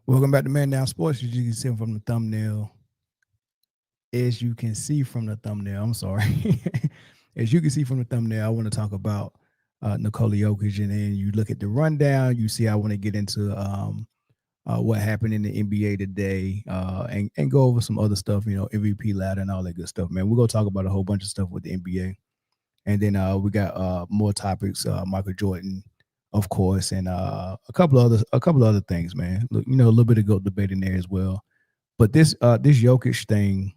Welcome back to Man Down Sports. As you can see from the thumbnail, I'm sorry. As you can see from the thumbnail, I want to talk about Nikola Jokic, and then you look at the rundown. You see, I want to get into what happened in the NBA today, and go over some other stuff. MVP ladder and all that good stuff. Man, we're gonna talk about a whole bunch of stuff with the NBA, and then we got more topics. Michael Jordan, of course, and a couple other things, man. Look, a little bit of GOAT debate in there as well. But this Jokic thing,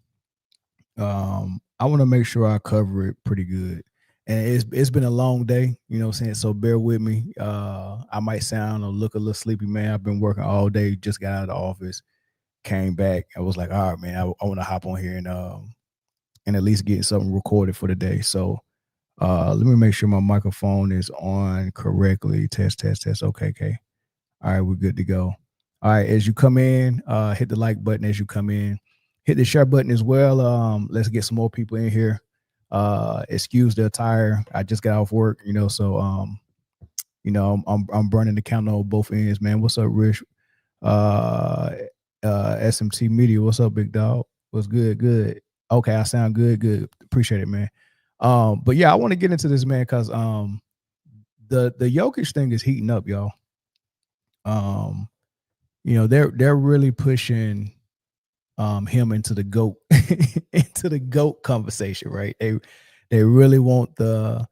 I want to make sure I cover it pretty good. And it's been a long day, what I'm saying? So bear with me. I might sound or look a little sleepy, man. I've been working all day, just got out of the office, came back. I was like, all right, man, I want to hop on here and at least get something recorded for the day. So let me make sure my microphone is on correctly. Test, test, test. Okay. All right, we're good to go. All right, as you come in, hit the like button as you come in. Hit the share button as well. Let's get some more people in here. Excuse the attire. I just got off work, so I'm burning the candle on both ends, man. What's up, Rich? SMT Media. What's up, big dog? What's good? Good. Okay, I sound good. Good. Appreciate it, man. But yeah, I want to get into this, man, because the Jokic thing is heating up, y'all. They're really pushing him into the GOAT into the GOAT conversation, right? They really want the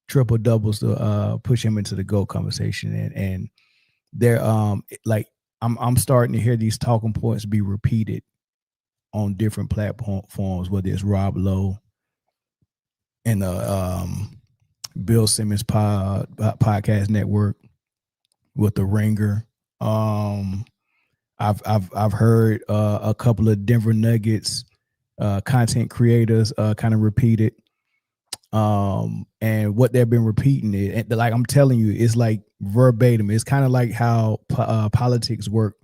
triple doubles to push him into the GOAT conversation, and they're like I'm starting to hear these talking points be repeated on different platforms, whether it's Rob Lowe and the Bill Simmons podcast network with the Ringer. I've heard a couple of Denver Nuggets content creators kind of repeat it. And what they've been repeating it, and like I'm telling you, it's like verbatim. It's kind of like how politics work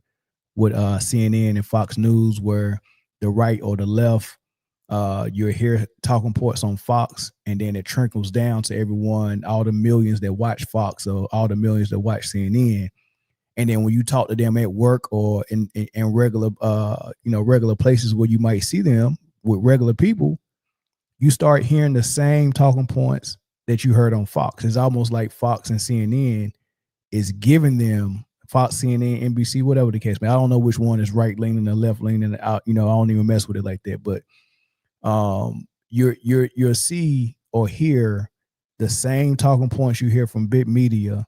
with CNN and Fox News, where the right or the left, you hear talking points on Fox, and then it trickles down to everyone, all the millions that watch Fox or all the millions that watch CNN. And then when you talk to them at work or in regular, regular places where you might see them with regular people, you start hearing the same talking points that you heard on Fox. It's almost like Fox and CNN is giving them Fox, CNN, NBC, whatever the case. Man, I don't know which one is right leaning or left leaning. I don't even mess with it like that. But you'll see or hear the same talking points you hear from big media.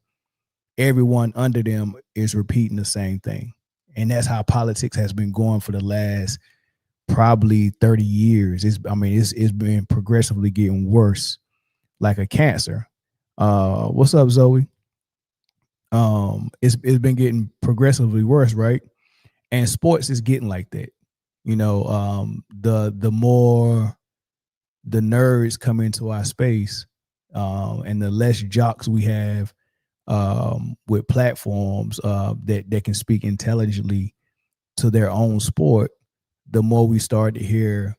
Everyone under them is repeating the same thing. And that's how politics has been going for the last probably 30 years. It's been progressively getting worse, like a cancer. What's up, Zoe? It's been getting progressively worse, right? And sports is getting like that. The more the nerds come into our space, and the less jocks we have with platforms that can speak intelligently to their own sport, the more we start to hear,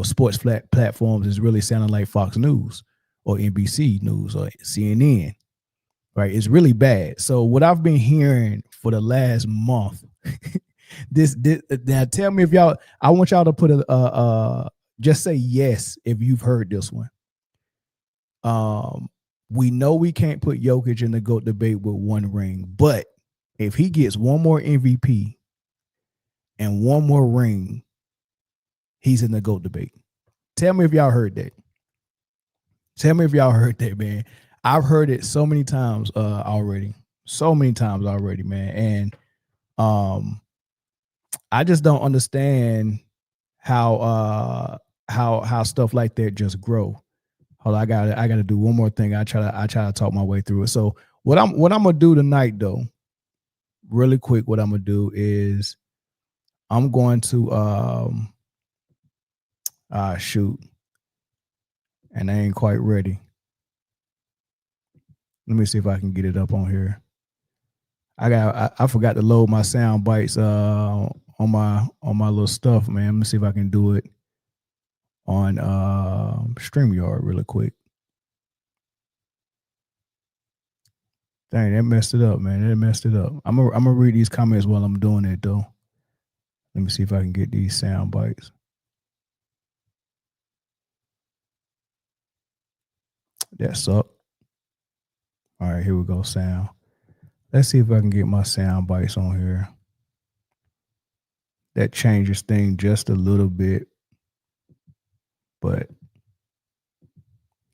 sports platforms is really sounding like Fox News or NBC News or CNN, right? It's really bad. So what I've been hearing for the last month, this now tell me if y'all, I want y'all to put just say yes if you've heard this one. We know we can't put Jokic in the GOAT debate with one ring, but if he gets one more MVP and one more ring, he's in the GOAT debate. Tell me if y'all heard that. Tell me if y'all heard that, man. I've heard it so many times already. So many times already, man. And I just don't understand how stuff like that just grow. Hold on, I gotta do one more thing. I try to talk my way through it. So what I'm gonna do tonight, though, really quick, what I'm gonna do is I'm going to shoot, and I ain't quite ready. Let me see if I can get it up on here. I forgot to load my sound bites on my little stuff, man. Let me see if I can do it on StreamYard really quick. Dang, that messed it up, man. That messed it up. I'm gonna read these comments while I'm doing it though. Let me see if I can get these sound bites. That sucked. All right, here we go. Sound. Let's see if I can get my sound bites on here. That changes things just a little bit, but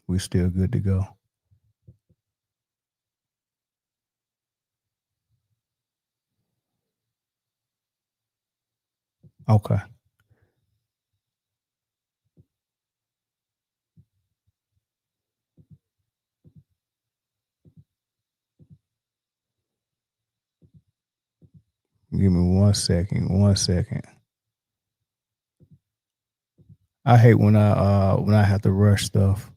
we're still good to go. Okay. Give me 1 second. 1 second. I hate when I have to rush stuff.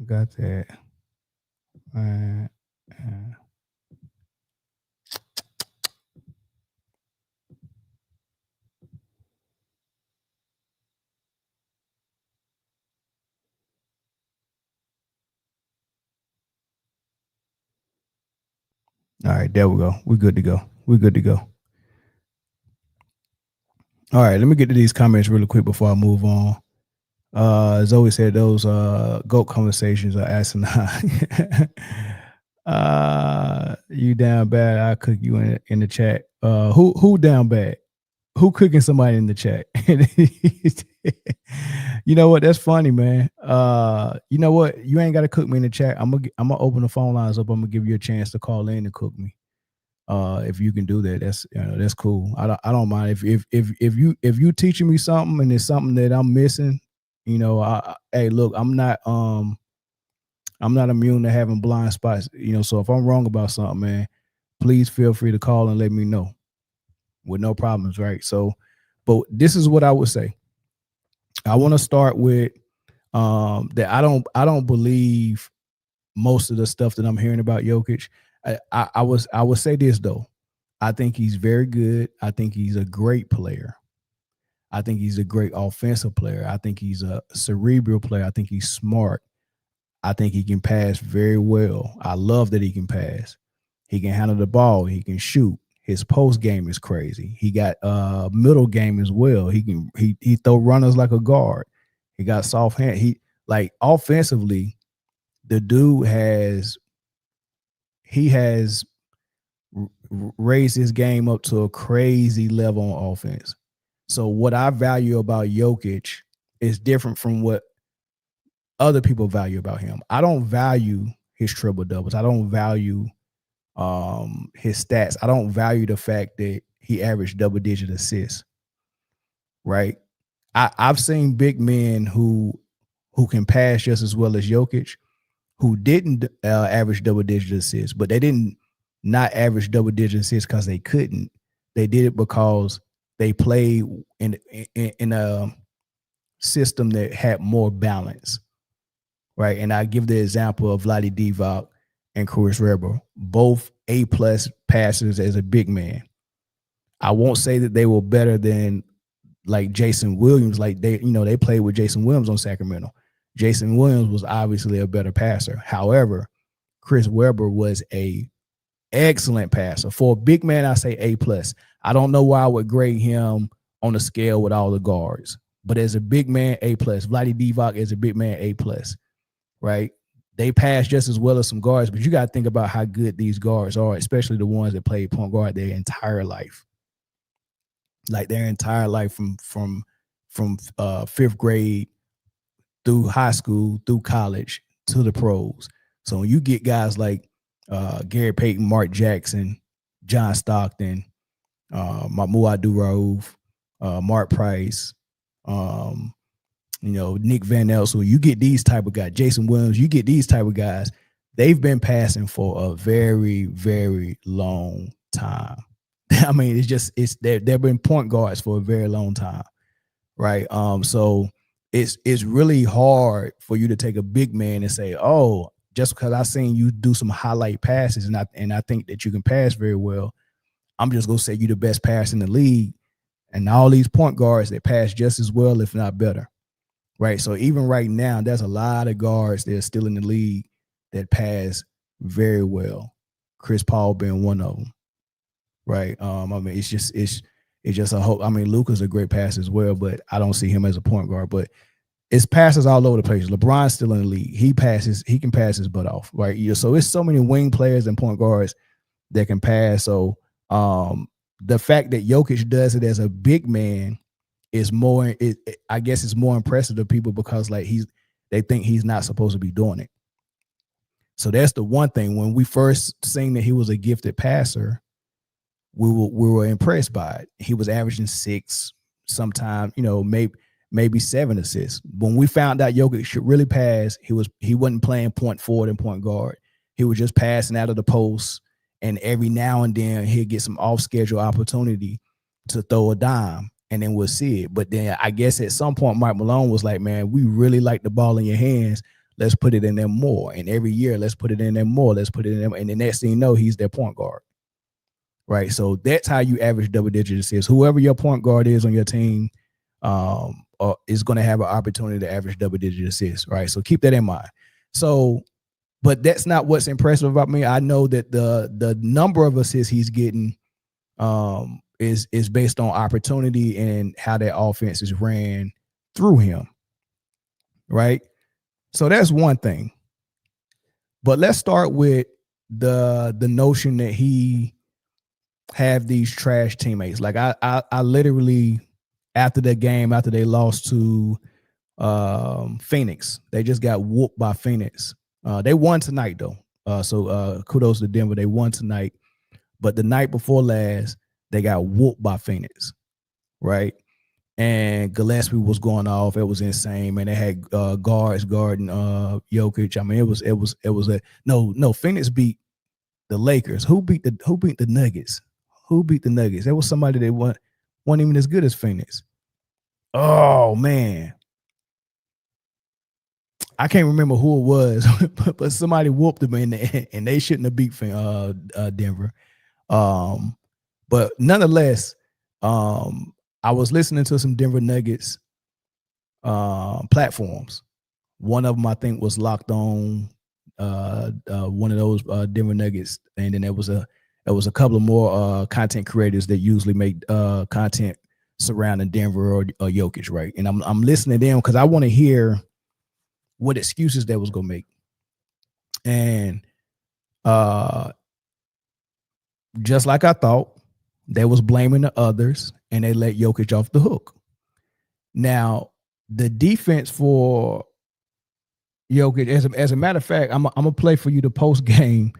Got that. All right, there we go. We're good to go. We're good to go. All right, let me get to these comments really quick before I move on. Zoe said those GOAT conversations are asinine. You down bad? I cook you in the chat. Who down bad? Who cooking somebody in the chat? You know what? That's funny, man. You know what? You ain't got to cook me in the chat. I'm gonna open the phone lines up. I'm gonna give you a chance to call in and cook me. If you can do that, that's cool. I don't mind if you teaching me something and it's something that I'm missing. Hey, look, I'm not immune to having blind spots. So if I'm wrong about something, man, please feel free to call and let me know with no problems, right? So, but this is what I would say. I want to start with that I don't believe most of the stuff that I'm hearing about Jokic. I would say this though. I think he's very good. I think he's a great player. I think he's a great offensive player. I think he's a cerebral player. I think he's smart. I think he can pass very well. I love that he can pass. He can handle the ball. He can shoot. His post game is crazy. He got middle game as well. He throw runners like a guard. He got soft hand. He like offensively, the dude has raised his game up to a crazy level on offense. So what I value about Jokic is different from what other people value about him. I don't value his triple doubles. I don't value his stats. I don't value the fact that he averaged double-digit assists. Right? I've seen big men who can pass just as well as Jokic, who didn't average double-digit assists, but they didn't not average double-digit assists because they couldn't. They did it because they played in a system that had more balance, right? And I give the example of Vlade Divac and Chris Webber, both A+ passers as a big man. I won't say that they were better than like Jason Williams, like they played with Jason Williams on Sacramento. Jason Williams was obviously a better passer. However, Chris Webber was a excellent passer. For a big man, I say A+. I don't know why I would grade him on the scale with all the guards, but as a big man, A+. Vlade Divac as a big man, A+. Right? They pass just as well as some guards, but you got to think about how good these guards are, especially the ones that played point guard their entire life. Like their entire life from fifth grade through high school, through college to the pros. So when you get guys like Gary Payton, Mark Jackson, John Stockton, Mahmoud Abdul-Rauf, Mark Price, Nick Van Exel, you get these type of guys, Jason Williams, you get these type of guys. They've been passing for a very, very long time. I mean, they've been point guards for a very long time, right? So it's really hard for you to take a big man and say, oh, just because I seen you do some highlight passes and I think that you can pass very well, I'm just gonna say you the best passer in the league, and all these point guards that pass just as well, if not better, right? So even right now, there's a lot of guards that are still in the league that pass very well. Chris Paul being one of them, right? I mean, it's just a hope. I mean, Luka's a great passer as well, but I don't see him as a point guard. But it's passes all over the place. LeBron's still in the league. He can pass his butt off, right? So it's so many wing players and point guards that can pass. So the fact that Jokic does it as a big man is more, I guess it's more impressive to people because like they think he's not supposed to be doing it. So that's the one thing. When we first seen that he was a gifted passer, we were impressed by it. He was averaging 6, sometime, maybe 7 assists. When we found out Jokic should really pass, he wasn't playing point forward and point guard. He was just passing out of the post, and every now and then he'll get some off-schedule opportunity to throw a dime, and then we'll see it. But then I guess at some point Mike Malone was like, man, we really like the ball in your hands. Let's put it in there more. And every year, let's put it in there more. Let's put it in there. And the next thing you know, he's their point guard. Right. So that's how you average double-digit assists. Whoever your point guard is on your team is going to have an opportunity to average double-digit assists. Right. So keep that in mind. So, but that's not what's impressive about me. I know that the number of assists he's getting is based on opportunity and how that offense is ran through him. Right. So that's one thing. But let's start with the notion that he have these trash teammates. Like I literally, after the game, after they lost to Phoenix, they just got whooped by Phoenix. They won tonight though. So kudos to Denver. They won tonight. But the night before last, they got whooped by Phoenix. Right. And Gillespie was going off. It was insane, man. They had guards guarding Jokic. I mean, it was no. Phoenix beat the Lakers. Who beat the Nuggets? Who beat the Nuggets? There was somebody that wasn't even as good as Phoenix. Oh man, I can't remember who it was, but somebody whooped them and they shouldn't have beat Denver. But nonetheless, I was listening to some Denver Nuggets platforms. One of them, I think, was Locked On, one of those Denver Nuggets, and then there was a couple of more content creators that usually make content surrounding Denver or Jokic, right? And I'm listening to them because I want to hear what excuses they was gonna make. And just like I thought, they was blaming the others, and they let Jokic off the hook. Now, the defense for Jokic, as a matter of fact, I'm gonna play for you the post game,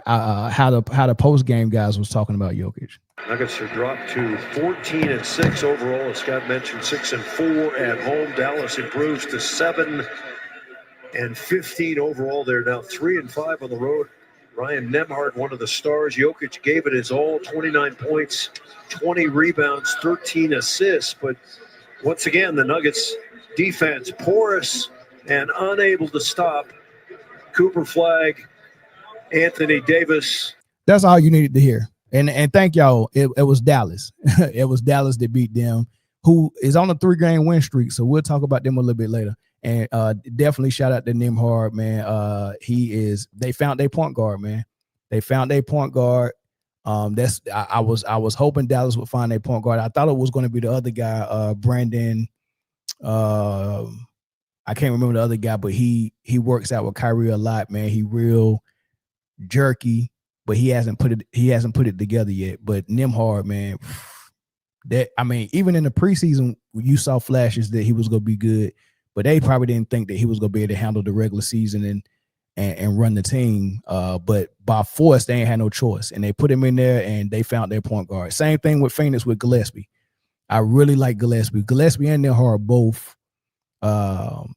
how the post game guys was talking about Jokic. Nuggets are dropped to 14-6 overall. As Scott mentioned, 6-4 at home. Dallas improves to 7-15 overall. They're now 3-5 on the road. Ryan Nembhard, one of the stars. Jokic gave it his all, 29 points, 20 rebounds, 13 assists. But once again, the Nuggets defense porous and unable to stop Cooper Flagg, Anthony Davis. That's all you needed to hear. And thank y'all. It was Dallas. It was Dallas that beat them, who is on a 3-game win streak. So we'll talk about them a little bit later. And definitely shout out to Nembhard, man. They found their point guard, man. They found their point guard. I was hoping Dallas would find their point guard. I thought it was going to be the other guy, Brandon. I can't remember the other guy, but he works out with Kyrie a lot, man. He real jerky, but he hasn't put it together yet. But Nembhard, man, even in the preseason, you saw flashes that he was going to be good. But they probably didn't think that he was going to be able to handle the regular season and run the team. But by force, they ain't had no choice. And they put him in there, and they found their point guard. Same thing with Phoenix with Gillespie. I really like Gillespie. Gillespie and Nembhard both,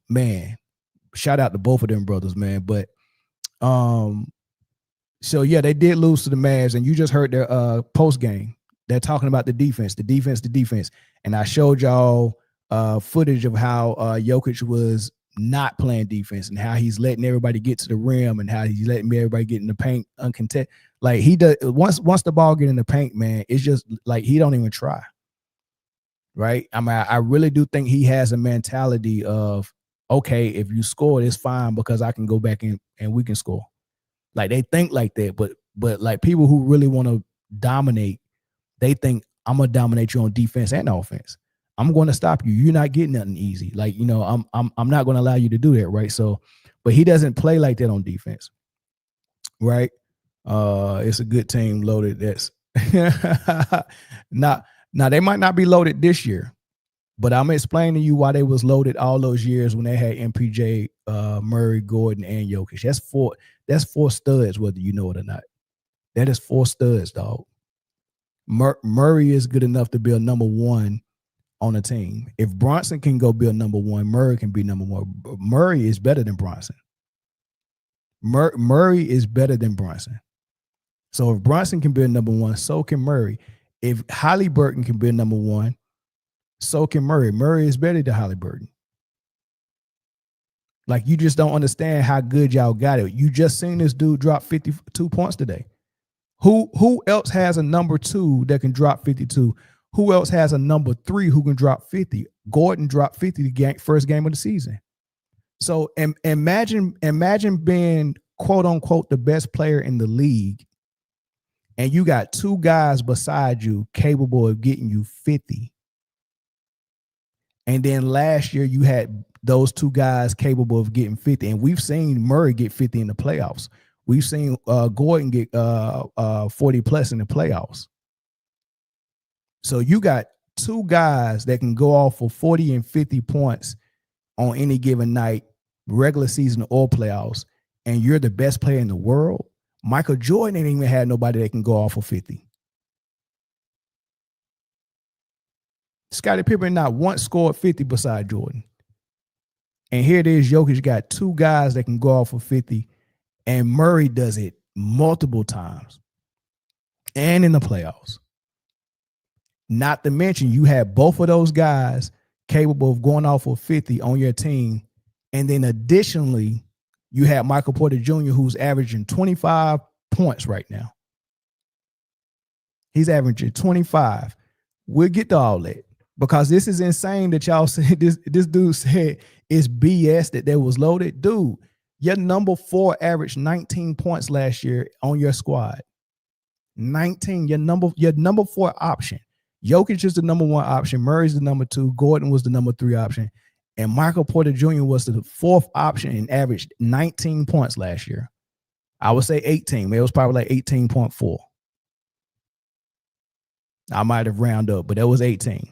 man, shout out to both of them brothers, man. But so, yeah, they did lose to the Mavs, and you just heard their post game. They're talking about the defense. And I showed y'all footage of how Jokic was not playing defense and how he's letting everybody get to the rim and how he's letting everybody get in the paint uncontested. Like he does once the ball get in the paint, man, it's just like he don't even try. right? I mean, I really do think he has a mentality of, okay, if you score, it's fine because I can go back and we can score. Like they think like that, but like people who really want to dominate, they think I'm gonna dominate you on defense and offense. I'm going to stop you. You're not getting nothing easy. Like, you know, I'm not going to allow you to do that, right? So, but he doesn't play like that on defense, right? It's a good team loaded. That's not now they might not be loaded this year, but I'm explaining to you why they was loaded all those years when they had MPJ, Murray, Gordon, and Jokic. That's four studs, whether you know it or not. That is four studs, dog. Murray is good enough to be a number one on a team. If Bronson can go be a number one, Murray can be number one. Murray is better than Bronson. Murray is better than Bronson. So if Bronson can be a number one, so can Murray. If Halliburton can be a number one, so can Murray. Murray is better than Halliburton. Like, you just don't understand how good y'all got it. You just seen this dude drop 52 points today. Who else has a number two that can drop 52? Who else has a number three who can drop 50? Gordon dropped 50 the first game of the season. So imagine being, quote unquote, the best player in the league, and you got two guys beside you capable of getting you 50. And then last year you had those two guys capable of getting 50. And we've seen Murray get 50 in the playoffs. We've seen Gordon get 40 plus in the playoffs. So you got two guys that can go off for 40 and 50 points on any given night, regular season or playoffs, and you're the best player in the world. Michael Jordan ain't even had nobody that can go off for 50. Scottie Pippen not once scored 50 beside Jordan. And here it is, Jokic got two guys that can go off for 50, and Murray does it multiple times and in the playoffs. Not to mention, you have both of those guys capable of going off for 50 on your team. And then additionally, you have Michael Porter Jr., who's averaging 25 points right now. He's averaging 25. We'll get to all that because this is insane that y'all said this dude said it's BS that they was loaded. Dude, your number 4 averaged 19 points last year on your squad. 19, your number 4 option. Jokic is the number 1 option. Murray's the number 2. Gordon was the number 3 option. And Michael Porter Jr. was the 4th option and averaged 19 points last year. I would say 18. It was probably like 18.4. I might have rounded up, but that was 18.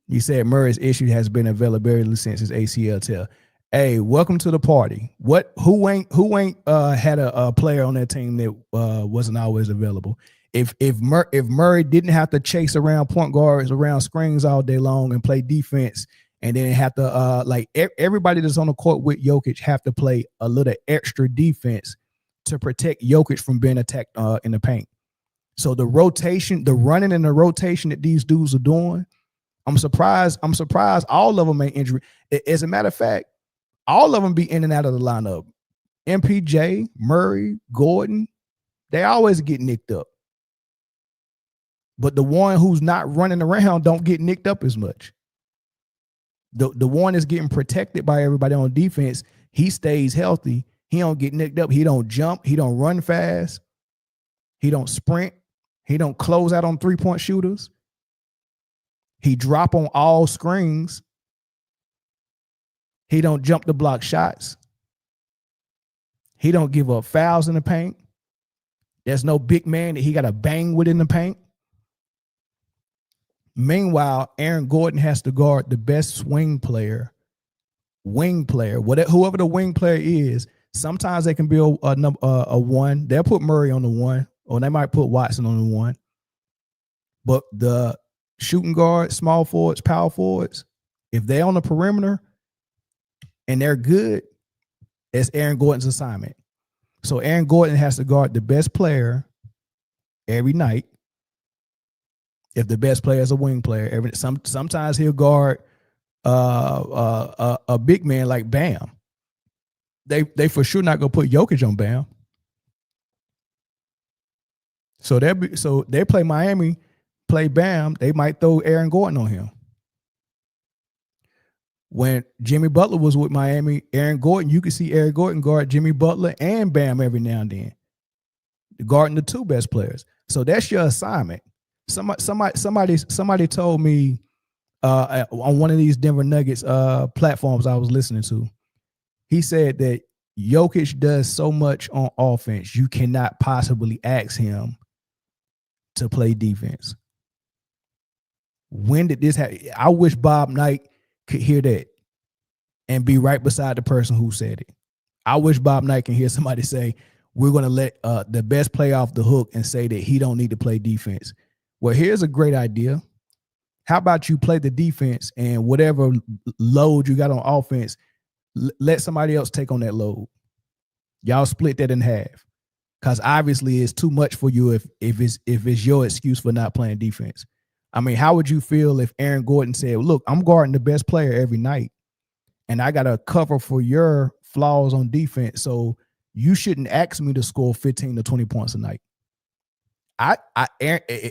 You said Murray's issue has been availability since his ACL tear. Hey, welcome to the party. Who ain't had a player on that team that wasn't always available? If Murray didn't have to chase around point guards, around screens all day long and play defense, and then have to everybody that's on the court with Jokic have to play a little extra defense to protect Jokic from being attacked in the paint. So the rotation, the running and the rotation that these dudes are doing, I'm surprised all of them ain't injury. As a matter of fact, all of them be in and out of the lineup. MPJ, Murray, Gordon, they always get nicked up. But the one who's not running around don't get nicked up as much. The one is getting protected by everybody on defense. He stays healthy. He don't get nicked up. He don't jump. He don't run fast. He don't sprint. He don't close out on 3-point shooters. He drop on all screens. He don't jump to block shots. He don't give up fouls in the paint. There's no big man that he got to bang with in the paint. Meanwhile, Aaron Gordon has to guard the best wing player, whoever the wing player is. Sometimes they can be a 1. They'll put Murray on the 1, or they might put Watson on the 1. But the shooting guards, small forwards, power forwards, if they're on the perimeter and they're good, it's Aaron Gordon's assignment. So Aaron Gordon has to guard the best player every night. If the best player is a wing player, sometimes he'll guard a big man like Bam. They for sure not gonna put Jokic on Bam. So they play Miami play Bam, they might throw Aaron Gordon on him. When Jimmy Butler was with Miami, Aaron Gordon, you could see Aaron Gordon guard Jimmy Butler and Bam every now and then, guarding the two best players. So that's your assignment. Somebody told me on one of these Denver Nuggets platforms I was listening to, he said that Jokic does so much on offense, you cannot possibly ask him to play defense. When did this happen? I wish Bob Knight could hear that and be right beside the person who said it. I wish Bob Knight can hear somebody say, we're going to let the best player off the hook and say that he don't need to play defense. Well, here's a great idea. How about you play the defense and whatever load you got on offense, let somebody else take on that load. Y'all split that in half. Because obviously it's too much for you if it's your excuse for not playing defense. I mean, how would you feel if Aaron Gordon said, look, I'm guarding the best player every night, and I got to cover for your flaws on defense, so you shouldn't ask me to score 15 to 20 points a night.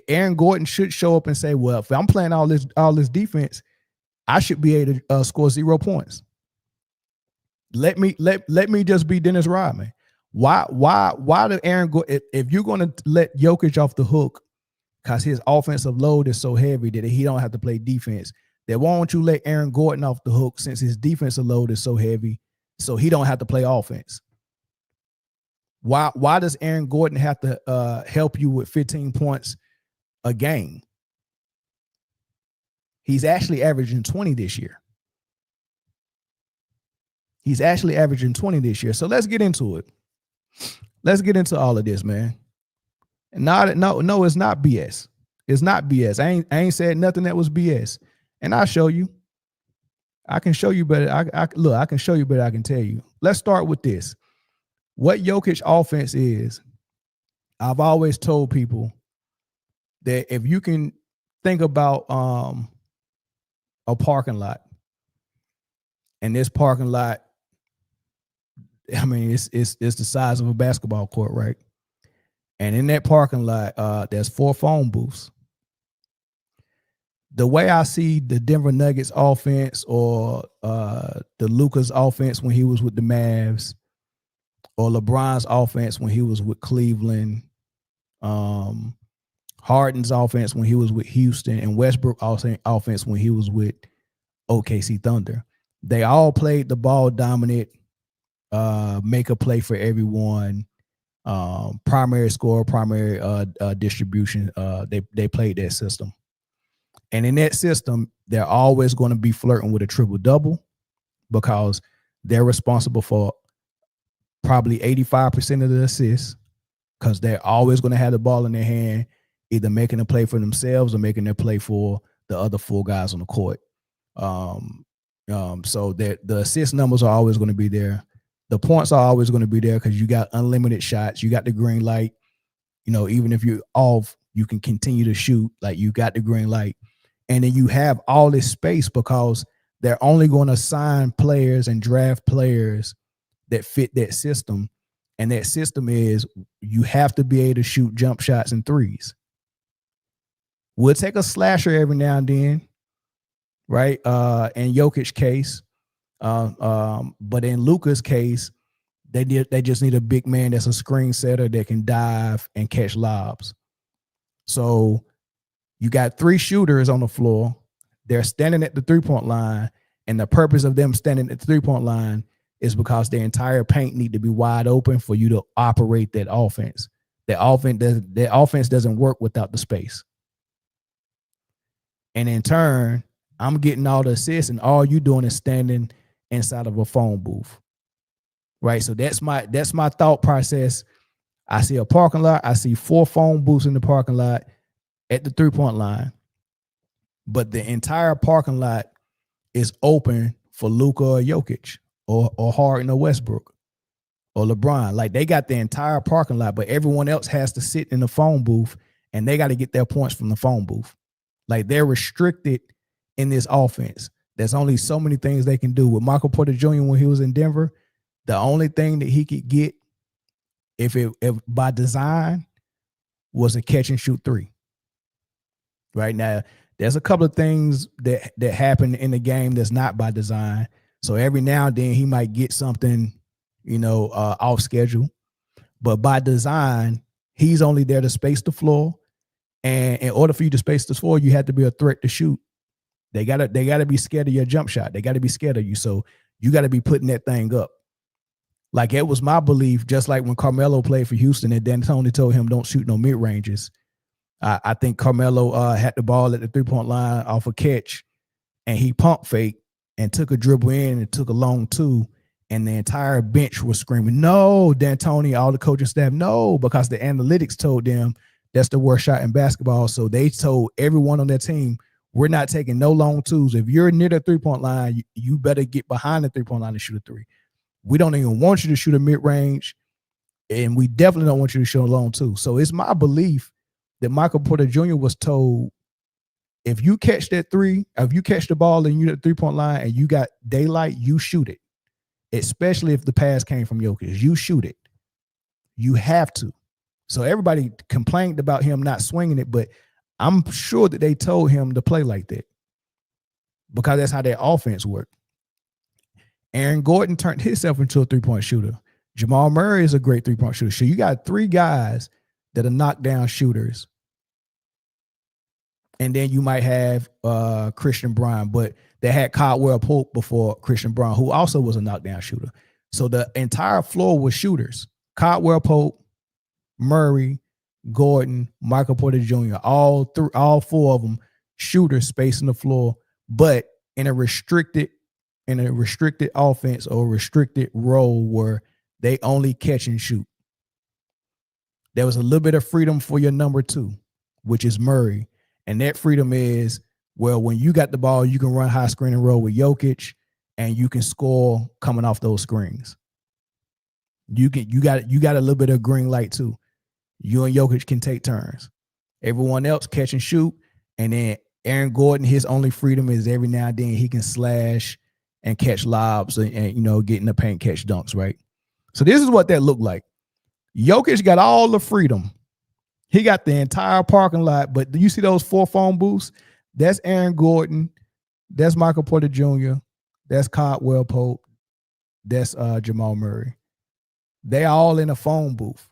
Aaron Gordon should show up and say, well, if I'm playing all this defense, I should be able to score 0 points. Let me just be Dennis Rodman. Why do Aaron Gordon, if you're going to let Jokic off the hook because his offensive load is so heavy that he don't have to play defense, then why don't you let Aaron Gordon off the hook since his defensive load is so heavy so he don't have to play offense? Why does Aaron Gordon have to help you with 15 points a game? He's actually averaging 20 this year. He's actually averaging 20 this year. So let's get into it. Let's get into all of this, man. And no, it's not BS. It's not BS. I ain't said nothing that was BS. And I'll show you. I can show you better. I can show you better. I can tell you. Let's start with this. What Jokic offense is, I've always told people that if you can think about a parking lot, and this parking lot, I mean, it's the size of a basketball court, right? And in that parking lot, there's 4 phone booths. The way I see the Denver Nuggets offense or the Luka's offense when he was with the Mavs, or LeBron's offense when he was with Cleveland, Harden's offense when he was with Houston, and Westbrook offense when he was with OKC Thunder. They all played the ball dominant, make a play for everyone, primary score, primary distribution. They played that system. And in that system, they're always going to be flirting with a triple-double because they're responsible for probably 85% of the assists because they're always going to have the ball in their hand, either making a play for themselves or making a play for the other 4 guys on the court. So that the assist numbers are always going to be there. The points are always going to be there because you got unlimited shots. You got the green light. You know, even if you're off, you can continue to shoot. Like, you got the green light. And then you have all this space because they're only going to sign players and draft players that fit that system. And that system is you have to be able to shoot jump shots and threes. We'll take a slasher every now and then, right? In Jokic's case. But in Luka's case, they just need a big man that's a screen setter that can dive and catch lobs. So you got 3 shooters on the floor. They're standing at the 3-point line, and the purpose of them standing at the 3-point line is because their entire paint need to be wide open for you to operate that offense. That offense doesn't work without the space. And in turn, I'm getting all the assists, and all you doing is standing inside of a phone booth, right? So that's my thought process. I see a parking lot. I see 4 phone booths in the parking lot at the 3-point line, but the entire parking lot is open for Luka or Jokic or Harden or Westbrook or LeBron. Like, they got the entire parking lot, but everyone else has to sit in the phone booth, and they got to get their points from the phone booth. Like, they're restricted in this offense. There's only so many things they can do. With Michael Porter Jr. when he was in Denver, the only thing that he could get, if by design, was a catch and shoot 3. right now. There's a couple of things that happen in the game that's not by design. So every now and then he might get something, off schedule. But by design, he's only there to space the floor. And in order for you to space the floor, you have to be a threat to shoot. They gotta be scared of your jump shot. They gotta be scared of you. So you gotta be putting that thing up. Like it was my belief, just like when Carmelo played for Houston and D'Antoni told him don't shoot no mid ranges. I think Carmelo had the ball at the 3-point line off a catch, and he pump fake and took a dribble in and took a long two, and the entire bench was screaming, "No, D'Antoni!" All the coaching staff, "No," because the analytics told them that's the worst shot in basketball. So they told everyone on their team, "We're not taking no long twos. If you're near the 3-point line, you better get behind the 3-point line and shoot a three. We don't even want you to shoot a mid range, and we definitely don't want you to shoot a long two." So it's my belief that Michael Porter Jr. was told, if you catch that three, if you catch the ball and you're at the 3-point line and you got daylight, you shoot it. Especially if the pass came from Jokic. You shoot it. You have to. So everybody complained about him not swinging it, but I'm sure that they told him to play like that because that's how their offense worked. Aaron Gordon turned himself into a 3-point shooter. Jamal Murray is a great 3-point shooter. So you got 3 guys that are knockdown shooters. And then you might have Christian Brown, but they had Caldwell Pope before Christian Brown, who also was a knockdown shooter. So the entire floor was shooters. Caldwell Pope, Murray, Gordon, Michael Porter Jr., all 4 of them shooters spacing the floor, but in a restricted offense or restricted role where they only catch and shoot. There was a little bit of freedom for your number 2, which is Murray. And that freedom is, well, when you got the ball, you can run high screen and roll with Jokic, and you can score coming off those screens. You got a little bit of green light too. You and Jokic can take turns. Everyone else catch and shoot, and then Aaron Gordon, his only freedom is every now and then he can slash and catch lobs and get in the paint, catch dunks, right? So this is what that looked like. Jokic got all the freedom. He got the entire parking lot, but do you see those 4 phone booths? That's Aaron Gordon. That's Michael Porter Jr. That's Caldwell Pope. That's Jamal Murray. They all in a phone booth.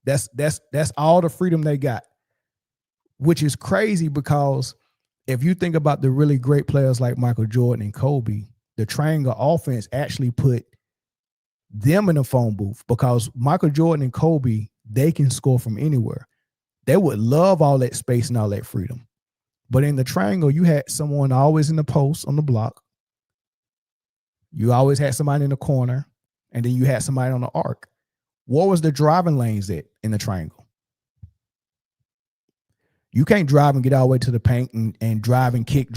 That's all the freedom they got, which is crazy because if you think about the really great players like Michael Jordan and Kobe, the triangle offense actually put them in a phone booth because Michael Jordan and Kobe, they can score from anywhere. They would love all that space and all that freedom. But in the triangle, you had someone always in the post on the block. You always had somebody in the corner, and then you had somebody on the arc. What was the driving lanes at in the triangle? You can't drive and get all the way to the paint and drive and kick.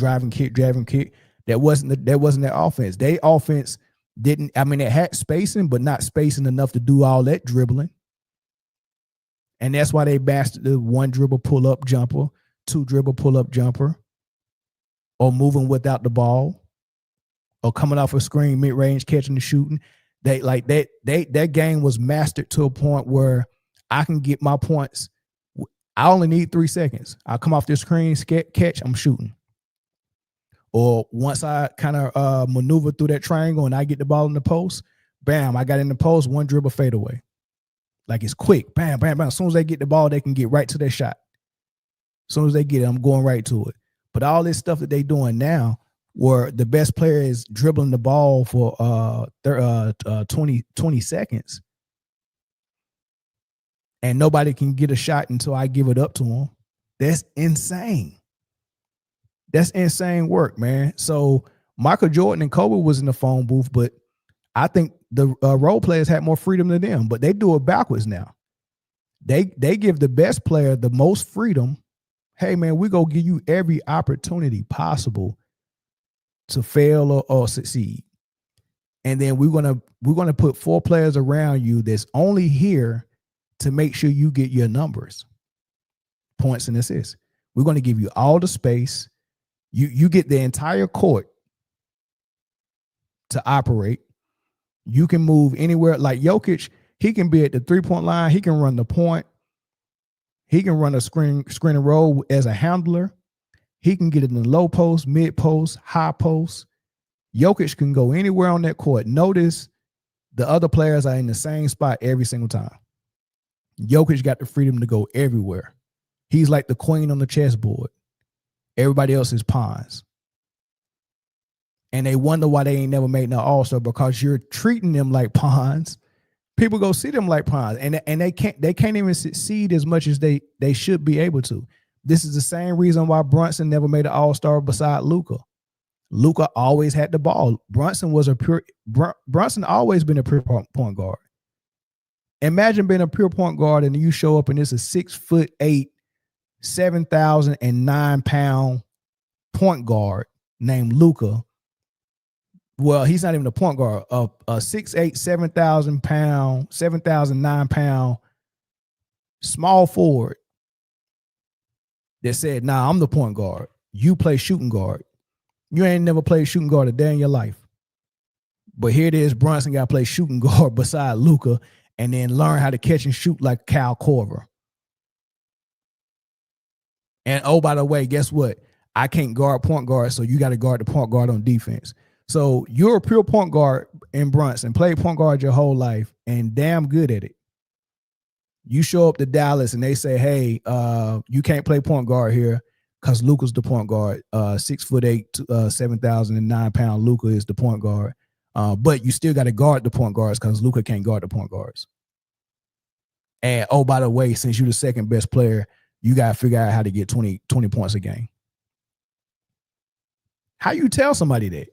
That wasn't their offense. Their offense didn't. I mean, it had spacing, but not spacing enough to do all that dribbling. And that's why they bastard the 1 dribble pull up jumper, 2 dribble pull up jumper, or moving without the ball, or coming off a screen mid range catching and shooting. They like that game was mastered to a point where I can get my points. I only need 3 seconds. I come off this screen, catch, I'm shooting. Or once I kind of maneuver through that triangle and I get the ball in the post, bam, I got in the post, 1 dribble fade away. Like it's quick, bam, bam, bam. As soon as they get the ball, they can get right to their shot. As soon as they get it, I'm going right to it. But all this stuff that they doing now, where the best player is dribbling the ball for 20 seconds, and nobody can get a shot until I give it up to them. That's insane. That's insane work, man. So Michael Jordan and Kobe was in the phone booth, but I think the role players had more freedom than them, but they do it backwards now. They give the best player the most freedom. Hey, man, we're going to give you every opportunity possible to fail or succeed. And then we're gonna put 4 players around you that's only here to make sure you get your numbers, points and assists. We're going to give you all the space. You get the entire court to operate. You can move anywhere. Like Jokic, he can be at the 3-point line. He can run the point. He can run a screen and roll as a handler. He can get it in the low post, mid post, high post. Jokic can go anywhere on that court. Notice the other players are in the same spot every single time. Jokic got the freedom to go everywhere. He's like the queen on the chessboard. Everybody else is pawns. And they wonder why they ain't never made no All-Star, because you're treating them like pawns. People go see them like pawns, and they can't even succeed as much as they should be able to. This is the same reason why Brunson never made an All-Star beside Luka. Luka always had the ball. Brunson always been a pure point guard. Imagine being a pure point guard and you show up and it's a 6'8", 7,009 pound point guard named Luka. Well, he's not even a point guard. A 6'8", 7,009 pound small forward that said, "Nah, I'm the point guard. You play shooting guard. You ain't never played shooting guard a day in your life." But here it is, Brunson got to play shooting guard beside Luka and then learn how to catch and shoot like Kyle Korver. And oh, by the way, guess what? I can't guard point guard, so you got to guard the point guard on defense. So you're a pure point guard in Brunson, played point guard your whole life and damn good at it. You show up to Dallas and they say, "Hey, you can't play point guard here because Luka's the point guard. 6'8", 7,009 pound Luka is the point guard. But you still got to guard the point guards because Luka can't guard the point guards. And oh, by the way, since you're the second best player, you got to figure out how to get 20 points a game." How you tell somebody that?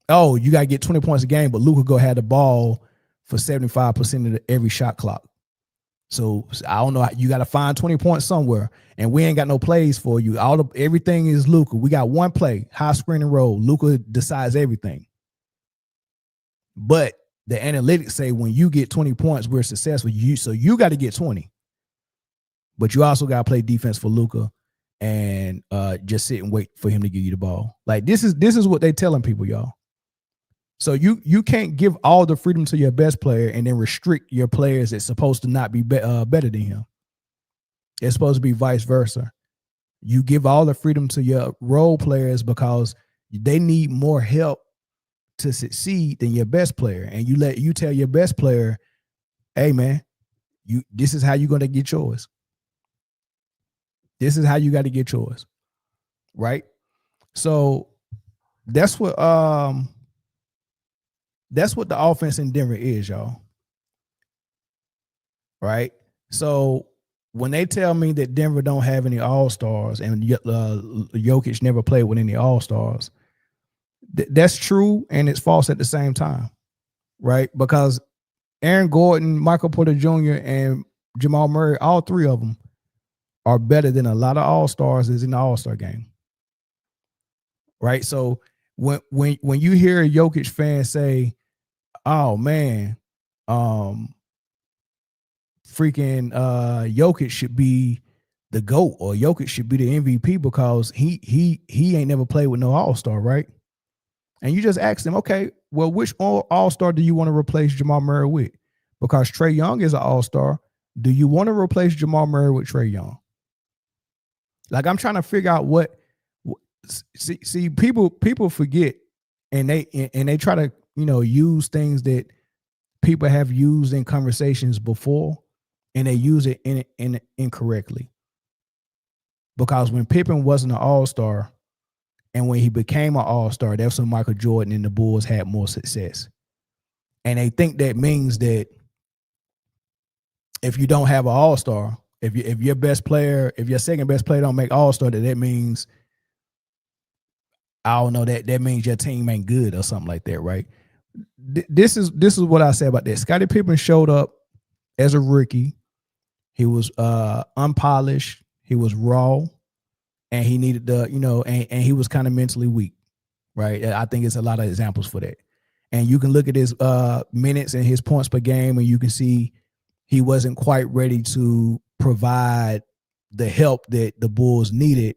Oh, you got to get 20 points a game, but Luka go have the ball for 75% of every shot clock. So I don't know. You got to find 20 points somewhere, and we ain't got no plays for you. Everything is Luka. We got one play, high screen and roll. Luka decides everything. But the analytics say when you get 20 points, we're successful. So you got to get 20, but you also got to play defense for Luka and just sit and wait for him to give you the ball. Like this is what they telling people, y'all. So you can't give all the freedom to your best player and then restrict your players that's supposed to not be better than him. It's supposed to be vice versa. You give all the freedom to your role players because they need more help to succeed than your best player. And you tell your best player, "Hey man, this is how you're gonna get yours. This is how you got to get yours." Right? So that's what the offense in Denver is, y'all. Right? So when they tell me that Denver don't have any All-Stars and Jokic never played with any All-Stars, that's true and it's false at the same time. Right? Because Aaron Gordon, Michael Porter Jr., and Jamal Murray, all three of them are better than a lot of All-Stars is in the All-Star game. Right? So when you hear a Jokic fan say, "Oh man, freaking Jokic should be the GOAT or Jokic should be the MVP because he ain't never played with no All-Star," right? And you just ask them, "Okay, well, which All-Star do you want to replace Jamal Murray with? Because Trae Young is an All-Star. Do you want to replace Jamal Murray with Trae Young?" Like I'm trying to figure out what see people forget and they try to use things that people have used in conversations before and they use it incorrectly. Because when Pippen wasn't an All-Star and when he became an All-Star, that's when Michael Jordan and the Bulls had more success. And they think that means that if you don't have an All-Star, if your best player, if your second best player don't make All-Star, that means, I don't know, that means your team ain't good or something like that, right? This is what I say about that. Scottie Pippen showed up as a rookie. He was unpolished. He was raw, and he needed and he was kind of mentally weak, right? I think it's a lot of examples for that. And you can look at his minutes and his points per game, and you can see he wasn't quite ready to provide the help that the Bulls needed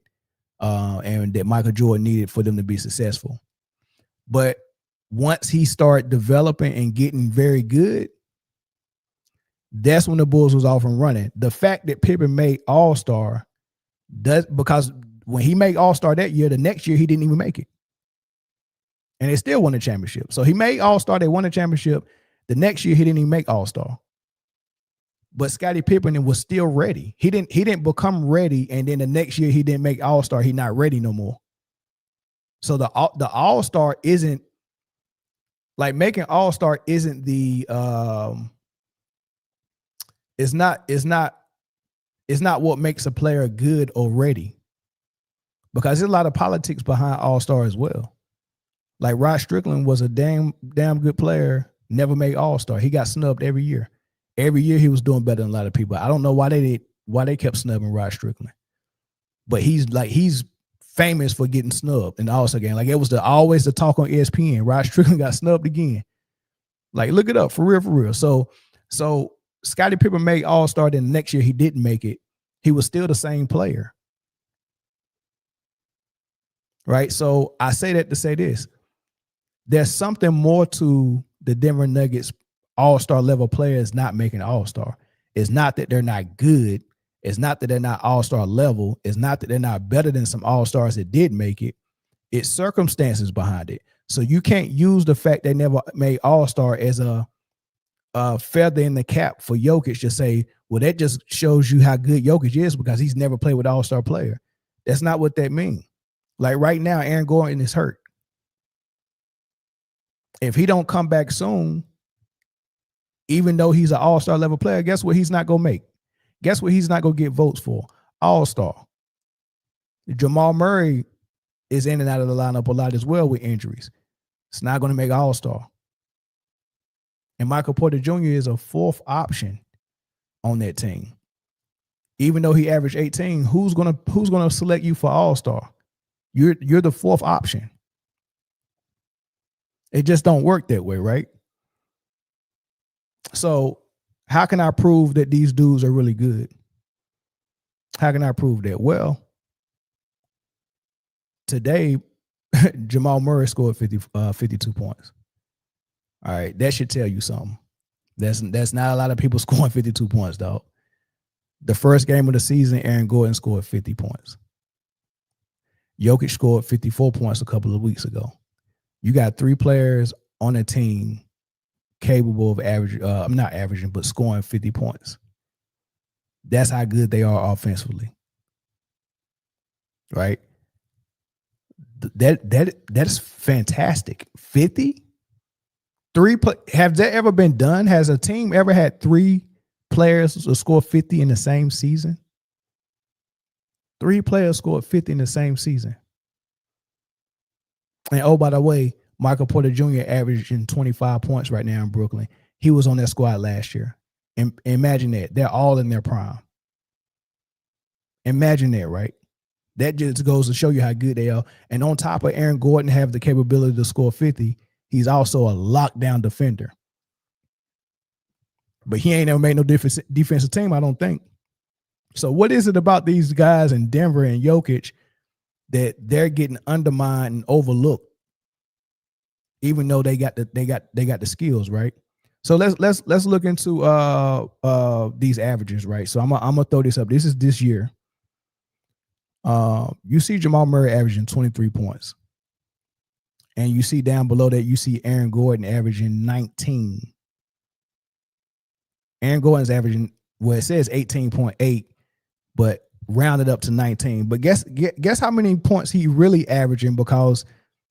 and that Michael Jordan needed for them to be successful. But once he started developing and getting very good, That's when the Bulls was off and running. The fact that Pippen made All-Star does, because when he made All-Star that year, the next year he didn't even make it. And they still won the championship. So he made All-Star, they won the championship. The next year he didn't even make All-Star. But Scottie Pippen was still ready. He didn't become ready, and then the next year he didn't make All-Star. He's not ready no more. So the All-Star isn't like making All-Star isn't the it's not what makes a player good or ready. Because there's a lot of politics behind All-Star as well. Like Rod Strickland was a damn good player, never made All-Star. He got snubbed every year. Every year he was doing better than a lot of people. I don't know why they kept snubbing Rod Strickland. But he's famous for getting snubbed in the All-Star game. Like it was always the talk on ESPN. Rod Strickland got snubbed again. Like look it up for real. So Scottie Pippen made All-Star, then the next year he didn't make it. He was still the same player. Right? So I say that to say this. There's something more to the Denver Nuggets All-Star level players not making All-Star. It's not that they're not good. It's not that they're not All-Star level. It's not that they're not better than some All-Stars that did make it. It's circumstances behind it. So you can't use the fact they never made All-Star as a feather in the cap for Jokic to say, well, that just shows you how good Jokic is because he's never played with an All-Star player. That's not what that means. Like right now, Aaron Gordon is hurt. If he don't come back soon, even though he's an All-Star level player, guess what he's not going to make? Guess what he's not going to get votes for? All-Star. Jamal Murray is in and out of the lineup a lot as well with injuries. It's not going to make All-Star. And Michael Porter Jr. is a fourth option on that team. Even though he averaged 18, who's gonna select you for All-Star? You're the fourth option. It just don't work that way, right? So how can I prove that these dudes are really good? How can I prove that? Well, today, Jamal Murray scored 52 points. All right, that should tell you something. That's not a lot of people scoring 52 points, dog. The first game of the season, Aaron Gordon scored 50 points. Jokic scored 54 points a couple of weeks ago. You got three players on a team capable of scoring 50 points. That's how good they are offensively. Right? That's fantastic. 50? Have that ever been done? Has a team ever had three players score 50 in the same season? Three players scored 50 in the same season. And oh, by the way, Michael Porter Jr. averaging 25 points right now in Brooklyn. He was on that squad last year. And imagine that. They're all in their prime. Imagine that, right? That just goes to show you how good they are. And on top of Aaron Gordon have the capability to score 50, he's also a lockdown defender. But he ain't ever made no defensive team, I don't think. So what is it about these guys in Denver and Jokic that they're getting undermined and overlooked, even though they got the skills, right? So let's look into these averages, right? So I'm gonna throw this up. This is this year. You see Jamal Murray averaging 23 points. And you see down below that, you see Aaron Gordon averaging 19. Aaron Gordon's averaging, well, it says 18.8, but rounded up to 19. But guess how many points he really averaging, because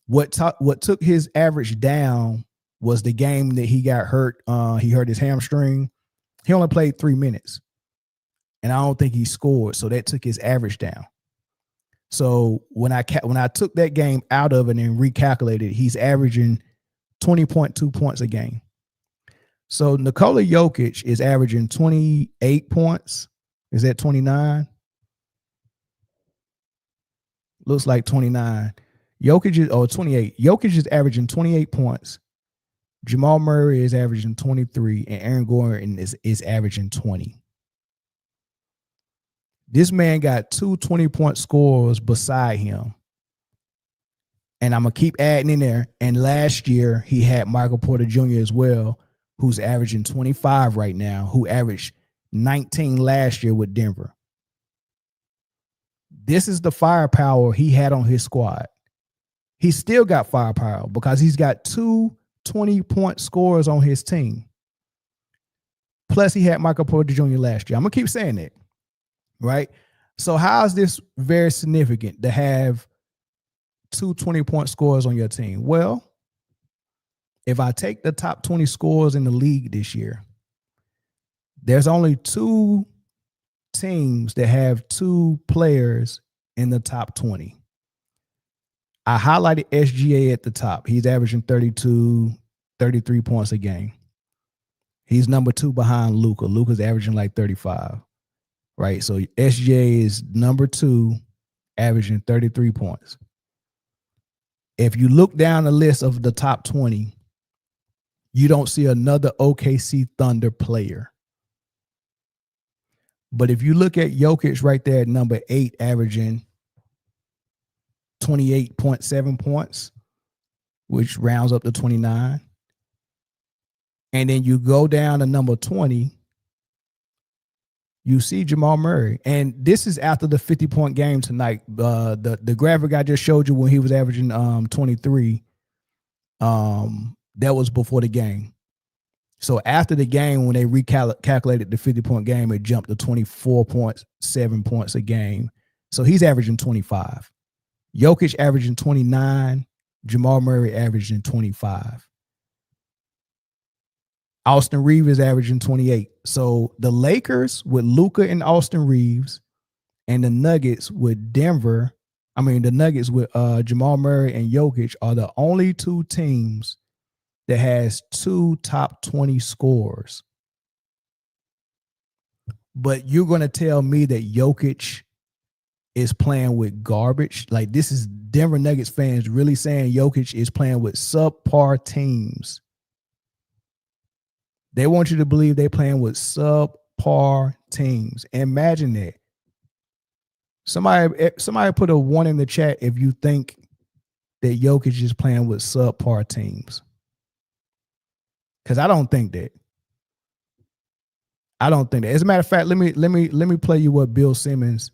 what took his average down was the game that he got hurt. He hurt his hamstring. He only played 3 minutes. And I don't think he scored, so that took his average down. So when I took that game out of it and recalculated, he's averaging 20.2 points a game. So Nikola Jokic is averaging 28 points. Is that 29? Looks like 29. Jokic is 28. Jokic is averaging 28 points. Jamal Murray is averaging 23, and Aaron Gordon is averaging 20. This man got two 20-point scores beside him. And I'm going to keep adding in there. And last year, he had Michael Porter Jr. as well. who's averaging 25 right now, who averaged 19 last year with Denver. This is the firepower he had on his squad. He still got firepower because he's got 2 20-point scorers on his team. Plus, he had Michael Porter Jr. last year. I'm going to keep saying that, right? So how is this very significant to have 2 20-point scorers on your team? Well, if I take the top 20 scorers in the league this year, there's only 2 teams that have 2 players in the top 20. I highlighted SGA at the top. He's averaging 32, 33 points a game. He's number 2 behind Luka. Luka's averaging like 35, right? So SGA is number 2, averaging 33 points. If you look down the list of the top 20, you don't see another OKC Thunder player. But if you look at Jokic right there at number 8, averaging 28.7 points, which rounds up to 29. And then you go down to number 20, you see Jamal Murray. And this is after the 50-point game tonight. The graphic I just showed you when he was averaging 23, that was before the game. So after the game, when they recalculated the 50-point game, it jumped to 24.7 points a game. So he's averaging 25. Jokic averaging 29. Jamal Murray averaging 25. Austin Reeves is averaging 28. So the Lakers with Luka and Austin Reeves, and the Nuggets with the Nuggets with Jamal Murray and Jokic are the only 2 teams that has 2 top 20 scorers. But you're going to tell me that Jokic is playing with garbage? Like, this is Denver Nuggets fans really saying Jokic is playing with subpar teams. They want you to believe they're playing with subpar teams. Imagine that. Somebody put a 1 in the chat if you think that Jokic is playing with subpar teams. Because I don't think that. As a matter of fact, let me play you what Bill Simmons.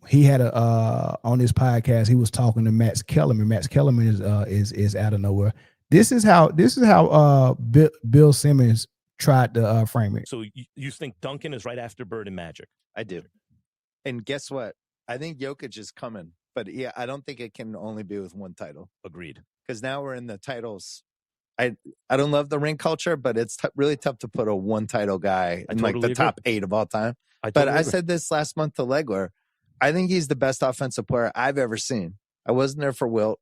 He had on his podcast. He was talking to Max Kellerman. Max Kellerman is out of nowhere. This is how Bill Simmons tried to frame it. So you think Duncan is right after Bird and Magic? I do. And guess what? I think Jokic is coming, but yeah, I don't think it can only be with 1 title. Agreed. Because now we're in the titles. I don't love the ring culture, but it's really tough to put a 1 title guy in like the top 8 of all time. I said this last month to Legler. I think he's the best offensive player I've ever seen. I wasn't there for Wilt,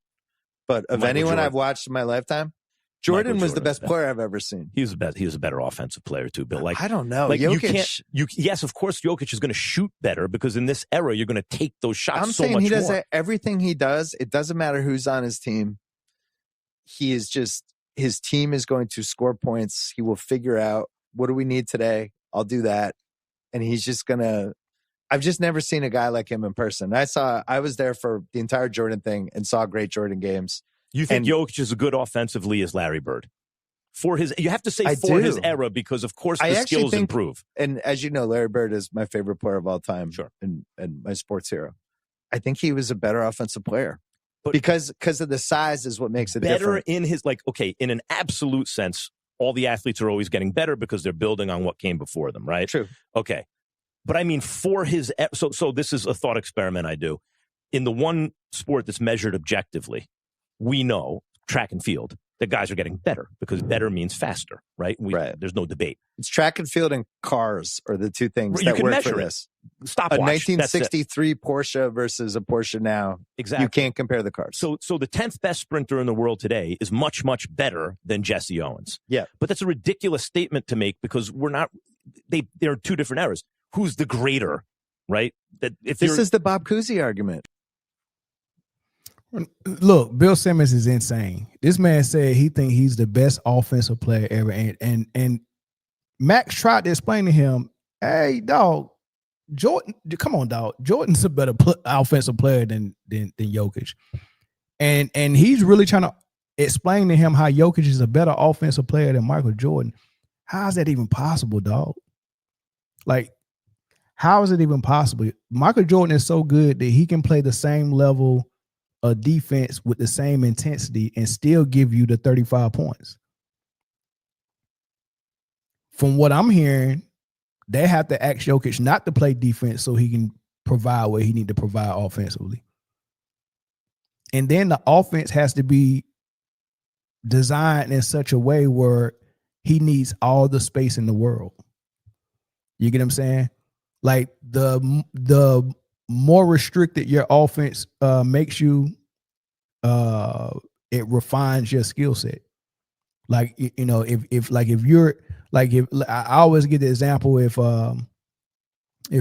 but of anyone I've watched in my lifetime, Jordan was the best player I've ever seen. He was the best. He was a better offensive player too, Bill. Like, I don't know. Like, Jokic, yes, of course, Jokic is going to shoot better because in this era, you're going to take those shots I'm so saying much he does more. everything he does. It doesn't matter who's on his team. He is just, his team is going to score points. He will figure out, what do we need today? I'll do that. And he's just going to, I've just never seen a guy like him in person. I was there for the entire Jordan thing and saw great Jordan games. You think Jokic is as good offensively as Larry Bird? You have to say his era because, of course, the skills improve. And as you know, Larry Bird is my favorite player of all time. Sure. And my sports hero. I think he was a better offensive player. But because of the size is what makes it better different. In his, in an absolute sense, all the athletes are always getting better because they're building on what came before them, right? True. Okay. But I mean, for his, so this is a thought experiment I do. In the one sport that's measured objectively, we know, track and field, the guys are getting better because better means faster, right? There's no debate. It's track and field and cars are the 2 things that work for this. Stopwatch. A 1963 Porsche versus a Porsche now. Exactly. You can't compare the cars. So the 10th best sprinter in the world today is much, much better than Jesse Owens. Yeah. But that's a ridiculous statement to make because they're 2 different eras. Who's the greater, right? This is the Bob Cousy argument. Look, Bill Simmons is insane. This man said he think he's the best offensive player ever, and Max tried to explain to him, "Hey, dog, Jordan, come on, dog. Jordan's a better offensive player than Jokic," and he's really trying to explain to him how Jokic is a better offensive player than Michael Jordan. How is that even possible, dog? Like, how is it even possible? Michael Jordan is so good that he can play the same level of defense with the same intensity and still give you the 35 points. From what I'm hearing, they have to ask Jokic not to play defense so he can provide what he need to provide offensively. And then the offense has to be designed in such a way where he needs all the space in the world. You get what I'm saying? Like the more restricted your offense makes you, it refines your skill set. Like, you know, if you're like, if I always get the example, if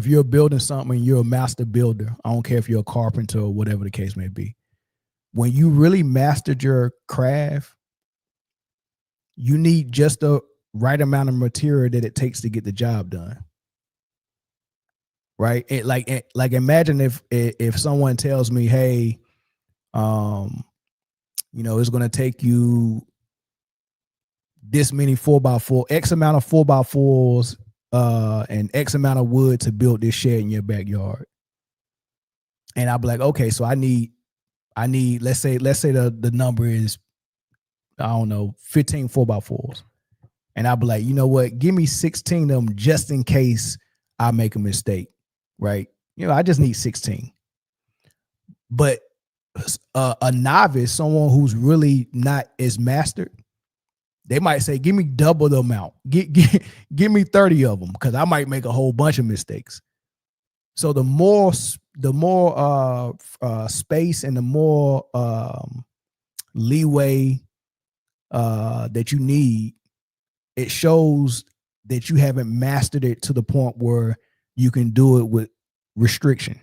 you're building something and you're a master builder, I don't care if you're a carpenter or whatever the case may be. When you really mastered your craft, you need just the right amount of material that it takes to get the job done. Right? Like imagine if someone tells me, hey, you know, it's going to take you this many 4x4, X amount of 4x4s, and X amount of wood to build this shed in your backyard. And I'll be like, okay, so I need, let's say the number is, I don't know, 15 4x4s. And I'll be like, you know what? Give me 16 of them just in case I make a mistake, right? You know, I just need 16. But a novice, someone who's really not as mastered, they might say, give me double the amount. Give me 30 of them because I might make a whole bunch of mistakes. So the more space and the more leeway that you need, it shows that you haven't mastered it to the point where you can do it with restriction.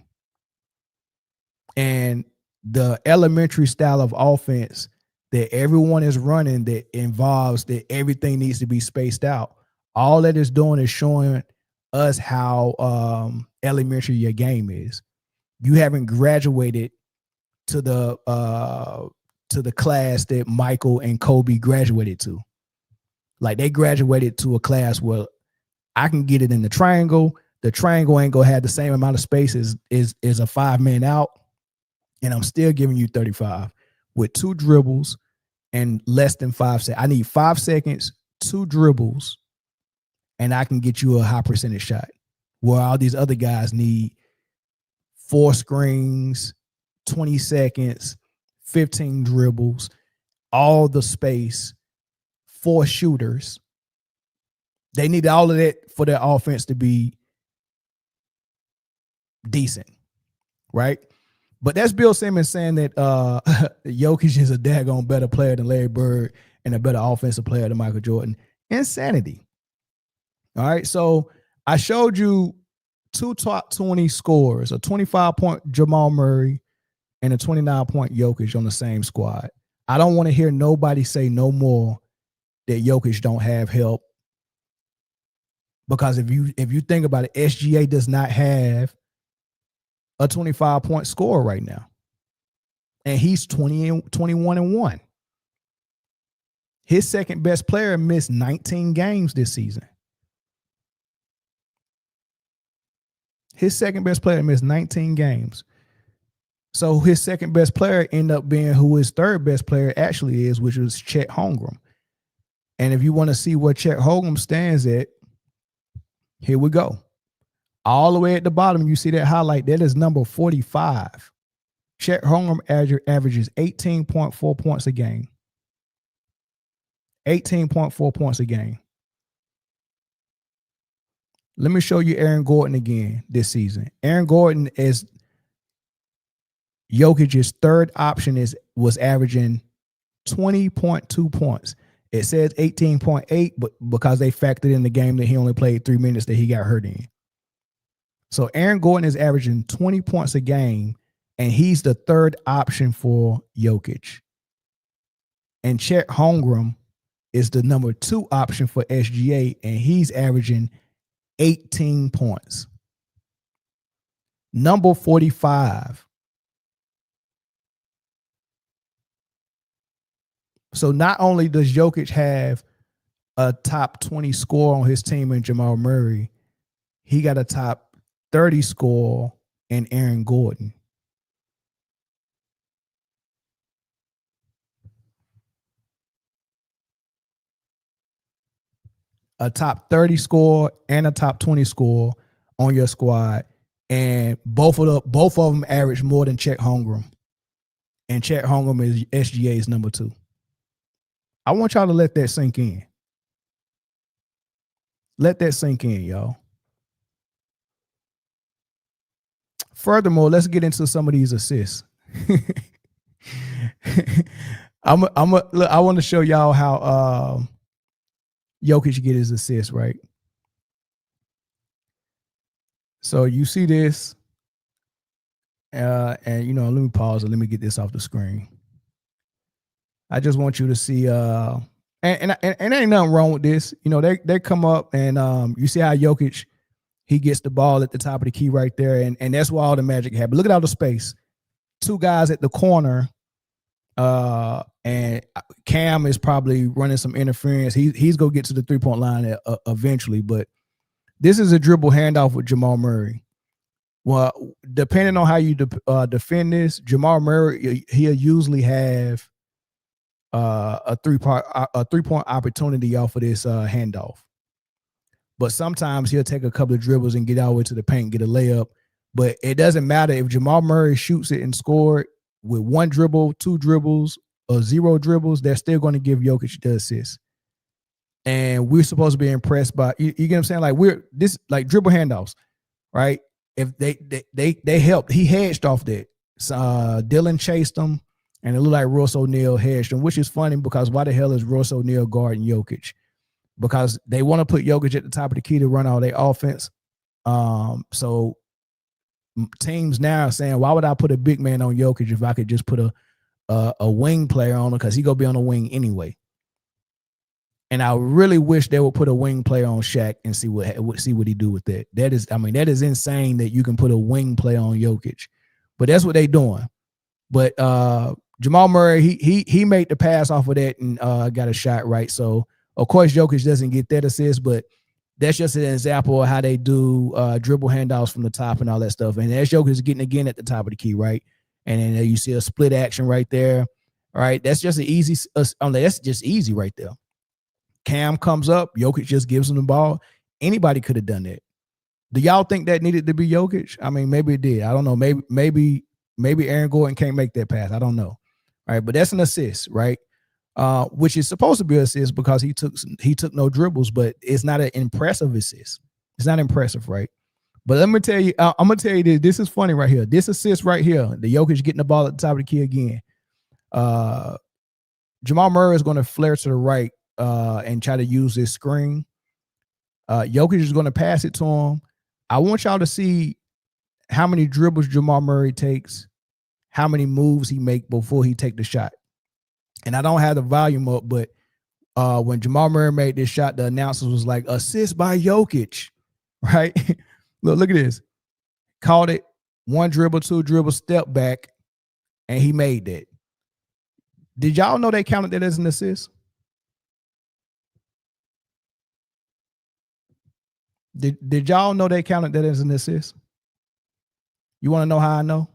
And the elementary style of offense that everyone is running that involves that everything needs to be spaced out, all that is doing is showing us how elementary your game is. You haven't graduated to the class that Michael and Kobe graduated to. Like they graduated to a class where I can get it in the triangle. The triangle ain't gonna have the same amount of space as a 5-man out, and I'm still giving you 35 with 2 dribbles and less than 5 seconds. I need 5 seconds, 2 dribbles, and I can get you a high percentage shot. Where all these other guys need 4 screens, 20 seconds, 15 dribbles, all the space, 4 shooters. They need all of that for their offense to be decent, right? But that's Bill Simmons saying that Jokic is a daggone better player than Larry Bird and a better offensive player than Michael Jordan. Insanity. All right, so I showed you 2 top 20 scores, a 25-point Jamal Murray and a 29-point Jokic on the same squad. I don't want to hear nobody say no more that Jokic don't have help. Because if you think about it, SGA does not have a 25-point score right now. And he's 21-1. His second best player missed 19 games this season. His second best player missed 19 games. So his second best player ended up being who his third best player actually is, which was Chet Holmgren. And if you want to see where Chet Holmgren stands at, here we go. All the way at the bottom, you see that highlight. That is number 45. Chet Holmgren averages 18.4 points a game. 18.4 points a game. Let me show you Aaron Gordon again this season. Aaron Gordon is Jokic's third option was averaging 20.2 points. It says 18.8, but because they factored in the game that he only played 3 minutes that he got hurt in. So Aaron Gordon is averaging 20 points a game, and he's the third option for Jokic. And Chet Holmgren is the number 2 option for SGA, and he's averaging 18 points. Number 45. So not only does Jokic have a top 20 score on his team in Jamal Murray. He got a top 30 score in Aaron Gordon. A top 30 score and a top 20 score on your squad. And both of them average more than Chet Holmgren. And Chet Holmgren is SGA's number 2. I want y'all to let that sink in. Let that sink in, y'all. Furthermore, let's get into some of these assists. I want to show y'all how Jokic get his assists, right? So you see this, and let me pause and let me get this off the screen. I just want you to see, and ain't nothing wrong with this. They come up and you see how Jokic, he gets the ball at the top of the key right there, and that's where all the magic happened. Look at all the space. 2 guys at the corner, and Cam is probably running some interference. He's gonna get to the 3-point line eventually, but this is a dribble handoff with Jamal Murray. Well, depending on how you defend this, Jamal Murray, he'll usually have a 3-point opportunity off of this handoff. But sometimes he'll take a couple of dribbles and get all the way to the paint, get a layup. But it doesn't matter if Jamal Murray shoots it and scored with 1 dribble, 2 dribbles, or 0 dribbles, they're still going to give Jokic the assist. And we're supposed to be impressed by, you get what I'm saying? Like, we're this, like, dribble handoffs, right? If they helped, he hedged off that. Dylan chased him, and it looked like Royce O'Neal hedged him, which is funny because why the hell is Royce O'Neal guarding Jokic? Because they want to put Jokic at the top of the key to run all their offense. So teams now are saying, why would I put a big man on Jokic if I could just put a wing player on him, because he gonna be on the wing anyway. And I really wish they would put a wing player on Shaq and see what he do with that. That is insane that you can put a wing player on Jokic, but that's what they doing. But Jamal Murray, he made the pass off of that and got a shot right. So of course Jokic doesn't get that assist, but that's just an example of how they do dribble handoffs from the top and all that stuff. And as Jokic is getting again at the top of the key, right? And then you see a split action right there. All right, that's just that's just easy right there. Cam comes up, Jokic just gives him the ball. Anybody could have done that. Do y'all think that needed to be Jokic? I mean, maybe it did. I don't know. Maybe Aaron Gordon can't make that pass. I don't know. All right, but that's an assist, right? Which is supposed to be an assist because he took no dribbles, but it's not an impressive assist. It's not impressive, right? But let me tell you, I'm gonna tell you this is funny right here. This assist right here, the Jokic getting the ball at the top of the key again. Jamal Murray is going to flare to the right and try to use this screen. Jokic is going to pass it to him. I want y'all to see how many dribbles Jamal Murray takes, how many moves he make before he take the shot. And I don't have the volume up, but when Jamal Murray made this shot, the announcers was like, assist by Jokic, right? Look at this. Called it 1 dribble, 2 dribble, step back, and he made that. Did y'all know they counted that as an assist? Did y'all know they counted that as an assist? You want to know how I know?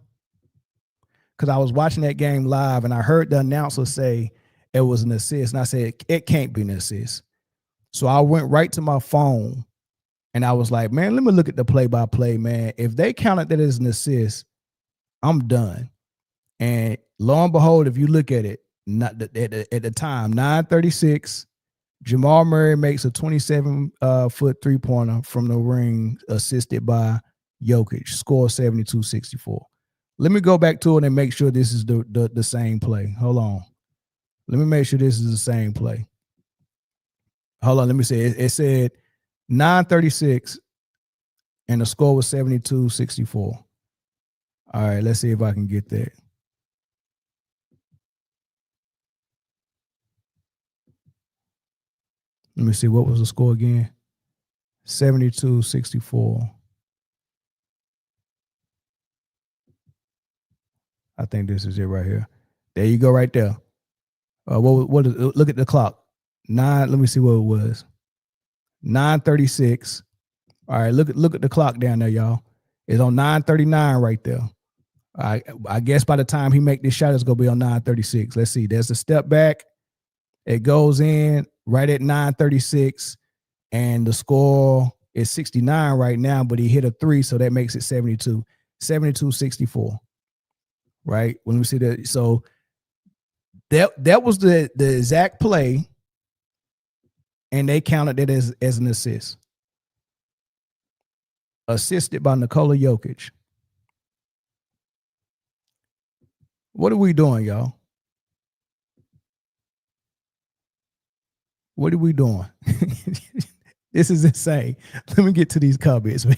Because I was watching that game live and I heard the announcer say it was an assist. And I said, it can't be an assist. So I went right to my phone and I was like, man, let me look at the play-by-play, man. If they counted that as an assist, I'm done. And lo and behold, if you look at it, not at the time, 9:36, Jamal Murray makes a 27-foot three-pointer from the ring, assisted by Jokic, score 72-64. Let me go back to it and make sure this is the same play. Hold on. Let me make sure this is the same play. Hold on. Let me say it said 9:36 and the score was 72-64. All right, let's see if I can get that. Let me see, what was the score again? 72-64. I think this is it right here. There you go, right there. Look at the clock. Let me see what it was. 9:36. All right, look at the clock down there, y'all. It's on 9:39 right there. I guess by the time he make this shot, it's gonna be on 9:36. Let's see. There's a step back. It goes in right at 9:36, and the score is 69 right now, but he hit a three, so that makes it 72. 72-64. Right? When we see that, so that was the exact play, and they counted it as an assist. Assisted by Nikola Jokic. What are we doing, y'all? What are we doing? This is insane. Let me get to these comments, man.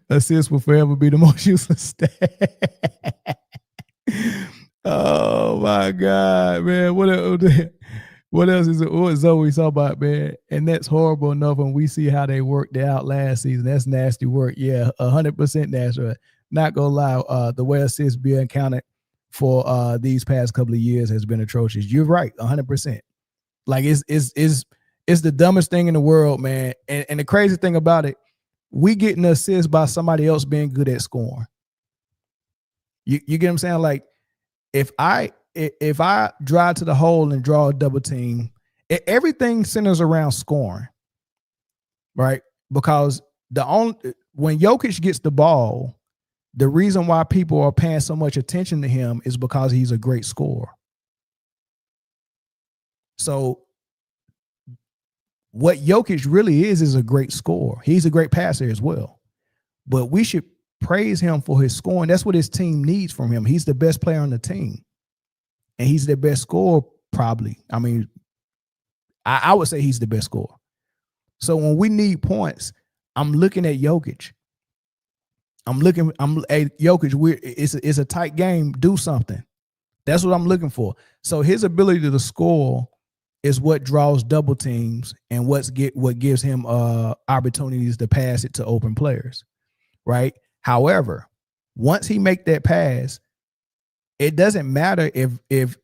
Assist will forever be the most useless stat. Oh my God, man. What else is it? What Zoe talking about, man? And that's horrible enough when we see how they worked it out last season. That's nasty work. Yeah, 100% nasty. Not gonna lie, the way assists being counted for these past couple of years has been atrocious. You're right, 100%. Like it's the dumbest thing in the world, man. And the crazy thing about it, we get an assist by somebody else being good at scoring. You get what I'm saying? Like if I drive to the hole and draw a double team, everything centers around scoring, right? Because when Jokic gets the ball, the reason why people are paying so much attention to him is because he's a great scorer. So what Jokic really is a great scorer. He's a great passer as well. But we should praise him for his scoring. That's what his team needs from him. He's the best player on the team. And he's the best scorer, probably. I mean, I would say he's the best scorer. So when we need points, I'm looking at Jokic. Hey, Jokic, it's a tight game. Do something. That's what I'm looking for. So his ability to score is what draws double teams and what gives him opportunities to pass it to open players, right? However, once he make that pass, it doesn't matter if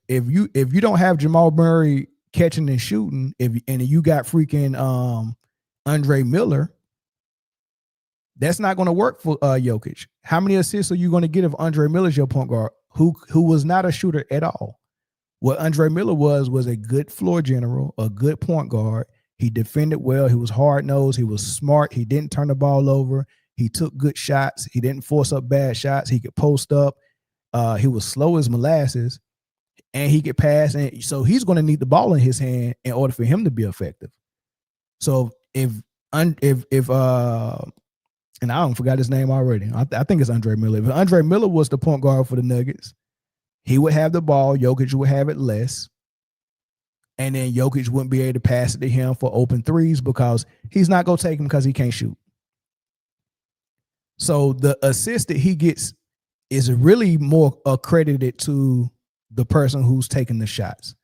you don't have Jamal Murray catching and shooting, and you got freaking Andre Miller. That's not going to work for Jokic. How many assists are you going to get if Andre Miller's your point guard, who was not a shooter at all? What Andre Miller was a good floor general, a good point guard. He defended well. He was hard-nosed. He was smart. He didn't turn the ball over. He took good shots. He didn't force up bad shots. He could post up. He was slow as molasses, and he could pass. And so he's going to need the ball in his hand in order for him to be effective. So if and I don't forgot his name already. I think it's Andre Miller. If Andre Miller was the point guard for the Nuggets, he would have the ball. Jokic would have it less. And then Jokic wouldn't be able to pass it to him for open threes because he's not going to take them because he can't shoot. So the assist that he gets is really more accredited to the person who's taking the shots.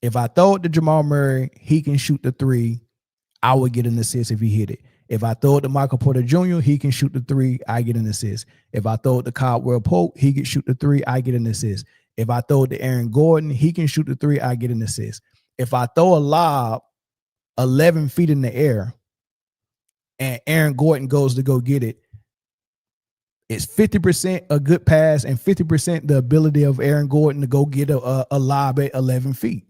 If I throw it to Jamal Murray, he can shoot the three. I would get an assist if he hit it. If I throw it to Michael Porter Jr., he can shoot the three. I get an assist. If I throw it to Caldwell Pope, he can shoot the three. I get an assist. If I throw it to Aaron Gordon, he can shoot the three. I get an assist. If I throw a lob 11 feet in the air and Aaron Gordon goes to go get it, it's 50% a good pass and 50% the ability of Aaron Gordon to go get a lob at 11 feet.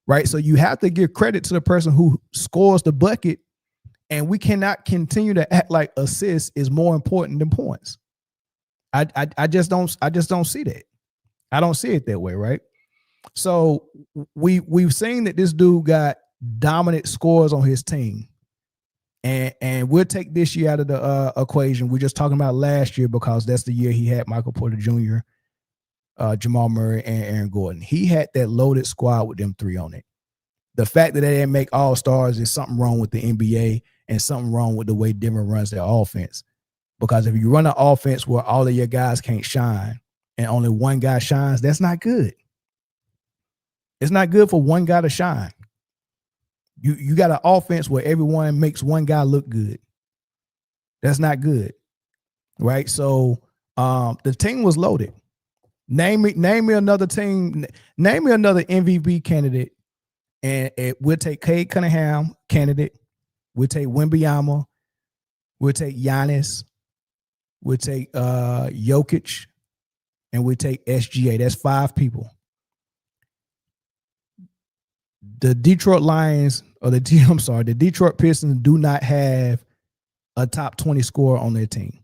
Right? So you have to give credit to the person who scores the bucket, and we cannot continue to act like assists is more important than points. I just don't see that. I don't see it that way, right? So we've seen that this dude got dominant scores on his team. And we'll take this year out of the equation. We're just talking about last year because that's the year he had Michael Porter Jr., Jamal Murray, and Aaron Gordon. He had that loaded squad with them three on it. The fact that they didn't make all-stars is something wrong with the NBA and something wrong with the way Denver runs their offense. Because if you run an offense where all of your guys can't shine and only one guy shines, that's not good. It's not good for one guy to shine. You got an offense where everyone makes one guy look good. That's not good, right? So the team was loaded. Name me another team. Name me another MVP candidate, and we'll take Cade Cunningham candidate. We'll take Wembanyama. We'll take Giannis. We'll take Jokic, and we'll take SGA. That's 5 people. The Detroit Lions the Detroit Pistons do not have a top 20 scorer on their team.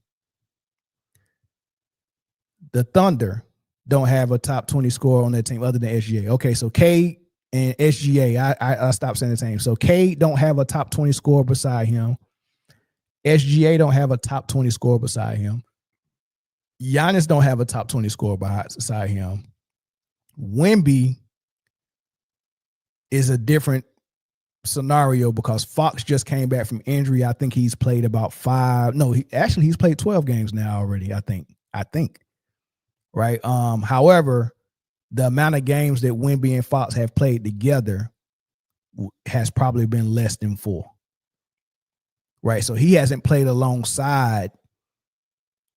The Thunder don't have a top 20 scorer on their team other than SGA. Okay, so Cade and SGA, I stopped saying the name. So Cade don't have a top 20 scorer beside him. SGA don't have a top 20 scorer beside him. Giannis don't have a top 20 scorer beside him. Wemby is a different scenario because Fox just came back from injury. I think he's played about 5. No, he's played 12 games now already, I think. Right. However, the amount of games that Wemby and Fox have played together has probably been less than 4. Right. So he hasn't played alongside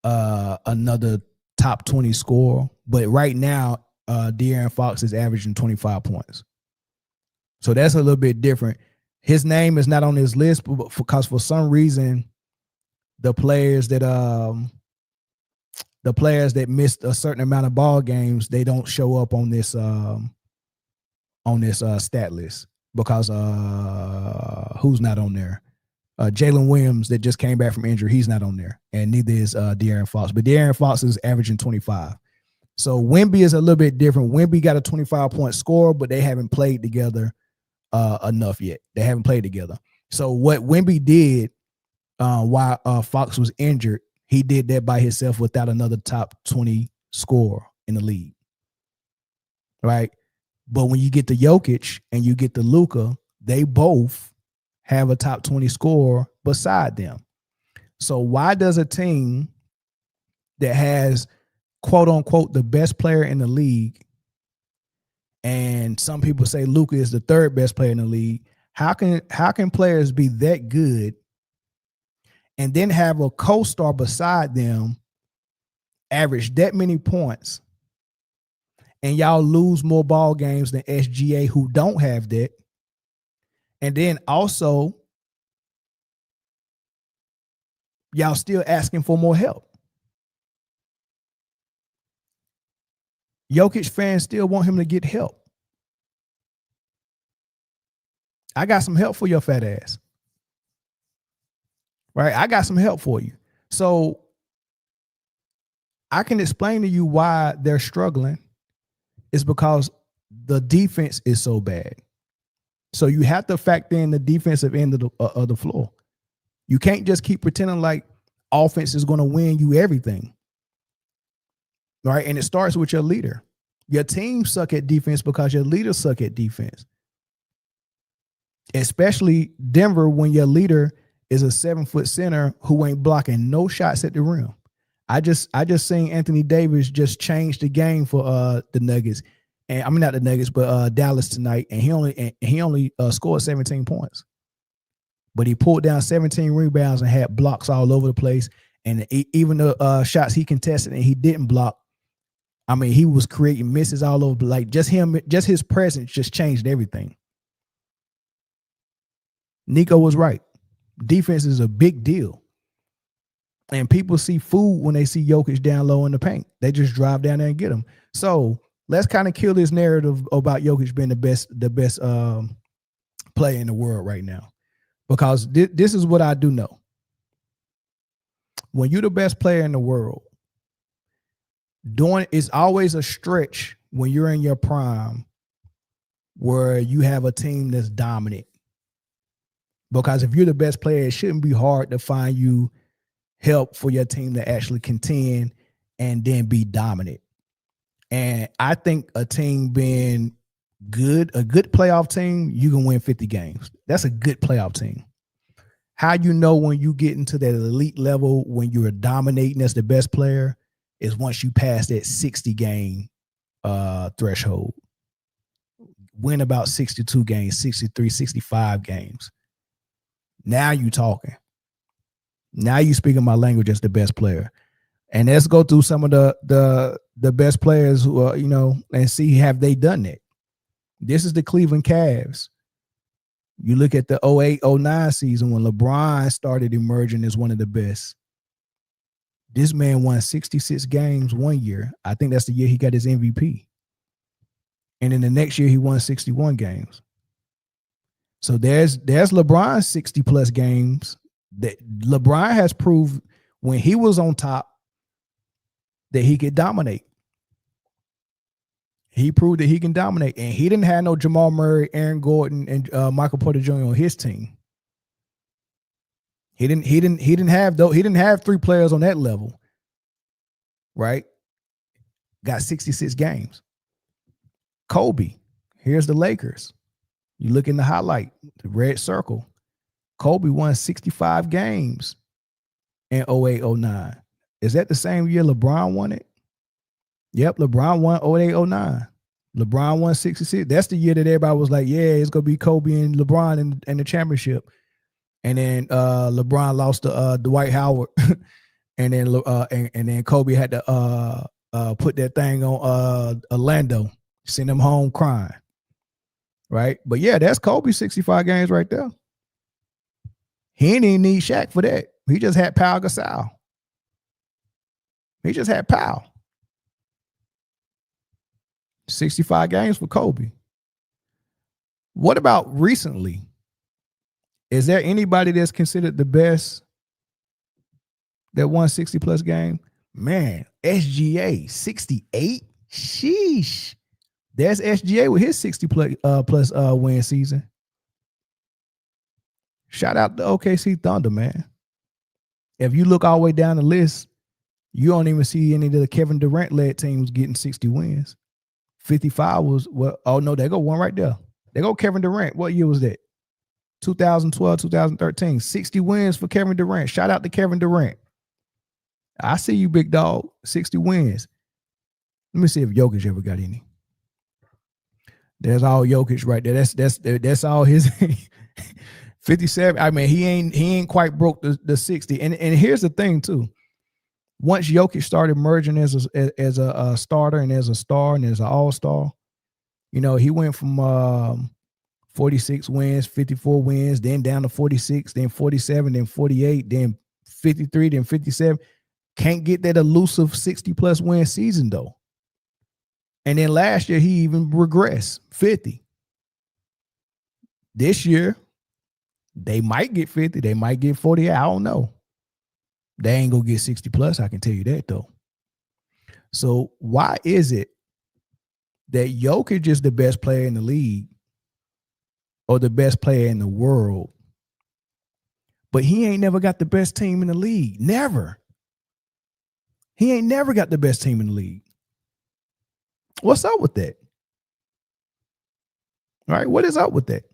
another top 20 scorer. But right now, De'Aaron Fox is averaging 25 points. So that's a little bit different. His name is not on this list because for some reason, the players that missed a certain amount of ball games, they don't show up on this stat list because who's not on there? Jalen Williams that just came back from injury, he's not on there, and neither is De'Aaron Fox. But De'Aaron Fox is averaging 25. So Wemby is a little bit different. Wemby got a 25-point score, but they haven't played together enough yet. They haven't played together. So what Wemby did while Fox was injured, he did that by himself without another top 20 scorer in the league. Right? But when you get to Jokic and you get to Luka, they both have a top 20 scorer beside them. So why does a team that has quote unquote the best player in the league, and some people say Luka is the 3rd best player in the league, how can players be that good and then have a co-star beside them average that many points and y'all lose more ball games than SGA who don't have that? And then also, y'all still asking for more help. Jokic fans still want him to get help. I got some help for your fat ass. Right? I got some help for you. So I can explain to you why they're struggling. It's because the defense is so bad. So you have to factor in the defensive end of the floor. You can't just keep pretending like offense is going to win you everything. Right? And it starts with your leader. Your team suck at defense because your leaders suck at defense. Especially Denver when your leader is a 7-foot center who ain't blocking no shots at the rim. I just seen Anthony Davis just change the game for the Nuggets. And I mean not the Nuggets, but Dallas tonight. And he only scored 17 points. But he pulled down 17 rebounds and had blocks all over the place. And even the shots he contested and he didn't block, I mean, he was creating misses all over. Like just his presence just changed everything. Nico was right. Defense is a big deal. And people see food when they see Jokic down low in the paint. They just drive down there and get him. So let's kind of kill this narrative about Jokic being the best player in the world right now. Because this is what I do know. When you're the best player in the world, it's always a stretch when you're in your prime where you have a team that's dominant. Because if you're the best player, it shouldn't be hard to find you help for your team to actually contend and then be dominant. And I think a team being good, a good playoff team, you can win 50 games. That's a good playoff team. How you know when you get into that elite level, when you're dominating as the best player, is once you pass that 60-game threshold. Win about 62 games, 63, 65 games. Now you talking. Now you speaking my language as the best player. And let's go through some of the the best players who are, and see, have they done that? This is the Cleveland Cavs. You look at the 08-09 season when LeBron started emerging as one of the best. This man won 66 games one year. I think that's the year he got his MVP. And then the next year he won 61 games. So there's LeBron's 60 plus games that LeBron has proved when he was on top that he could dominate. He proved that he can dominate, and he didn't have no Jamal Murray, Aaron Gordon, and Michael Porter Jr. on his team. He didn't have three players on that level, right? Got 66 games. Kobe, here's the Lakers. You look in the highlight, the red circle. Kobe won 65 games in 08-09. Is that the same year LeBron won it? Yep, LeBron won 08-09. LeBron won 66. That's the year that everybody was like, yeah, it's going to be Kobe and LeBron in the championship. And then LeBron lost to Dwight Howard. and then Kobe had to put that thing on Orlando, send him home crying. Right? But yeah, that's Kobe's 65 games right there. He didn't even need Shaq for that. He just had Pau Gasol. He just had Pau. 65 games for Kobe. What about recently? Is there anybody that's considered the best that won 60 plus game? Man, SGA 68. Sheesh. There's SGA with his 60 plus win season. Shout out to OKC Thunder, man. If you look all the way down the list, you don't even see any of the Kevin Durant led teams getting 60 wins. 55 was oh no, there go one right there. There go Kevin Durant. What year was that? 2012, 2013. 60 wins for Kevin Durant. Shout out to Kevin Durant. I see you, big dog. 60 wins. Let me see if Jokic ever got any. There's all Jokic right there. That's all his 57. I mean, he ain't quite broke the 60. And here's the thing too. Once Jokic started emerging as a starter and as a star and as an all-star, he went from 46 wins, 54 wins, then down to 46, then 47, then 48, then 53, then 57. Can't get that elusive 60 plus win season though. And then last year he even regressed, 50. This year they might get 50, they might get 40. I don't know. They ain't gonna get 60 plus, I can tell you that though. So why is it that Jokic is the best player in the league or the best player in the world, but he ain't never got the best team in the league? Never. He ain't never got the best team in the league. What's up with that? All right, what is up with that?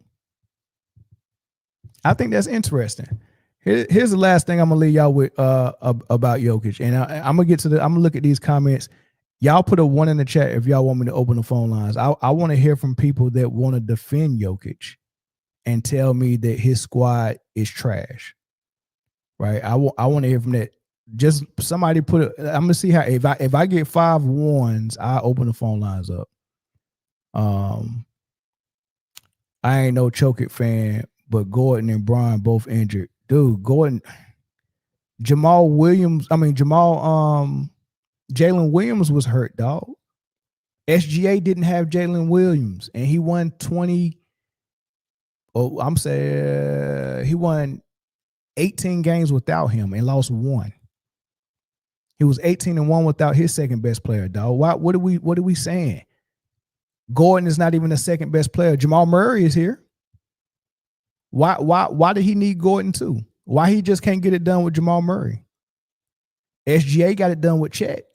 I think that's interesting. Here's the last thing I'm gonna leave y'all with about Jokic, and I'm gonna look at these comments. Y'all put a 1 in the chat if y'all want me to open the phone lines. I want to hear from people that want to defend Jokic and tell me that his squad is trash. Right? I want to hear from that. Just somebody put it. I'm gonna see how if I get 5 1s, I open the phone lines up. I ain't no Jokic fan, but Gordon and Bron both injured. Dude, Gordon, Jalen Williams was hurt, dog. SGA didn't have Jalen Williams, and he won 20. Oh, I'm saying he won 18 games without him and lost 1. He was 18-1 without his second best player, dog. What are we saying? Gordon is not even the second best player. Jamal Murray is here. Why did he need Gordon too? Why he just can't get it done with Jamal Murray? SGA got it done with Chet.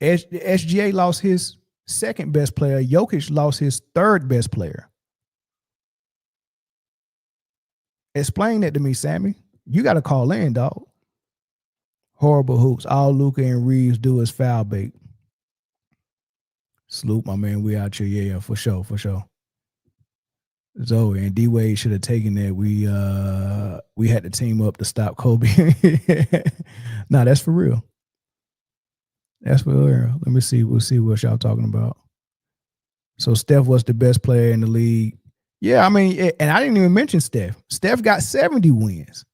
SGA lost his second best player. Jokic lost his third best player. Explain that to me, Sammy. You got to call in, dog. Horrible hoops. All Luka and Reeves do is foul bait. Sloop, my man, we out here. Yeah, for sure. Zoe and D Wade should have taken that. We had to team up to stop Kobe. Nah, that's for real. That's for real. Let me see. We'll see what y'all talking about. So Steph was the best player in the league. Yeah, I mean, and I didn't even mention Steph. Steph got 70 wins.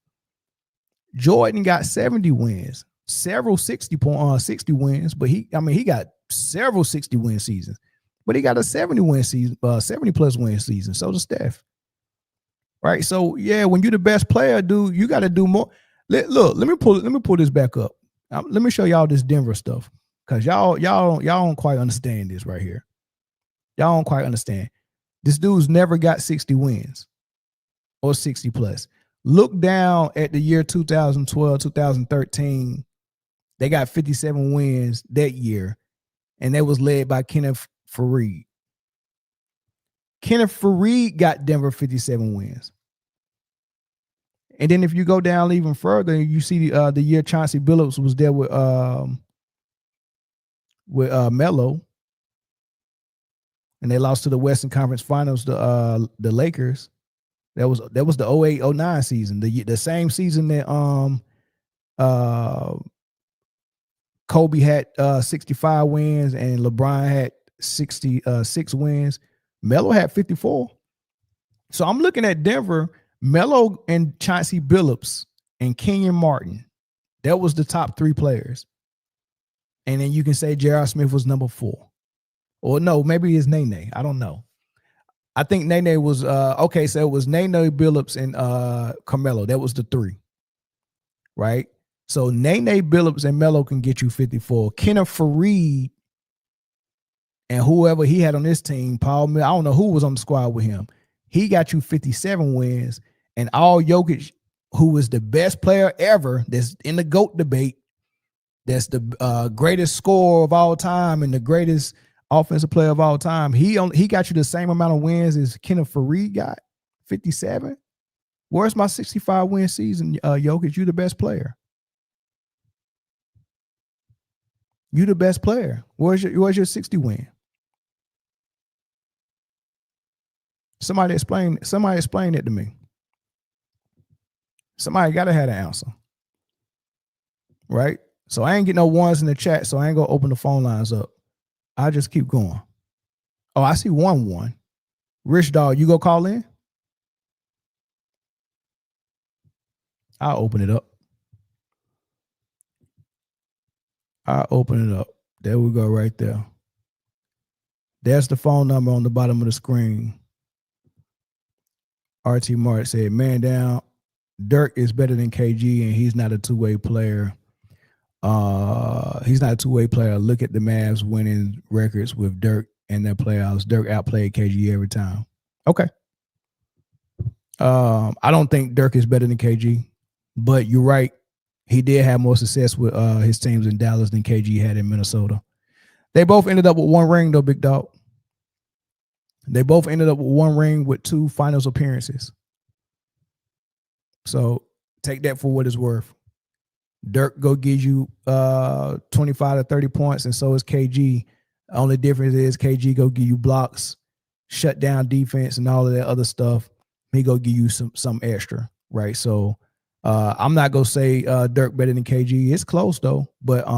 Jordan got 70 wins, several 60 wins, but he got several 60-win seasons, but he got a 70-win season, 70+ win season. So does Steph. Right. So yeah, when you're the best player, dude, you got to do more. Let me pull this back up. Let me show y'all this Denver stuff, because y'all don't quite understand this right here. Y'all don't quite understand. This dude's never got 60 wins or 60+. Look down at the year 2012, 2013. They got 57 wins that year, and that was led by Kenneth Faried. Kenneth Faried got Denver 57 wins. And then if you go down even further, you see the year Chauncey Billups was there with Melo, and they lost to the Western Conference Finals to the Lakers. That was the 08-09 season, the same season that Kobe had 65 wins and LeBron had 66 wins. Melo had 54. So I'm looking at Denver, Melo and Chauncey Billups and Kenyon Martin. That was the top 3 players. And then you can say J.R. Smith was number 4. Or no, maybe it's Nene. I don't know. I think Nene was okay. So it was Nene, Billups, and Carmelo. That was the 3, right? So Nene, Billups, and Melo can get you 54. Kenneth Faried and whoever he had on this team, Paul Mill, I don't know who was on the squad with him. He got you 57 wins, and all Jokic, who was the best player ever, that's in the GOAT debate, that's the greatest scorer of all time and the greatest offensive player of all time. He got you the same amount of wins as Kenneth Faried got, 57. Where's my 65-win season, Jokic? You the best player. You the best player. Where's your 60 win? Somebody explain it to me. Somebody gotta have an answer. Right? So I ain't getting no ones in the chat, so I ain't gonna open the phone lines up. I just keep going. Oh, I see 1-1. Rich Dog, you go call in? I'll open it up. There we go, right there. That's the phone number on the bottom of the screen. RT Mart said, man down, Dirk is better than KG, and he's not a two-way player. He's not a two-way player. Look at the Mavs winning records with Dirk in their playoffs. Dirk outplayed KG every time. Okay. I don't think Dirk is better than KG, but you're right. He did have more success with his teams in Dallas than KG had in Minnesota. They both ended up with 1 ring, though, Big Dog. They both ended up with 1 ring with 2 finals appearances. So take that for what it's worth. Dirk go give you 25 to 30 points, and so is KG. The only difference is KG go give you blocks, shut down defense, and all of that other stuff. He go give you some extra, right? So I'm not gonna say Dirk better than KG. It's close though, but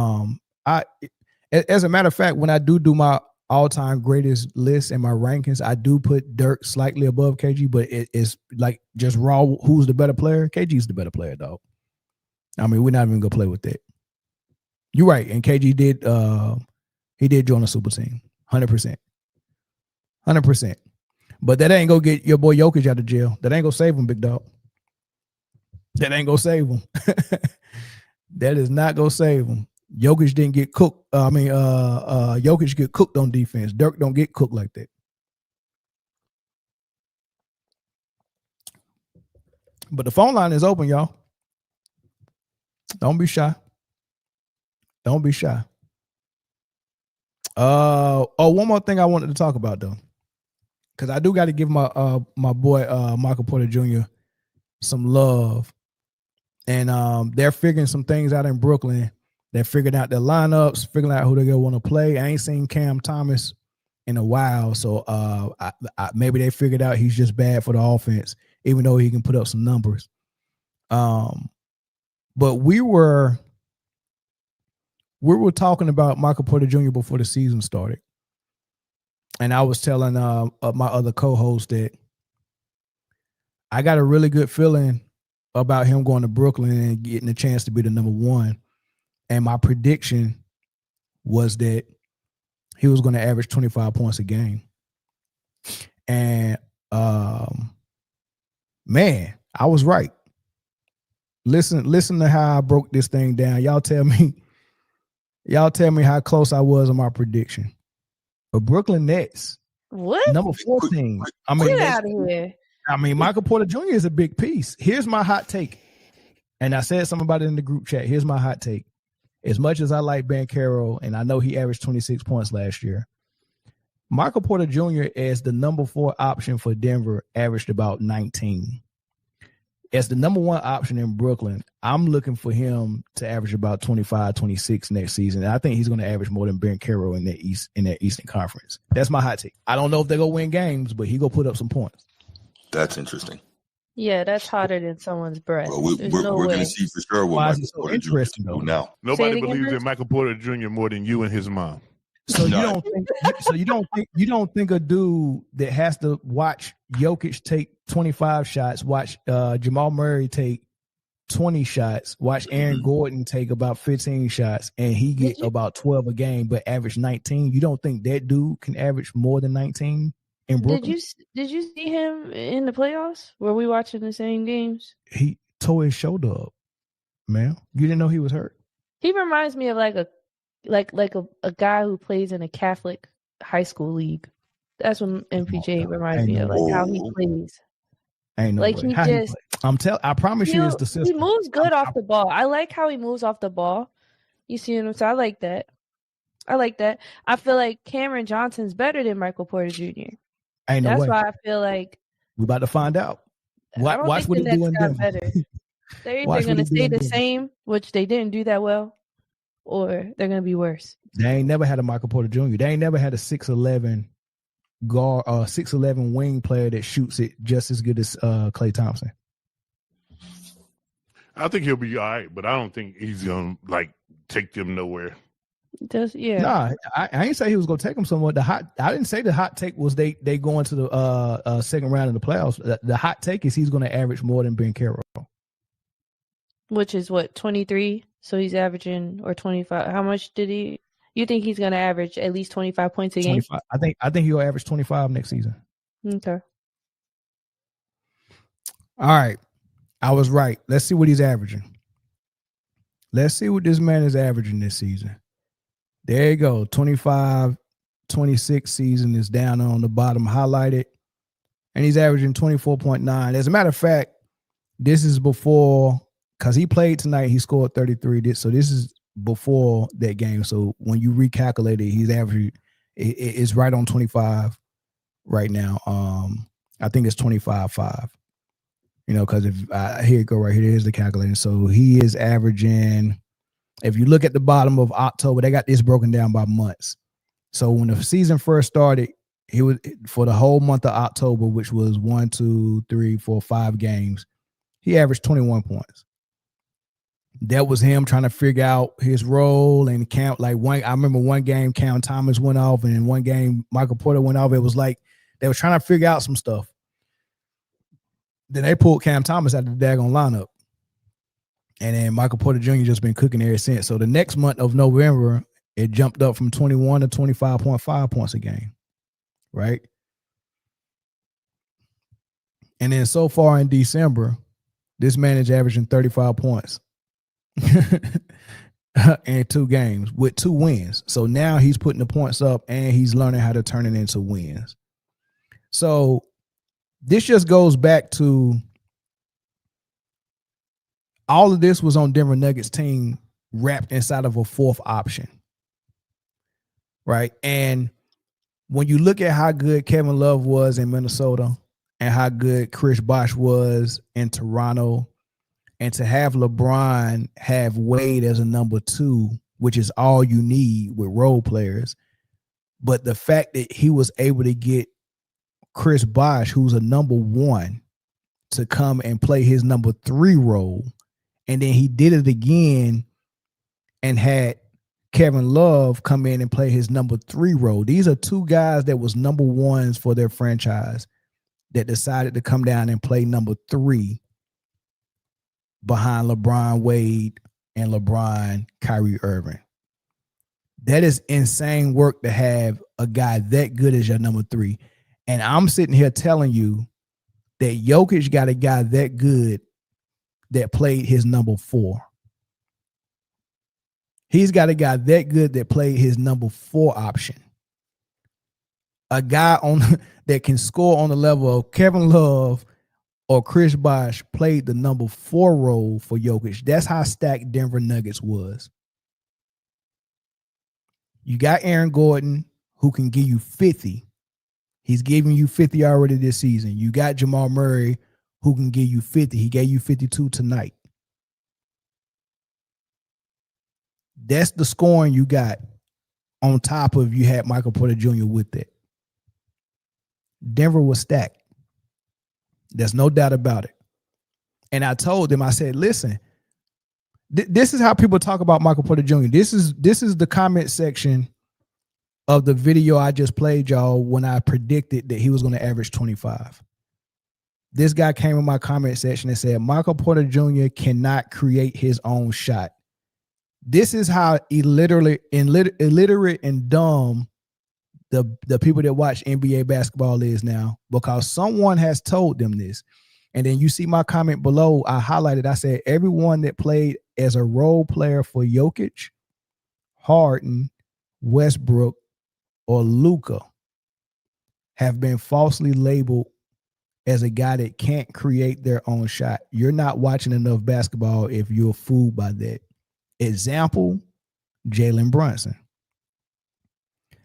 as a matter of fact, when I do my all-time greatest list and my rankings, I do put Dirk slightly above KG, but it's like just raw. Who's the better player? KG's the better player, dog. I mean, we're not even gonna play with that. You're right, and KG did. He did join a super team, 100%, 100%. But that ain't gonna get your boy Jokic out of jail. That ain't gonna save him, Big Dog. That ain't gonna save him. That is not gonna save him. Jokic didn't get cooked. Jokic get cooked on defense. Dirk don't get cooked like that. But the phone line is open, y'all. Don't be shy. Don't be shy. One more thing I wanted to talk about though, because I do got to give my boy Michael Porter Jr. some love, and they're figuring some things out in Brooklyn. They're figuring out their lineups, figuring out who they're gonna want to play. I ain't seen Cam Thomas in a while. So maybe they figured out he's just bad for the offense, even though he can put up some numbers. But we were talking about Michael Porter Jr. before the season started. And I was telling my other co-host that I got a really good feeling about him going to Brooklyn and getting a chance to be the number one. And my prediction was that he was going to average 25 points a game. And man, I was right. Listen to how I broke this thing down. Y'all tell me how close I was on my prediction. But Brooklyn Nets, what? Number 14. Get out of here. Michael Porter Jr. is a big piece. Here's my hot take. And I said something about it in the group chat. Here's my hot take. As much as I like Banchero, and I know he averaged 26 points last year, Michael Porter Jr. as the number 4 option for Denver averaged about 19. As the number 1 option in Brooklyn, I'm looking for him to average about 25, 26 next season. And I think he's going to average more than Banchero in that Eastern Conference. That's my hot take. I don't know if they're going to win games, but he's going to put up some points. That's interesting. Yeah, that's hotter than someone's breath. Well, we're going to see for sure what Michael Porter Jr. do now. Nobody believes in Michael Porter Jr. more than you and his mom. So you don't think a dude that has to watch Jokic take 25 shots, watch Jamal Murray take 20 shots, watch Aaron Gordon take about 15 shots, and he get about 12 a game, but average 19. You don't think that dude can average more than 19 in Brooklyn? Did you see him in the playoffs? Were we watching the same games? He tore his shoulder up, man. You didn't know he was hurt? He reminds me of like a guy who plays in a Catholic high school league. That's what MPJ reminds me of, like how he plays. Ain't no like way. he just. I promise you, it's the system. He moves good off the ball. I like how he moves off the ball. You see what I'm saying? I like that. I feel like Cameron Johnson's better than Michael Porter Jr. Ain't no way. That's why I feel like we're about to find out. Watch what he do in Denver. They're either going to stay the same, which they didn't do that well, or they're going to be worse. They ain't never had a Michael Porter Jr. They ain't never had a 6'11" guard, 6'11" wing player that shoots it just as good as Klay Thompson. I think he'll be all right, but I don't think he's going to take them nowhere. Nah, I ain't say he was gonna take them somewhere. I didn't say the hot take was they going to the second round of the playoffs. The hot take is he's gonna average more than Banchero, which is what, 23. So he's averaging, or 25. How much did he? You think he's gonna average at least 25 points a game? 25. I think he'll average 25 next season. Okay. All right, I was right. Let's see what he's averaging. Let's see what this man is averaging this season. There you go. 25, 26 season is down on the bottom, highlighted. And he's averaging 24.9. As a matter of fact, this is before, because he played tonight, he scored 33. So this is before that game. So when you recalculate it, he's averaging, it's right on 25 right now. I think it's 25.5. Because if here you go right here, here's the calculator. So he is averaging. If you look at the bottom of October, they got this broken down by months. So when the season first started, he was for the whole month of October, which was 1, 2, 3, 4, 5 games, he averaged 21 points. That was him trying to figure out his role and count. I remember one game, Cam Thomas went off, and in one game, Michael Porter went off. It was like they were trying to figure out some stuff. Then they pulled Cam Thomas out of the daggone lineup. And then Michael Porter Jr. just been cooking ever since. So the next month of November, it jumped up from 21 to 25.5 points a game, right? And then so far in December, this man is averaging 35 points in 2 games with 2 wins. So now he's putting the points up and he's learning how to turn it into wins. So this just goes back to all of this was on Denver Nuggets team wrapped inside of a 4th option, right? And when you look at how good Kevin Love was in Minnesota and how good Chris Bosh was in Toronto, and to have LeBron have Wade as a number 2, which is all you need with role players, But the fact that he was able to get Chris Bosh, who's a number 1, to come and play his number 3 role, and then he did it again and had Kevin Love come in and play his number 3 role. These are two guys that was number 1s for their franchise that decided to come down and play number 3 behind LeBron Wade and LeBron Kyrie Irving. That is insane work to have a guy that good as your number 3. And I'm sitting here telling you that Jokic got a guy that good that played his number 4. He's got a guy that good that played his number 4 option. A guy on that can score on the level of Kevin Love or Chris Bosh played the number 4 role for Jokic. That's how stacked Denver Nuggets was. You got Aaron Gordon, who can give you 50. He's giving you 50 already this season. You got Jamal Murray, who can give you 50. He gave you 52 tonight. That's the scoring you got on top of you had Michael Porter Jr. with it. Denver was stacked. There's no doubt about it. And I told them, I said, listen, this is how people talk about Michael Porter Jr. This is the comment section of the video I just played y'all when I predicted that he was going to average 25. This guy came in my comment section and said, Michael Porter Jr. cannot create his own shot. This is how illiterate and dumb the people that watch NBA basketball is now, because someone has told them this. And then you see my comment below, I highlighted, I said, everyone that played as a role player for Jokic, Harden, Westbrook, or Luka have been falsely labeled as a guy that can't create their own shot. You're not watching enough basketball if you're fooled by that. Example, Jalen Brunson.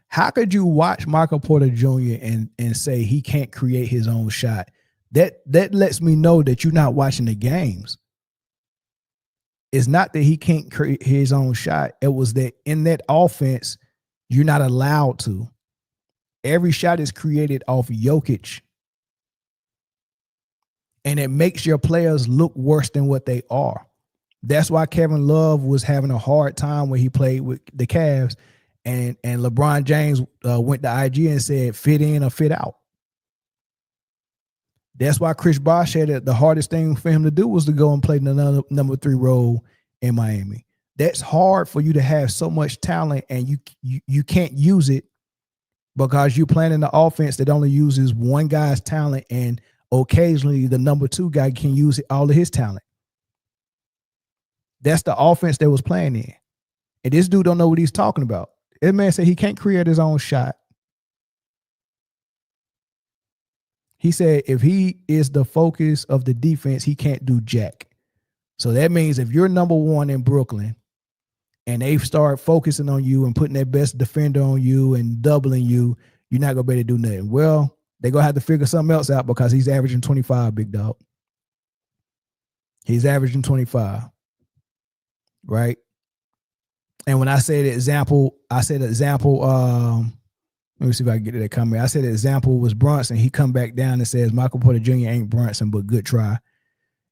How could you watch Michael Porter Jr. and say he can't create his own shot? That lets me know that you're not watching the games. It's not that he can't create his own shot. It was that in that offense, you're not allowed to. Every shot is created off Jokic. And it makes your players look worse than what they are. That's why Kevin Love was having a hard time when he played with the Cavs. And LeBron James went to IG and said, fit in or fit out. That's why Chris Bosh said that the hardest thing for him to do was to go and play the number 3 role in Miami. That's hard for you to have so much talent and you can't use it because you're playing in the offense that only uses one guy's talent, and occasionally the number 2 guy can use all of his talent. That's the offense they was playing in. And this dude don't know what he's talking about. This man said he can't create his own shot. He said if he is the focus of the defense, he can't do jack. So that means if you're number 1 in Brooklyn and they start focusing on you and putting their best defender on you and doubling you, you're not going to be able to do nothing. Well, they're going to have to figure something else out because he's averaging 25, big dog. He's averaging 25. Right? And when I say the example, let me see if I can get to that comment. I said the example was Brunson. He come back down and says Michael Porter Jr. ain't Brunson, but good try.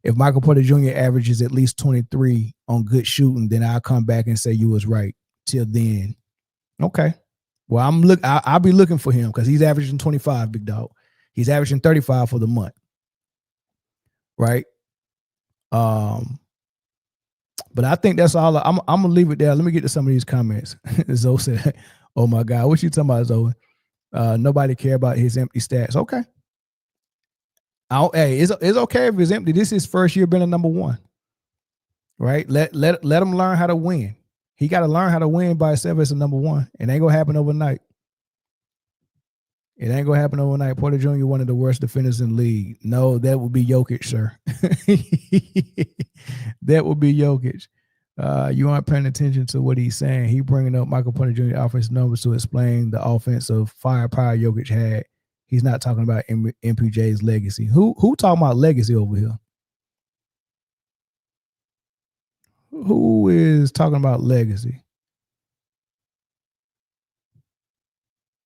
If Michael Porter Jr. averages at least 23 on good shooting, then I'll come back and say you was right. Till then, okay. Well, I'll be looking for him because he's averaging 25, big dog. He's averaging 35 for the month, right? But I think that's all. I'm gonna leave it there. Let me get to some of these comments. Zoe said, "Oh my God, what you talking about, Zoe? Nobody care about his empty stats." Okay. Hey, it's okay if it's empty. This is his first year being a number 1, right? Let him learn how to win. He got to learn how to win by himself as a number 1. It ain't gonna happen overnight. It ain't gonna happen overnight. Porter Jr. one of the worst defenders in the league. No, that would be Jokic, sir. That would be Jokic. You aren't paying attention to what he's saying. He bringing up Michael Porter Jr. offensive numbers to explain the offensive firepower Jokic had. He's not talking about MPJ's legacy. Who talking about legacy over here? Who is talking about legacy?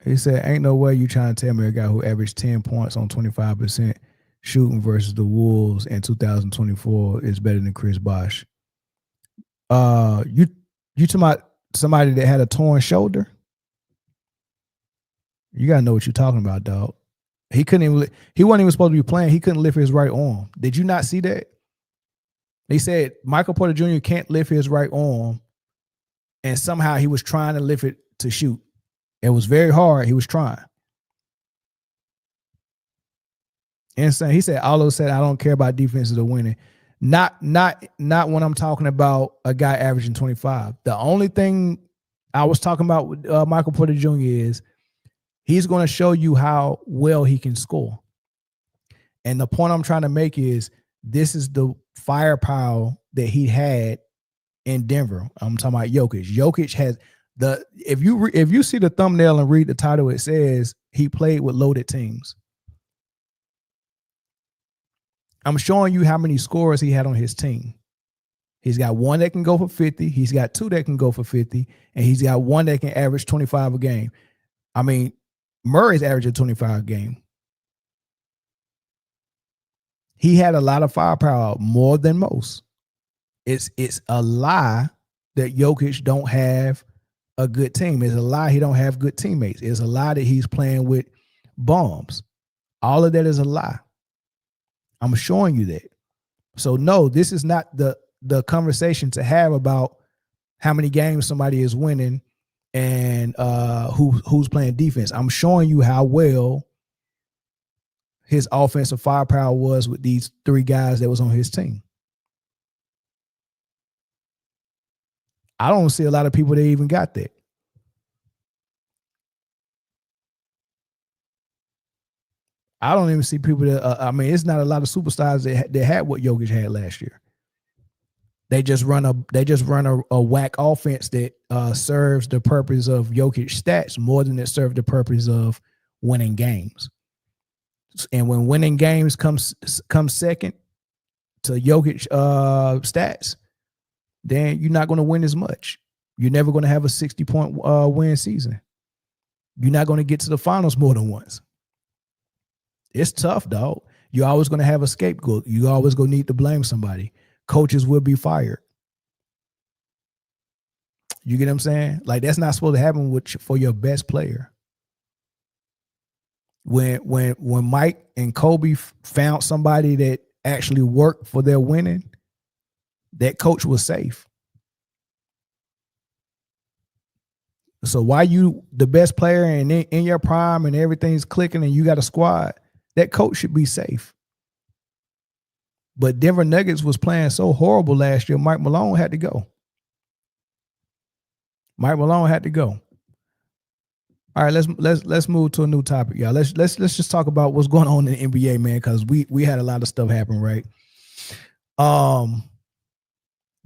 He said, ain't no way you trying to tell me a guy who averaged 10 points on 25% shooting versus the Wolves in 2024 is better than Chris Bosh. You talking about somebody that had a torn shoulder? You gotta know what you're talking about, dog. He wasn't even supposed to be playing. He couldn't lift his right arm. Did you not see that? They said Michael Porter Jr. can't lift his right arm, and somehow he was trying to lift it to shoot. It was very hard. He was trying. Insane. He said, Aldo said, I don't care about defenses or winning. Not when I'm talking about a guy averaging 25. The only thing I was talking about with Michael Porter Jr. is he's going to show you how well he can score. And the point I'm trying to make is this is the firepower that he had in Denver. I'm talking about Jokic. Jokic has if you see the thumbnail and read the title, it says he played with loaded teams. I'm showing you how many scorers he had on his team. He's got one that can go for 50. He's got two that can go for 50. And he's got one that can average 25 a game. I mean, Murray's averaging 25 a game. He had a lot of firepower, more than most. It's a lie that Jokic don't have a good team. It's a lie he don't have good teammates. It's a lie that he's playing with bums. All of that is a lie. I'm showing you that. So no, this is not the conversation to have about how many games somebody is winning and who's playing defense. I'm showing you how well his offensive firepower was with these three guys that was on his team. I don't see a lot of people that even got that. I don't even see people that. I mean, it's not a lot of superstars that had what Jokic had last year. They just run a whack offense that serves the purpose of Jokic stats more than it serves the purpose of winning games. And when winning games comes second to Jokic stats, then you're not going to win as much. You're never going to have a 60-point win season. You're not going to get to the finals more than once. It's tough, dog. You're always going to have a scapegoat. You always going to need to blame somebody. Coaches will be fired. You get what I'm saying? Like, that's not supposed to happen for your best player. When Mike and Kobe found somebody that actually worked for their winning, that coach was safe. So why you the best player and in your prime and everything's clicking and you got a squad, that coach should be safe. But Denver Nuggets was playing so horrible last year, Mike Malone had to go. Mike Malone had to go. All right, let's move to a new topic, y'all. Let's just talk about what's going on in the NBA, man, because we had a lot of stuff happen, right?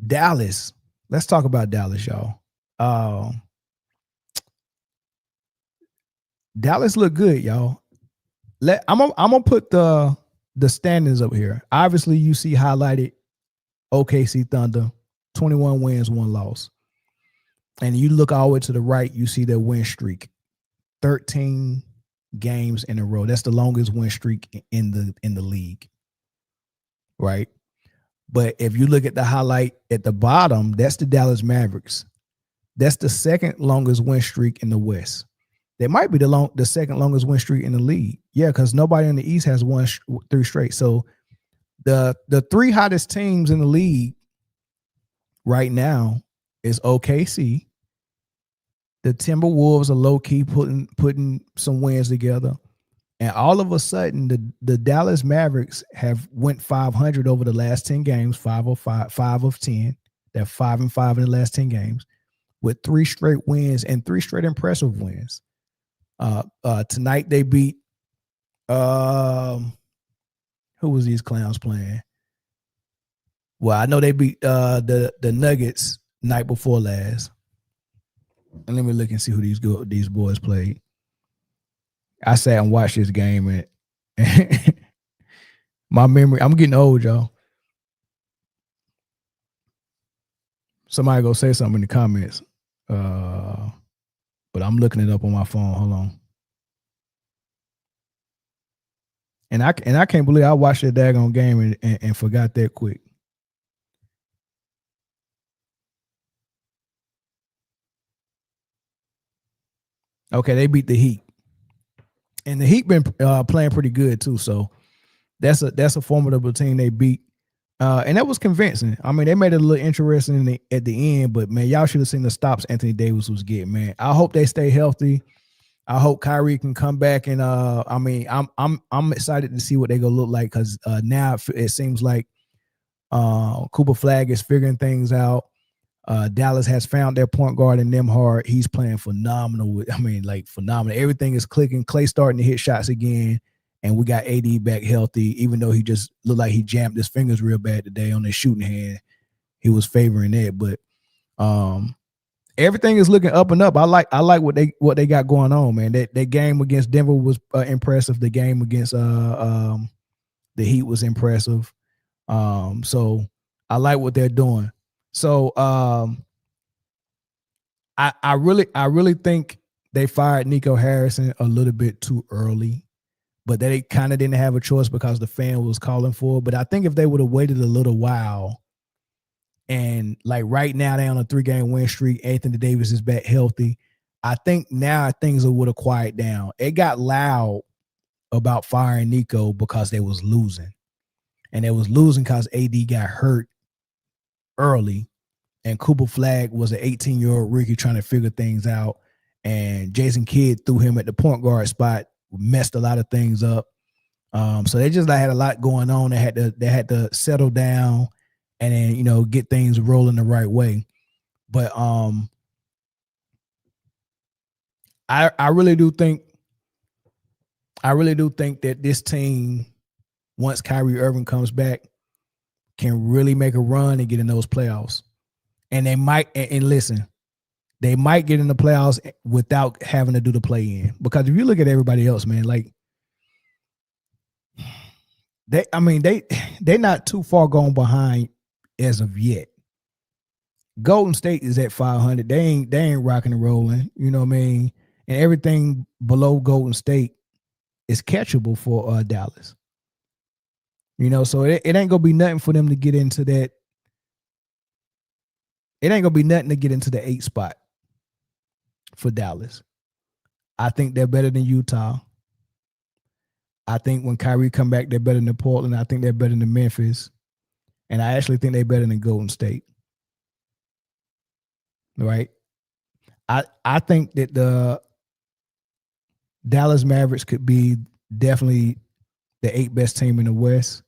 Dallas. Let's talk about Dallas, y'all. Dallas look good, y'all. I'm gonna put the standings up here. Obviously, you see highlighted OKC Thunder, 21 wins, 1 loss. And you look all the way to the right, you see their win streak, 13 games in a row. That's the longest win streak in the league, right? But if you look at the highlight at the bottom, that's the Dallas Mavericks. That's the second longest win streak in the West. That might be the second longest win streak in the league. Yeah, because nobody in the East has won 3 straight. So the 3 hottest teams in the league right now is OKC. The Timberwolves are low-key putting some wins together. And all of a sudden, the Dallas Mavericks have went 500 over the last 10 games, 5 of 10. They're 5-5 in the last 10 games with 3 straight wins and 3 straight impressive wins. Tonight they beat who was these clowns playing? Well, I know they beat the Nuggets night before last. And let me look and see who these boys played. I sat and watched this game and my memory, I'm getting old, y'all. Somebody go say something in the comments. But I'm looking it up on my phone. Hold on. And I can't believe I watched that daggone game and forgot that quick. Okay, they beat the Heat, and the Heat been playing pretty good too. So that's a formidable team they beat, and that was convincing. I mean, they made it a little interesting at the end, but man, y'all should have seen the stops Anthony Davis was getting. Man, I hope they stay healthy. I hope Kyrie can come back, and I mean, I'm excited to see what they gonna look like because now it seems like Cooper Flag is figuring things out. Dallas has found their point guard in Nembhard. He's playing phenomenal. Phenomenal. Everything is clicking. Clay starting to hit shots again, and we got AD back healthy. Even though he just looked like he jammed his fingers real bad today on his shooting hand, he was favoring that. But everything is looking up and up. I like what they got going on, man. That game against Denver was impressive. The game against the Heat was impressive. So I like what they're doing. So I really think they fired Nico Harrison a little bit too early, but they kind of didn't have a choice because the fan was calling for it. But I think if they would have waited a little while, and like right now they're on a 3-game win streak, Anthony Davis is back healthy, I think now things would have quieted down. It got loud about firing Nico because they was losing, and they was losing because AD got hurt early, and Cooper Flag was an 18-year-old rookie trying to figure things out, and Jason Kidd threw him at the point guard spot, messed a lot of things up. So they just had a lot going on. They had to settle down and then get things rolling the right way. But I really do think that this team, once Kyrie Irving comes back, can really make a run and get in those playoffs. And they might, and listen, they might get in the playoffs without having to do the play-in. Because if you look at everybody else, man, like they're not too far gone behind as of yet. Golden State is at 500. They ain't rocking and rolling. You know what I mean? And everything below Golden State is catchable for Dallas. So it ain't gonna be nothing for them to get into that. It ain't gonna be nothing to get into the 8 spot for Dallas. I think they're better than Utah. I think when Kyrie come back, they're better than Portland. I think they're better than Memphis. And I actually think they're better than Golden State. Right? I think that the Dallas Mavericks could be definitely the 8th best team in the West,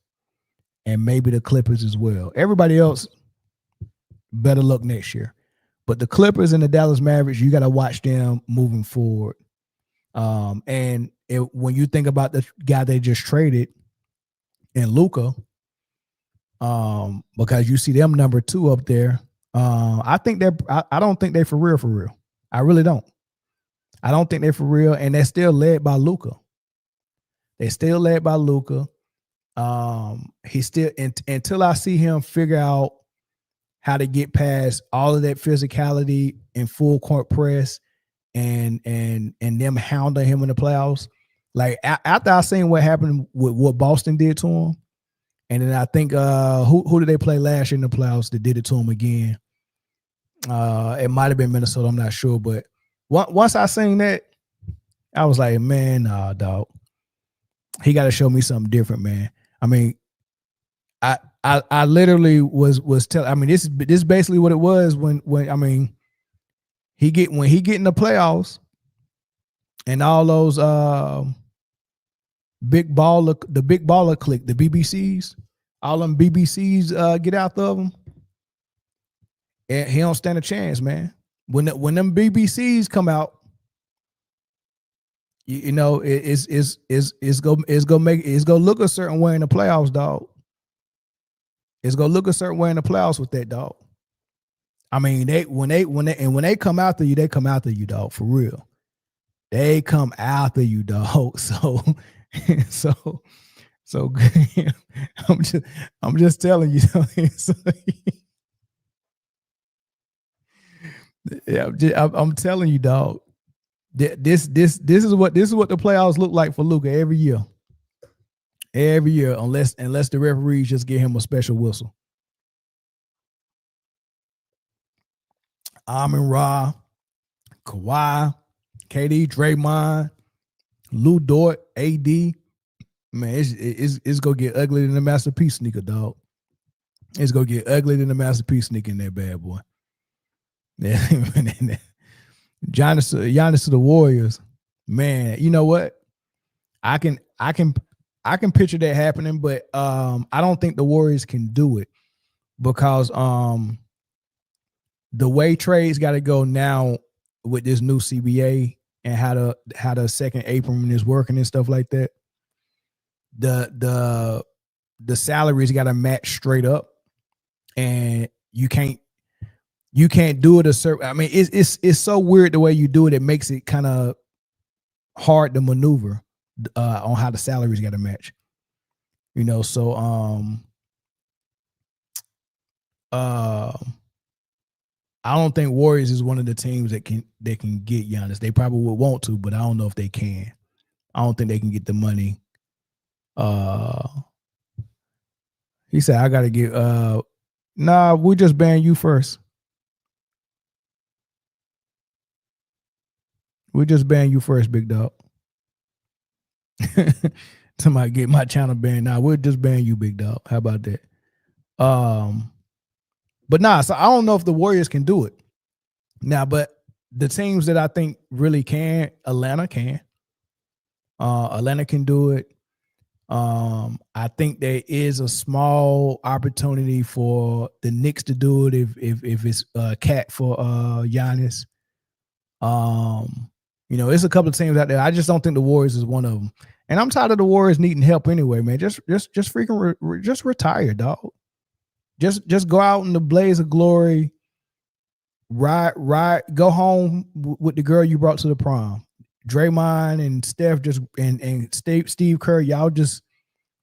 and maybe the Clippers as well. Everybody else, better luck next year. But the Clippers and the Dallas Mavericks, you got to watch them moving forward. And when you think about the guy they just traded in Luka, because you see them number 2 up there, I don't think they're for real. I really don't. I don't think they're for real, and they're still led by Luka. They're still led by Luka. He still until I see him figure out how to get past all of that physicality and full court press and them hounding him in the playoffs. Like after I seen what happened with what Boston did to him, and then I think who did they play last year in the playoffs that did it to him again? It might have been Minnesota, I'm not sure, but once I seen that, I was like, man, nah, dog. He got to show me something different, man. I mean, I literally was telling. I mean, this is basically what it was when he get in the playoffs, and all those the big baller clique, the BBCs, all them BBCs get out of him, and he don't stand a chance, man. When them BBCs come out, it's gonna look a certain way in the playoffs, dog. It's gonna look a certain way in the playoffs with that, dog. I mean, when they come after you, they come after you, dog, for real. They come after you, dog. So I'm just telling you. Yeah, I'm telling you, dog. This is what the playoffs look like for Luka every year. Every year, unless the referees just give him a special whistle. Amon-Ra, Kawhi, KD, Draymond, Lou Dort, AD. Man, it's gonna get ugly than the masterpiece sneaker, dog. It's gonna get ugly than the masterpiece sneaker in that bad boy. Yeah, Giannis to the Warriors. Man, you know what? I can picture that happening, but I don't think the Warriors can do it because the way trades got to go now with this new CBA and how the second apron is working and stuff like that. The salaries got to match straight up, and you can't do it a certain. I mean, it's so weird the way you do it. It makes it kind of hard to maneuver on how the salaries got to match. You know, so I don't think Warriors is one of the teams that can get Giannis. They probably would want to, but I don't know if they can. I don't think they can get the money. He said, I got to get nah, we just ban you first. We just ban you first, big dog. Somebody get my channel banned. Nah, we'll just ban you, big dog. How about that? But nah, so I don't know if the Warriors can do it. Now, but the teams that I think really can, Atlanta can. Atlanta can do it. I think there is a small opportunity for the Knicks to do it if it's Cat for Giannis. You know, it's a couple of teams out there. I just don't think the Warriors is one of them. And I'm tired of the Warriors needing help anyway, man. Just freaking just retire, dog. Just go out in the blaze of glory. Ride, go home with the girl you brought to the prom. Draymond and Steph and Steve Kerr, y'all just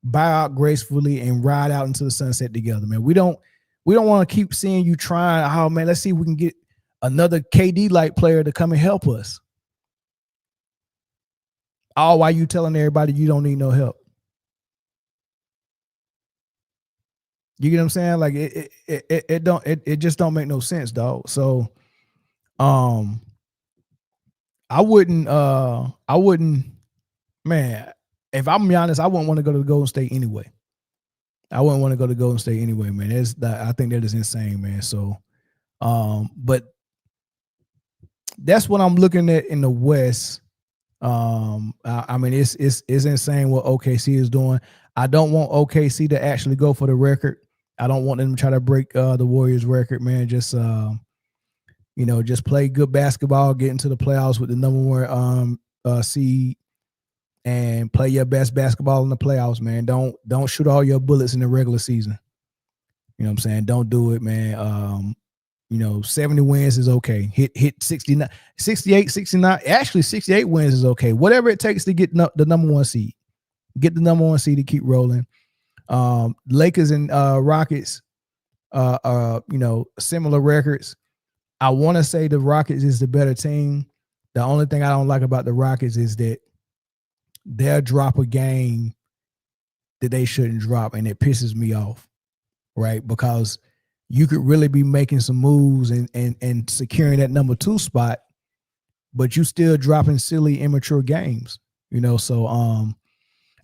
buy out gracefully and ride out into the sunset together, man. We don't want to keep seeing you trying. Oh man, let's see if we can get another KD like player to come and help us. All while you telling everybody you don't need no help. You get what I'm saying? Like it just don't make no sense, dog. So I wouldn't, man, if I'm honest, I wouldn't want to go to Golden State anyway. I wouldn't want to go to Golden State anyway, man. I think that is insane, man. So, but that's what I'm looking at in the West. I mean, it's insane what OKC is doing. I don't want OKC to actually go for the record. I don't want them to try to break the Warriors record, man. Just just play good basketball, get into the playoffs with the number one seed, and play your best basketball in the playoffs, man. Don't shoot all your bullets in the regular season. You know what I'm saying? Don't do it, man. 70 wins is okay. Hit 69, 68, 69. Actually, 68 wins is okay. Whatever it takes to get the number one seed. Get the number one seed to keep rolling. Lakers and Rockets, similar records. I want to say the Rockets is the better team. The only thing I don't like about the Rockets is that they'll drop a game that they shouldn't drop, and it pisses me off, right? Because you could really be making some moves and securing that number 2 spot, but you still dropping silly, immature games, So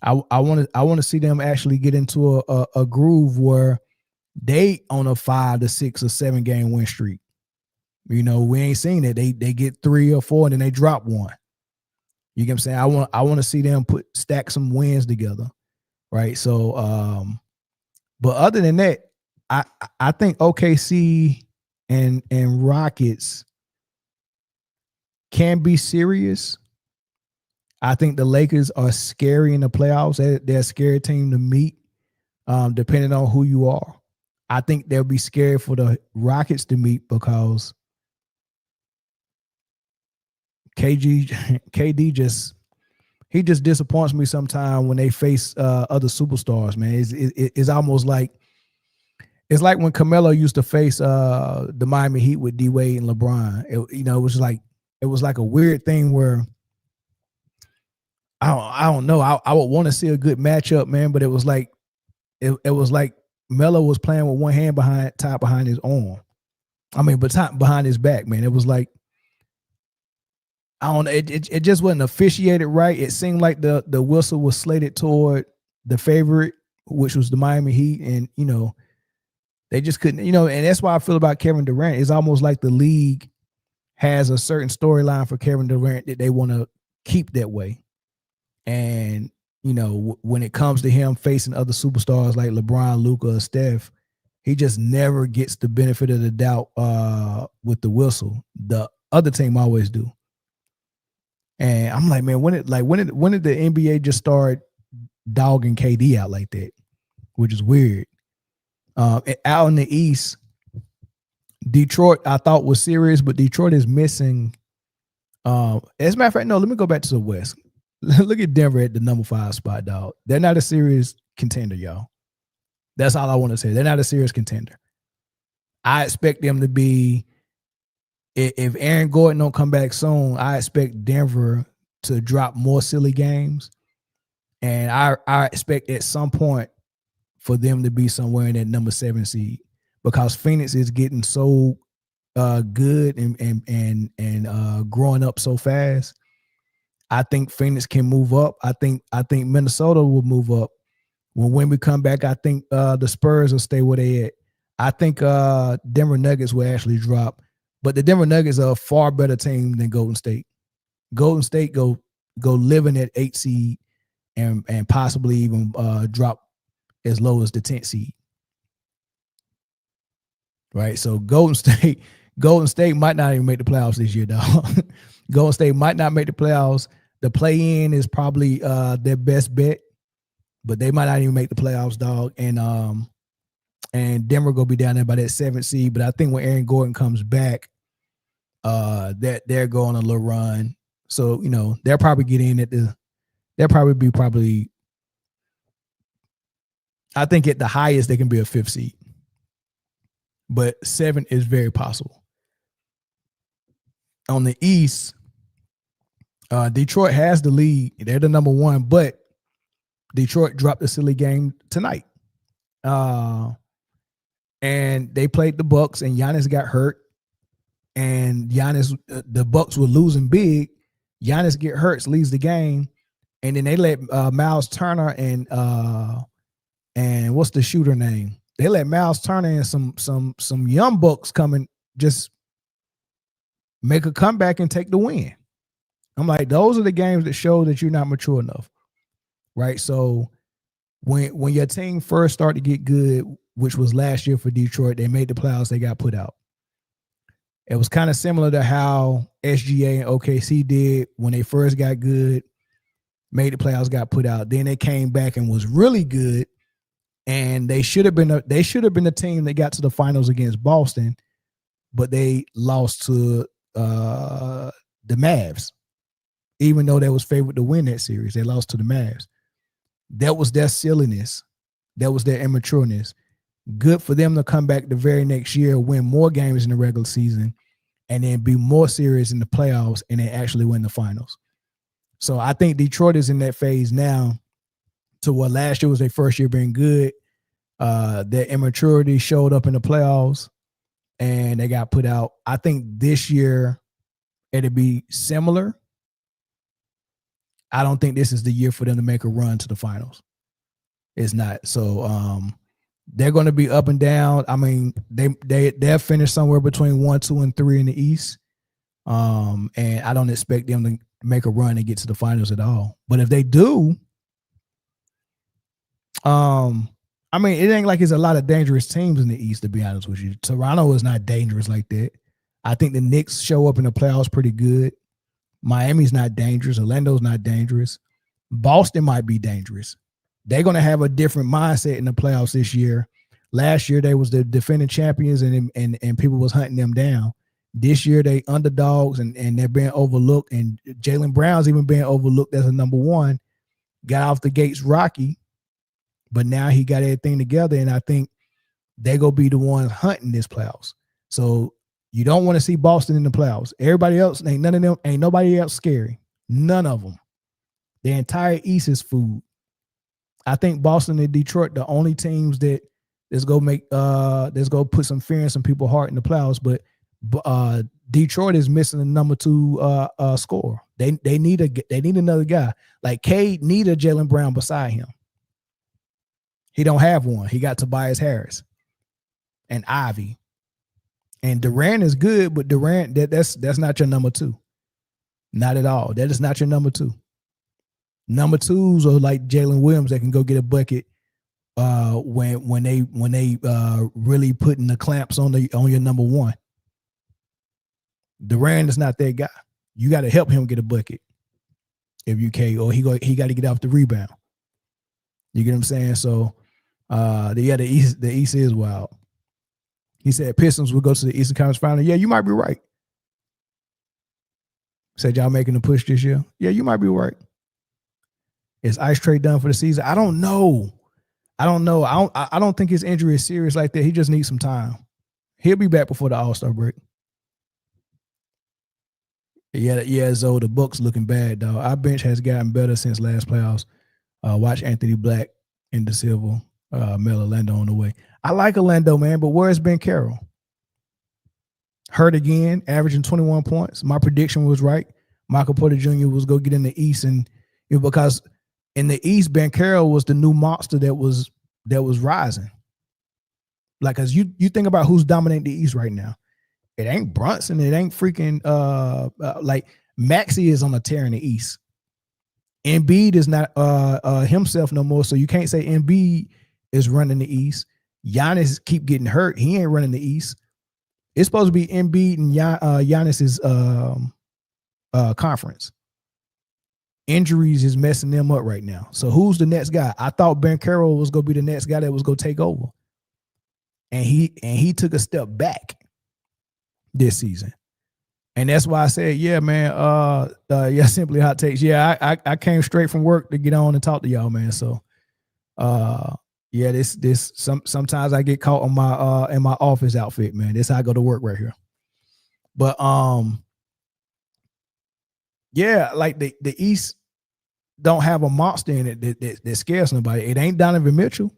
I want to see them actually get into a groove where they on a 5 to 6 or 7 game win streak. We ain't seen it. They get 3 or 4 and then they drop 1. You get what I'm saying? I want to see them stack some wins together, right? So, but other than that, I think OKC and Rockets can be serious. I think the Lakers are scary in the playoffs. They're a scary team to meet, depending on who you are. I think they'll be scary for the Rockets to meet because KD just disappoints me sometimes when they face other superstars, man. It's almost like it's like when Carmelo used to face the Miami Heat with D Wade and LeBron. It was like a weird thing where I I don't know. I would want to see a good matchup, man, but it was like Melo was playing with one hand tied behind his arm. But tied behind his back, man. It was like, I don't know. It just wasn't officiated right. It seemed like the whistle was slated toward the favorite, which was the Miami Heat, and they just couldn't. And that's why I feel about Kevin Durant. It's almost like the league has a certain storyline for Kevin Durant that they want to keep that way. And when it comes to him facing other superstars like LeBron, Luka, or Steph, he just never gets the benefit of the doubt with the whistle. The other team always do. And I'm like, man, when did the NBA just start dogging KD out like that? Which is weird. Out in the East, Detroit I thought was serious, but Detroit is missing. As a matter of fact, no, let me go back to the West. Look at Denver at the number 5 spot, dog. They're not a serious contender, y'all. That's all I want to say. They're not a serious contender. I expect them to be, if Aaron Gordon don't come back soon, I expect Denver to drop more silly games. And I expect at some point for them to be somewhere in that number 7 seed, because Phoenix is getting so good and growing up so fast. I think Phoenix can move up. I think Minnesota will move up. When we come back, I think the Spurs will stay where they at. I think Denver Nuggets will actually drop, but the Denver Nuggets are a far better team than Golden State. Golden State go live in that 8 seed and possibly even drop as low as the 10th seed. Right, so Golden State might not even make the playoffs this year, dog. Golden State might not make the playoffs. The play-in is probably their best bet, but they might not even make the playoffs, dog. And Denver go be down there by that 7th seed. But I think when Aaron Gordon comes back, that they're going on a little run. So they'll probably get in they'll probably be I think at the highest they can be a 5th seed, but 7 is very possible. On the East, Detroit has the lead. They're the number 1, but Detroit dropped a silly game tonight. And they played the Bucks, and Giannis got hurt. And the Bucks were losing big. Giannis get hurt, leaves the game, and then they let Miles Turner and what's the shooter name? They let Miles Turner and some young bucks come and just make a comeback and take the win. I'm like, those are the games that show that you're not mature enough, right? So when your team first started to get good, which was last year for Detroit, they made the playoffs, they got put out. It was kind of similar to how SGA and OKC did when they first got good, made the playoffs, got put out. Then they came back and was really good, and they should have been the team that got to the finals against Boston, but they lost to the Mavs. Even though they was favored to win that series, they lost to the Mavs. That was their silliness. That was their immatureness. Good for them to come back the very next year, win more games in the regular season, and then be more serious in the playoffs and then actually win the finals. So I think Detroit is in that phase now to where last year was their first year being good. Their immaturity showed up in the playoffs and they got put out. I think this year it'll be similar. I don't think this is the year for them to make a run to the finals. It's not. So they're going to be up and down. I mean, they'll finish somewhere between 1, 2, and 3 in the East. And I don't expect them to make a run and get to the finals at all. But if they do, I mean, it ain't like it's a lot of dangerous teams in the East, to be honest with you. Toronto is not dangerous like that. I think the Knicks show up in the playoffs pretty good. Miami's not dangerous. Orlando's not dangerous. Boston might be dangerous. They're going to have a different mindset in the playoffs this year. Last year, they was the defending champions and people was hunting them down. This year, they underdogs and they're being overlooked. And Jaylen Brown's even being overlooked as a number 1. Got off the gates rocky, but now he got everything together. And I think they're going to be the ones hunting this playoffs. So you don't want to see Boston in the playoffs. Everybody else, ain't nobody else scary. None of them. The entire East is food. I think Boston and Detroit, the only teams that's go put some fear in some people's heart in the playoffs. But Detroit is missing the number 2 scorer. They need another guy. Like Cade need a Jaylen Brown beside him. He don't have one. He got Tobias Harris and Ivy. And Durant is good, but Durant that's not your number 2. Not at all. That is not your number 2. Number 2s are like Jalen Williams that can go get a bucket when they really putting the clamps on your number 1. Durant is not that guy. You got to help him get a bucket if you can, or he got to get off the rebound. You get what I'm saying? So the East is wild. He said Pistons will go to the Eastern Conference Final. Yeah, you might be right. Said y'all making a push this year. Yeah, you might be right. Is Ice Trae done for the season? I don't know. I don't think his injury is serious like that. He just needs some time. He'll be back before the All-Star break. Yeah, Zoe, the Bucks looking bad, dog. Our bench has gotten better since last playoffs. Watch Anthony Black and De Silva, Mel Orlando on the way. I like Orlando, man, but where's Ben Carroll? Hurt again, averaging 21 points. My prediction was right. Michael Porter Jr. was going to get in the East, and because in the East, Ben Carroll was the new monster that was rising. Like, cause you think about who's dominating the East right now. It ain't Brunson. It ain't freaking like Maxey is on a tear in the East. Embiid is not himself no more, so you can't say Embiid is running the East. Giannis keep getting hurt. He ain't running the East. It's supposed to be Embiid and Giannis's conference. Injuries is messing them up right now. So who's the next guy? I thought Ben Carroll was going to be the next guy that was going to take over. And he took a step back this season. And that's why I said, yeah, man, yeah, Simply Hot Takes. Yeah, I came straight from work to get on and talk to y'all, man. So yeah, sometimes I get caught on my in my office outfit, man. This is how I go to work right here. But yeah, like the East don't have a monster in it that scares nobody. It ain't Donovan Mitchell,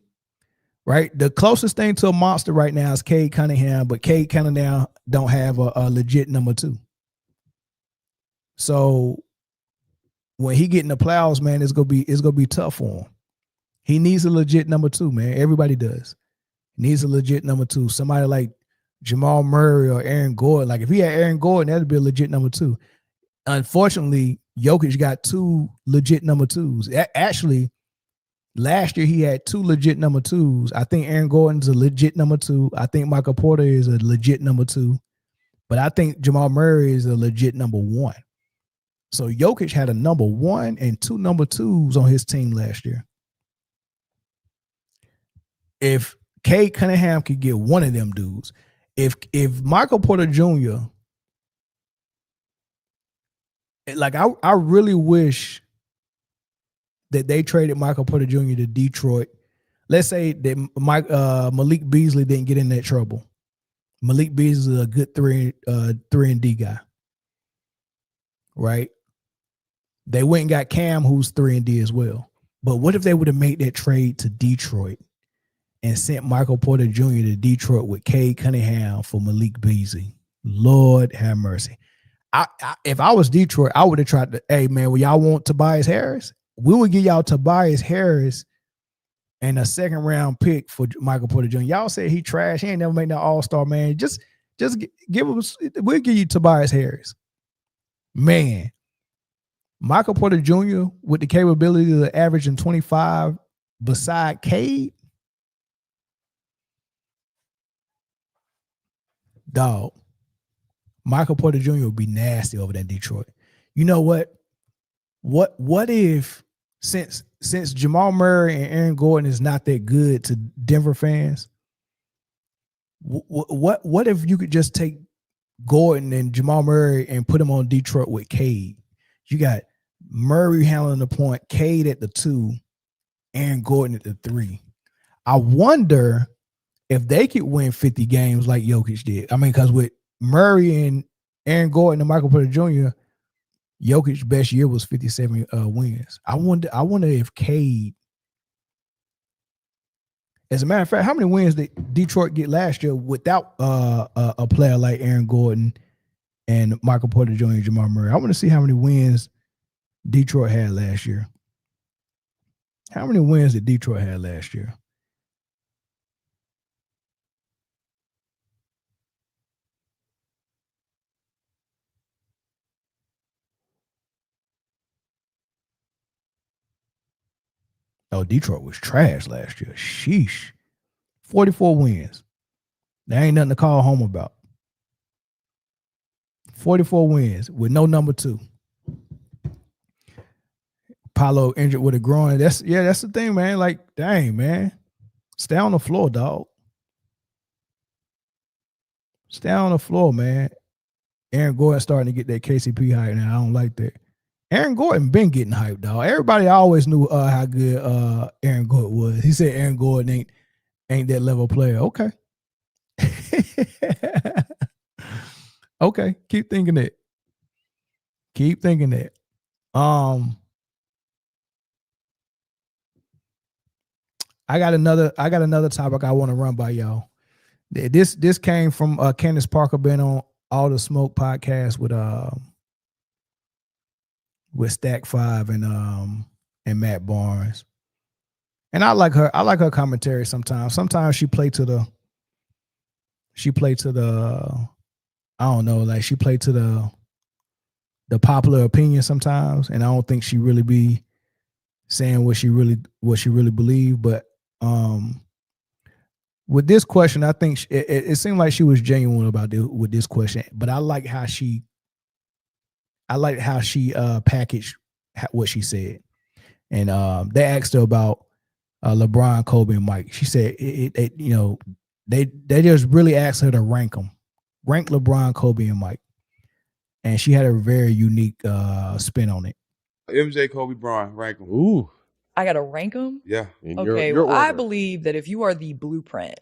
right? The closest thing to a monster right now is Cade Cunningham, but Cade Cunningham don't have a legit number 2. So when he get in the playoffs, man, it's gonna be tough for him. He needs a legit number 2, man. Everybody does. He needs a legit number 2. Somebody like Jamal Murray or Aaron Gordon. Like if he had Aaron Gordon, that'd be a legit number 2. Unfortunately, Jokic got 2 legit number 2s. Actually, last year he had 2 legit number 2s. I think Aaron Gordon's a legit number 2. I think Michael Porter is a legit number 2. But I think Jamal Murray is a legit number 1. So Jokic had a number 1 and 2 number 2s on his team last year. If Cade Cunningham could get one of them dudes, if Michael Porter Jr. Like I really wish that they traded Michael Porter Jr. to Detroit. Let's say that Malik Beasley didn't get in that trouble. Malik Beasley is a good 3 and D guy, right? They went and got Cam, who's 3 and D as well. But what if they would have made that trade to Detroit and sent Michael Porter Jr. to Detroit with Cade Cunningham for Malik Beasley? Lord have mercy. If I was Detroit, I would have tried to, hey, man, well, y'all want Tobias Harris? We would give y'all Tobias Harris and a 2nd round pick for Michael Porter Jr. Y'all say he trash. He ain't never made no All-Star, man. Just give us, we'll give you Tobias Harris. Man, Michael Porter Jr. with the capability of averaging 25 beside Cade, dog. Michael Porter Jr. would be nasty over there in Detroit. You know what? What if since Jamal Murray and Aaron Gordon is not that good to Denver fans, what if you could just take Gordon and Jamal Murray and put him on Detroit with Cade? You got Murray handling the point, Cade at the 2, Aaron Gordon at the 3. I wonder if they could win 50 games like Jokic did. I mean, because with Murray and Aaron Gordon and Michael Porter Jr., Jokic's best year was 57 wins. I wonder if Cade. As a matter of fact, how many wins did Detroit get last year without a player like Aaron Gordon and Michael Porter Jr. and Jamal Murray? I want to see how many wins Detroit had last year. How many wins did Detroit have last year? Oh, Detroit was trash last year. Sheesh. 44 wins. There ain't nothing to call home about. 44 wins with no number 2. Paolo injured with a groin. That's the thing, man. Like, dang, man. Stay on the floor, dog. Stay on the floor, man. Aaron Gordon starting to get that KCP hype now. I don't like that. Aaron Gordon been getting hyped, dog. Everybody always knew how good Aaron Gordon was. He said Aaron Gordon ain't that level player. Okay. Okay. Keep thinking that. I got another topic I want to run by y'all. This came from Candace Parker, been on All the Smoke podcast with Stack 5 and Matt Barnes. And I like her commentary sometimes. Sometimes she play to the I don't know, like she play to the popular opinion sometimes, and I don't think she really be saying what she really believe. But with this question, I think it seemed like she was genuine with this question. But I like how she packaged what she said. And they asked her about LeBron, Kobe, and Mike. She said they just really asked her to rank LeBron, Kobe, and Mike. And she had a very unique spin on it. MJ, Kobe, Bron, rank them. Ooh. I got to rank them? Yeah. Okay, well, I believe that if you are the blueprint,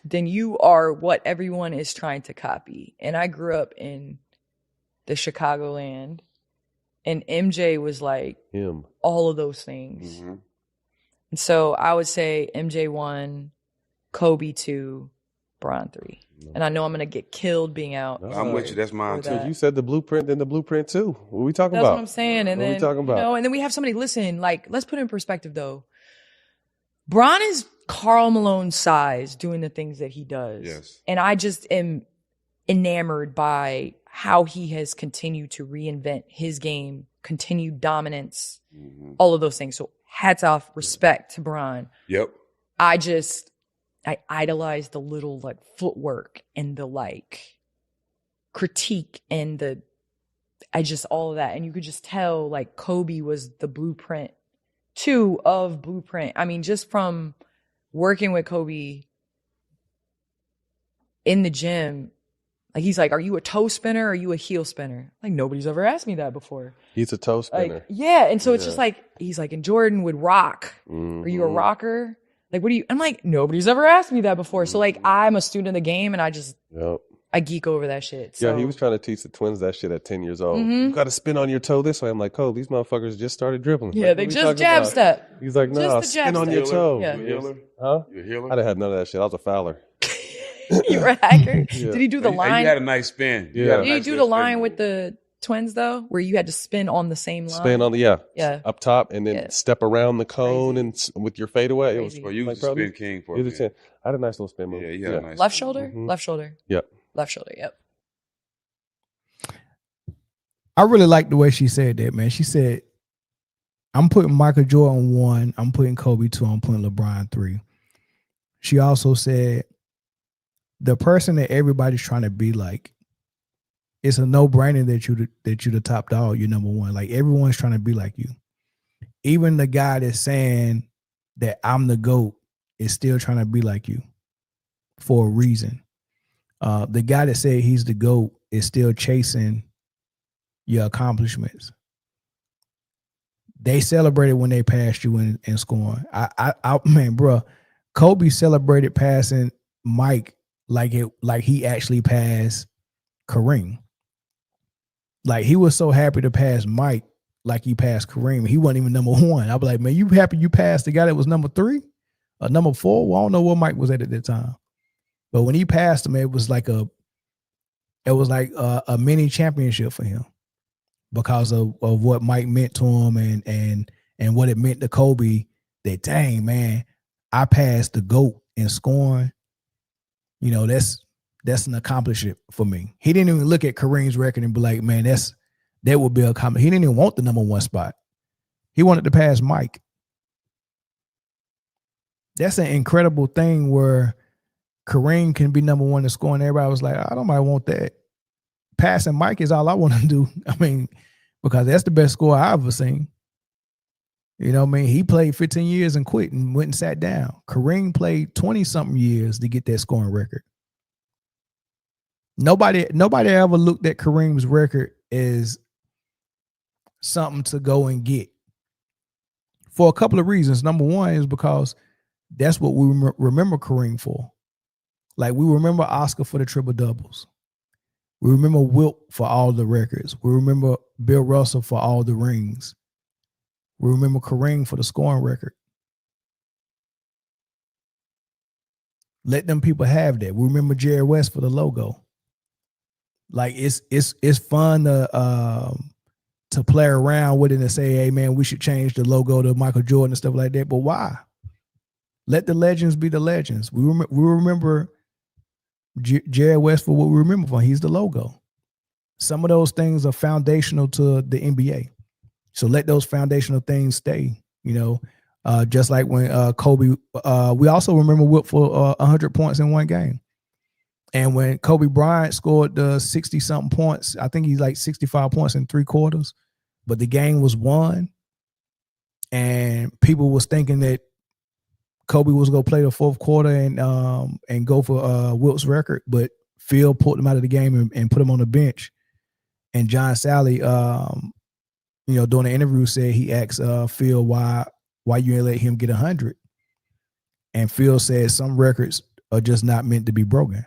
then you are what everyone is trying to copy. And I grew up in the Chicagoland, and MJ was like him, all of those things. Mm-hmm. And so I would say MJ 1, Kobe 2, Bron 3. And I know I'm going to get killed being out. No, I'm with you. That's mine too. You said the blueprint, then the blueprint too. What are we talking about? That's what I'm saying. And what are we talking about? And then we have somebody listen, like, let's put it in perspective though. Bron is Karl Malone size doing the things that he does. Yes. And I just am enamored by how he has continued to reinvent his game, continued dominance, all of those things. So hats off, respect to Bron. Yep. I idolize the little like footwork and the like critique and all of that. And you could just tell like Kobe was the blueprint too of blueprint. I mean, just from working with Kobe in the gym, like he's like, are you a toe spinner or are you a heel spinner? Like nobody's ever asked me that before. He's a toe spinner. Like, yeah. And so it's just like, he's like, and Jordan would rock. Mm-hmm. Are you a rocker? Like, what do you, I'm like, nobody's ever asked me that before. So like, I'm a student of the game and I just, I geek over that shit. So. Yeah, he was trying to teach the twins that shit at 10 years old. Mm-hmm. You got to spin on your toe this way. I'm like, oh, these motherfuckers just started dribbling. Yeah, like, they just jab step. He's like, no, spin on your toe. Yeah. You a healer? Huh? You a healer? I didn't have none of that shit. I was a fouler. You were a hacker? Yeah. Did he do the line? You had a nice spin. Yeah. Did he do the line with the twins though, where you had to spin on the same line? Spin on up top and then step around the cone and with your fadeaway. It was you was a spin king for me. I had a nice little spin move. Yeah, you had a nice left shoulder? Mm-hmm. Left shoulder. Yep. Left shoulder, yep. I really like the way she said that, man. She said, I'm putting Michael Jordan 1, I'm putting Kobe 2, I'm putting LeBron 3. She also said, the person that everybody's trying to be like, it's a no-brainer that you're the top dog, you're number 1. Like everyone's trying to be like you. Even the guy that's saying that I'm the GOAT is still trying to be like you for a reason. The guy that said he's the GOAT is still chasing your accomplishments. They celebrated when they passed you in scoring. Man, bro, Kobe celebrated passing Mike like he actually passed Kareem. Like he was so happy to pass Mike like he passed Kareem. He wasn't even number one. I'd be like, man, you happy you passed the guy that was number 3 or number 4? Well, I don't know where Mike was at that time. But when he passed him, it was like a mini championship for him because of what Mike meant to him and what it meant to Kobe. That dang man, I passed the GOAT in scoring. You know, that's an accomplishment for me. He didn't even look at Kareem's record and be like, man, that would be a accomplishment. He didn't even want the number 1 spot. He wanted to pass Mike. That's an incredible thing where Kareem can be number 1 in scoring. Everybody was like, I don't want that. Passing Mike is all I want to do. I mean, because that's the best score I've ever seen. You know what I mean? He played 15 years and quit and went and sat down. Kareem played 20-something years to get that scoring record. Nobody ever looked at Kareem's record as something to go and get for a couple of reasons. Number one is because that's what we remember Kareem for. Like we remember Oscar for the triple doubles. We remember Wilt for all the records. We remember Bill Russell for all the rings. We remember Kareem for the scoring record. Let them people have that. We remember Jerry West for the logo. Like it's fun to play around with it and say, hey man, we should change the logo to Michael Jordan and stuff like that. But why? Let the legends be the legends. We remember Jerry West for what we remember for. He's the logo. Some of those things are foundational to the NBA. So let those foundational things stay, you know, just like when Kobe, we also remember Wilt for 100 points in one game. And when Kobe Bryant scored the 60-something points, I think he's like 65 points in 3 quarters, but the game was won. And people was thinking that Kobe was going to play the 4th quarter and go for Wilt's record, but Phil pulled him out of the game and put him on the bench. And John Sally, you know, during the interview said he asked Phil why you ain't let him get 100. And Phil said some records are just not meant to be broken.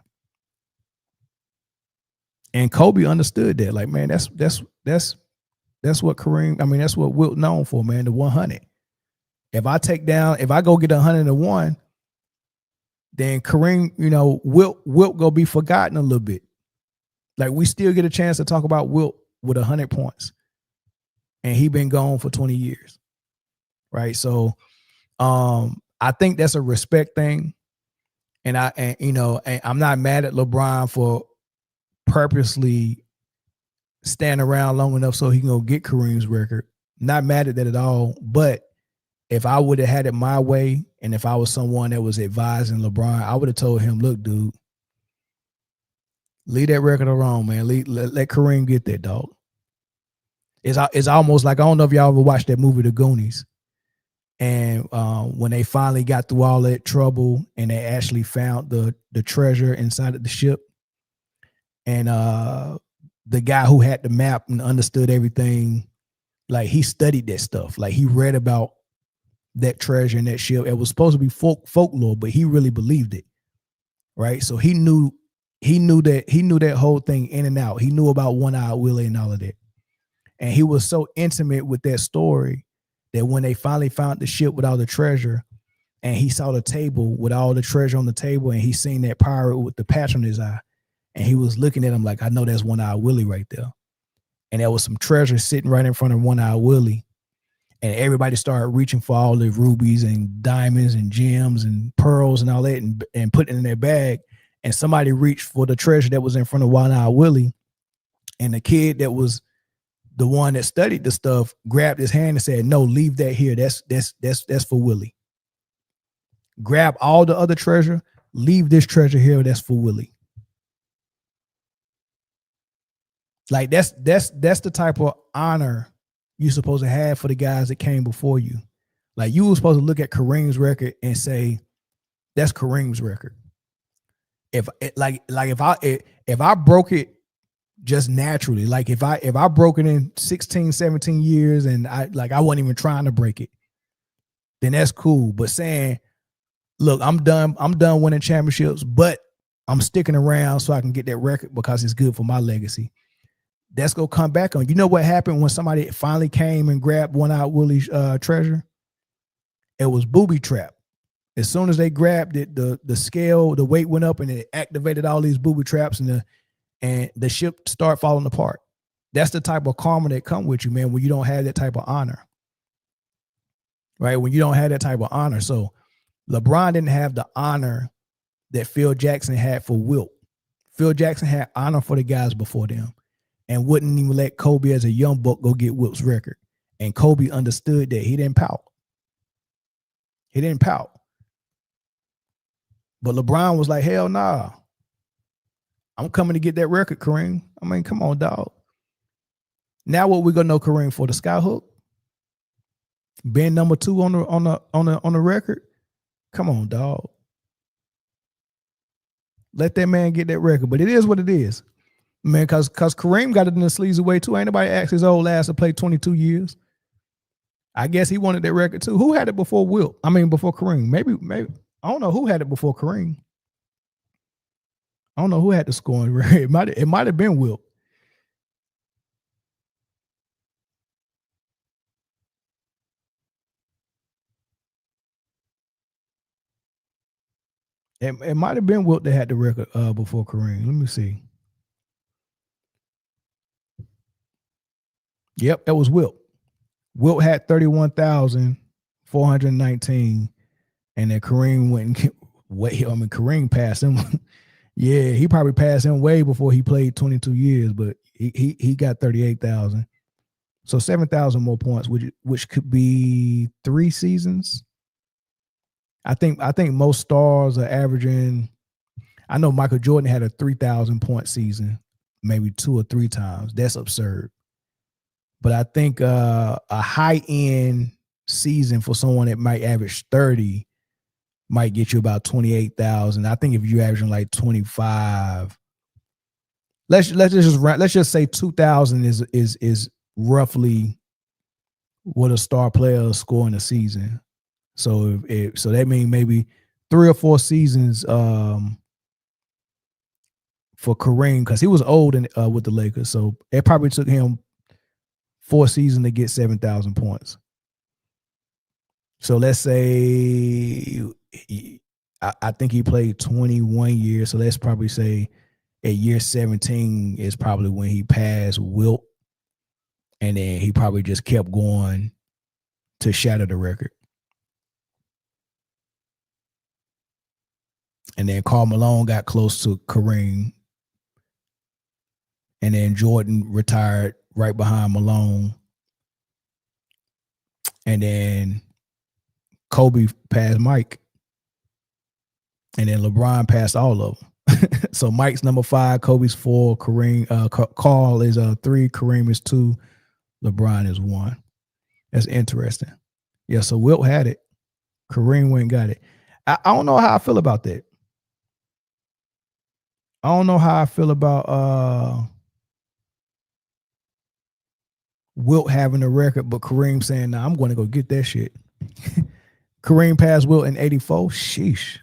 And Kobe understood that. Like, man, that's what Kareem, I mean, that's what Wilt known for, man, the 100. If I go get 101, then Kareem, you know, Wilt go be forgotten a little bit. Like we still get a chance to talk about Wilt with 100 points. And he been gone for 20 years. Right. So I think that's a respect thing. And I'm not mad at LeBron for purposely standing around long enough so he can go get Kareem's record. Not mad at that at all. But if I would have had it my way, and if I was someone that was advising LeBron, I would have told him, look, dude, leave that record alone, man. Let Kareem get that, dog. It's almost like, I don't know if y'all ever watched that movie, The Goonies. And when they finally got through all that trouble and they actually found the treasure inside of the ship, and the guy who had the map and understood everything, like he studied that stuff. Like he read about that treasure in that ship. It was supposed to be folklore, but he really believed it. Right. So he knew that whole thing in and out. He knew about One-Eyed Willie and all of that. And he was so intimate with that story that when they finally found the ship with all the treasure and he saw the table with all the treasure on the table and he seen that pirate with the patch on his eye and he was looking at him like, I know that's One-Eyed Willie right there. And there was some treasure sitting right in front of One-Eyed Willie. And everybody started reaching for all the rubies and diamonds and gems and pearls and all that and putting it in their bag. And somebody reached for the treasure that was in front of One-Eyed Willie. And the kid that was the one that studied the stuff grabbed his hand and said, no, leave that here. That's for Willie. Grab all the other treasure, leave this treasure here. That's for Willie. Like that's the type of honor you're supposed to have for the guys that came before you. Like you were supposed to look at Kareem's record and say, that's Kareem's record. If I broke it just naturally, like if I broke it in 16, 17 years and I wasn't even trying to break it, then that's cool. But saying, look, I'm done winning championships, but I'm sticking around so I can get that record because it's good for my legacy. that's gonna come back on. You know what happened when somebody finally came and grabbed one out Willie's treasure? It was booby trap. As soon as they grabbed it, the scale, the weight went up and it activated all these booby traps and the ship started falling apart. That's the type of karma that come with you, man, when you don't have that type of honor. Right? When you don't have that type of honor. So LeBron didn't have the honor that Phil Jackson had for Wilt. Phil Jackson had honor for the guys before them and wouldn't even let Kobe as a young buck go get Wilt's record. And Kobe understood that. He didn't pout. He didn't pout. But LeBron was like, hell nah. I'm coming to get that record, Kareem. I mean, come on, dog. Now what we gonna know Kareem for? The skyhook? Being number 2 on the record? Come on, dog. Let that man get that record. But it is what it is. Man, cause Kareem got it in the sleazy way too. Ain't nobody asked his old ass to play 22 years. I guess he wanted that record too. Who had it before Wilt? I mean, before Kareem? Maybe. I don't know who had it before Kareem. I don't know who had the scoring record. It might have been Wilt. It might have been Wilt that had the record before Kareem. Let me see. Yep, that was Wilt. Wilt had 31,419, and then Kareem went and Kareem passed him. Yeah, he probably passed him way before he played 22 years, but he got 38,000. So 7,000 more points, which could be 3 seasons. I think most stars are averaging. I know Michael Jordan had a 3,000 point season, maybe 2 or 3 times. That's absurd. But I think a high end season for someone that might average 30 might get you about 28,000. I think if you're averaging like 25, let's just say 2,000 is roughly what a star player score in a season. So so that means maybe 3 or 4 seasons for Kareem, because he was old with the Lakers. So it probably took him 4 seasons to get 7,000 points. So let's say I think he played 21 years. So let's probably say at year 17 is probably when he passed Wilt. And then he probably just kept going to shatter the record. And then Karl Malone got close to Kareem. And then Jordan retired right behind Malone. And then Kobe passed Mike. And then LeBron passed all of them. So Mike's number 5, Kobe's 4, Kareem, Karl is 3, Kareem is 2, LeBron is 1. That's interesting. Yeah, so Wilt had it. Kareem went and got it. I don't know how I feel about that. I don't know how I feel about Wilt having a record, but Kareem saying, "Nah, I'm going to go get that shit." Kareem passed Wilt in 84. Sheesh.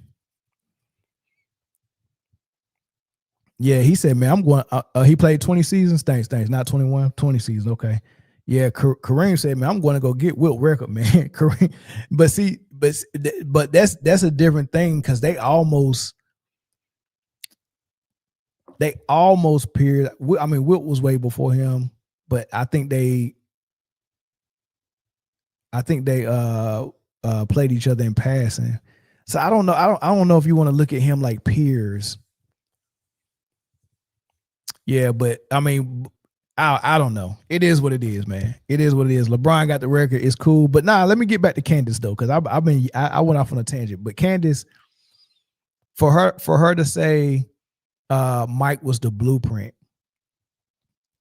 Yeah, he said, "Man, I'm going." He played 20 seasons. Thanks. Not 21, 20 seasons. Okay. Yeah, Kareem said, "Man, I'm going to go get Wilt record, man." Kareem, but see, but that's a different thing, because they almost peered. I mean, Wilt was way before him, but I think they played each other in passing. So I don't know. I don't know if you want to look at him like peers. Yeah, but I mean, I don't know. It is what it is, man. It is what it is. LeBron got the record. It's cool. But let me get back to Candace though, because I went off on a tangent. But Candace, for her to say Mike was the blueprint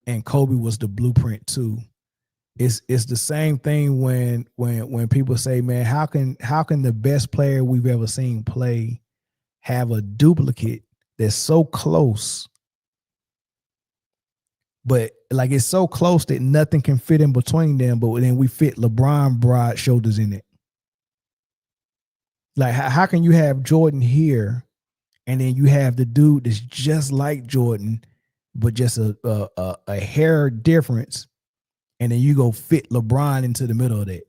and Kobe was the blueprint too. It's the same thing when people say, man, how can the best player we've ever seen play have a duplicate that's so close, but like it's so close that nothing can fit in between them, but then we fit LeBron broad shoulders in it. Like how can you have Jordan here and then you have the dude that's just like Jordan, but just a hair difference, and then you go fit LeBron into the middle of that.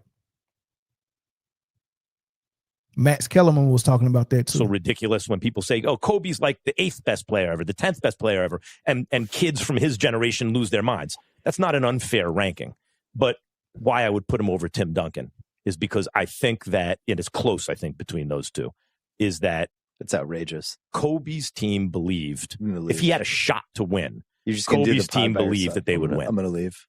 Max Kellerman was talking about that too. So ridiculous when people say, "Oh, Kobe's like the 8th best player ever, the 10th best player ever," and kids from his generation lose their minds. That's not an unfair ranking. But why I would put him over Tim Duncan is because I think that it is close. I think between those two is that it's outrageous. Kobe's team believed if he had a shot to win, Kobe's do the team believed that they would win. I'm going to leave.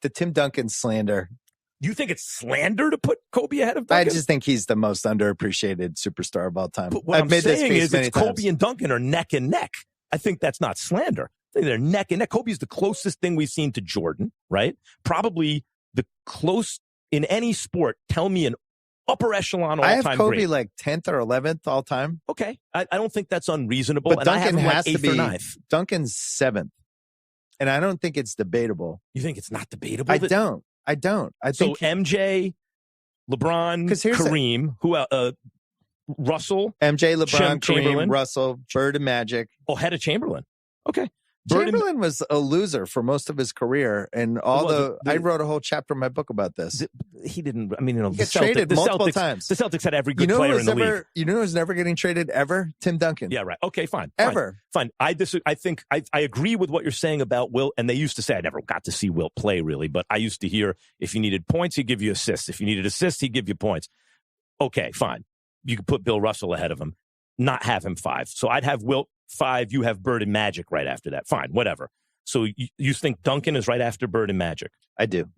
The Tim Duncan slander. You think it's slander to put Kobe ahead of Duncan? I just think he's the most underappreciated superstar of all time. But what I'm saying is it's Kobe and Duncan are neck and neck. I think that's not slander. I think they're neck and neck. Kobe's the closest thing we've seen to Jordan, right? Probably the close in any sport. Tell me an upper echelon all-time great. I have Kobe like 10th or 11th all time. Okay. I don't think that's unreasonable. But and Duncan I have him has like 8th to be or 9th. Duncan's 7th. And I don't think it's debatable. You think it's not debatable? I don't. I think MJ, LeBron, Kareem, Russell, MJ, LeBron, Chamberlain, Kareem, Russell, Bird, and Magic. Oh, head of Chamberlain. Okay. Chamberlain was a loser for most of his career, and I wrote a whole chapter in my book about this. He didn't. I mean, you know, he got traded multiple times. The Celtics had every good player in the league. You know who's never getting traded ever? Tim Duncan. Yeah, right. Okay, fine. Ever. Fine. I think I agree with what you're saying about Wilt. And they used to say I never got to see Wilt play really, but I used to hear if you needed points, he'd give you assists. If you needed assists, he'd give you points. Okay, fine. You could put Bill Russell ahead of him, not have him 5. So I'd have Wilt 5. You have Bird and Magic right after that. Fine, whatever. So you think Duncan is right after Bird and Magic? I do.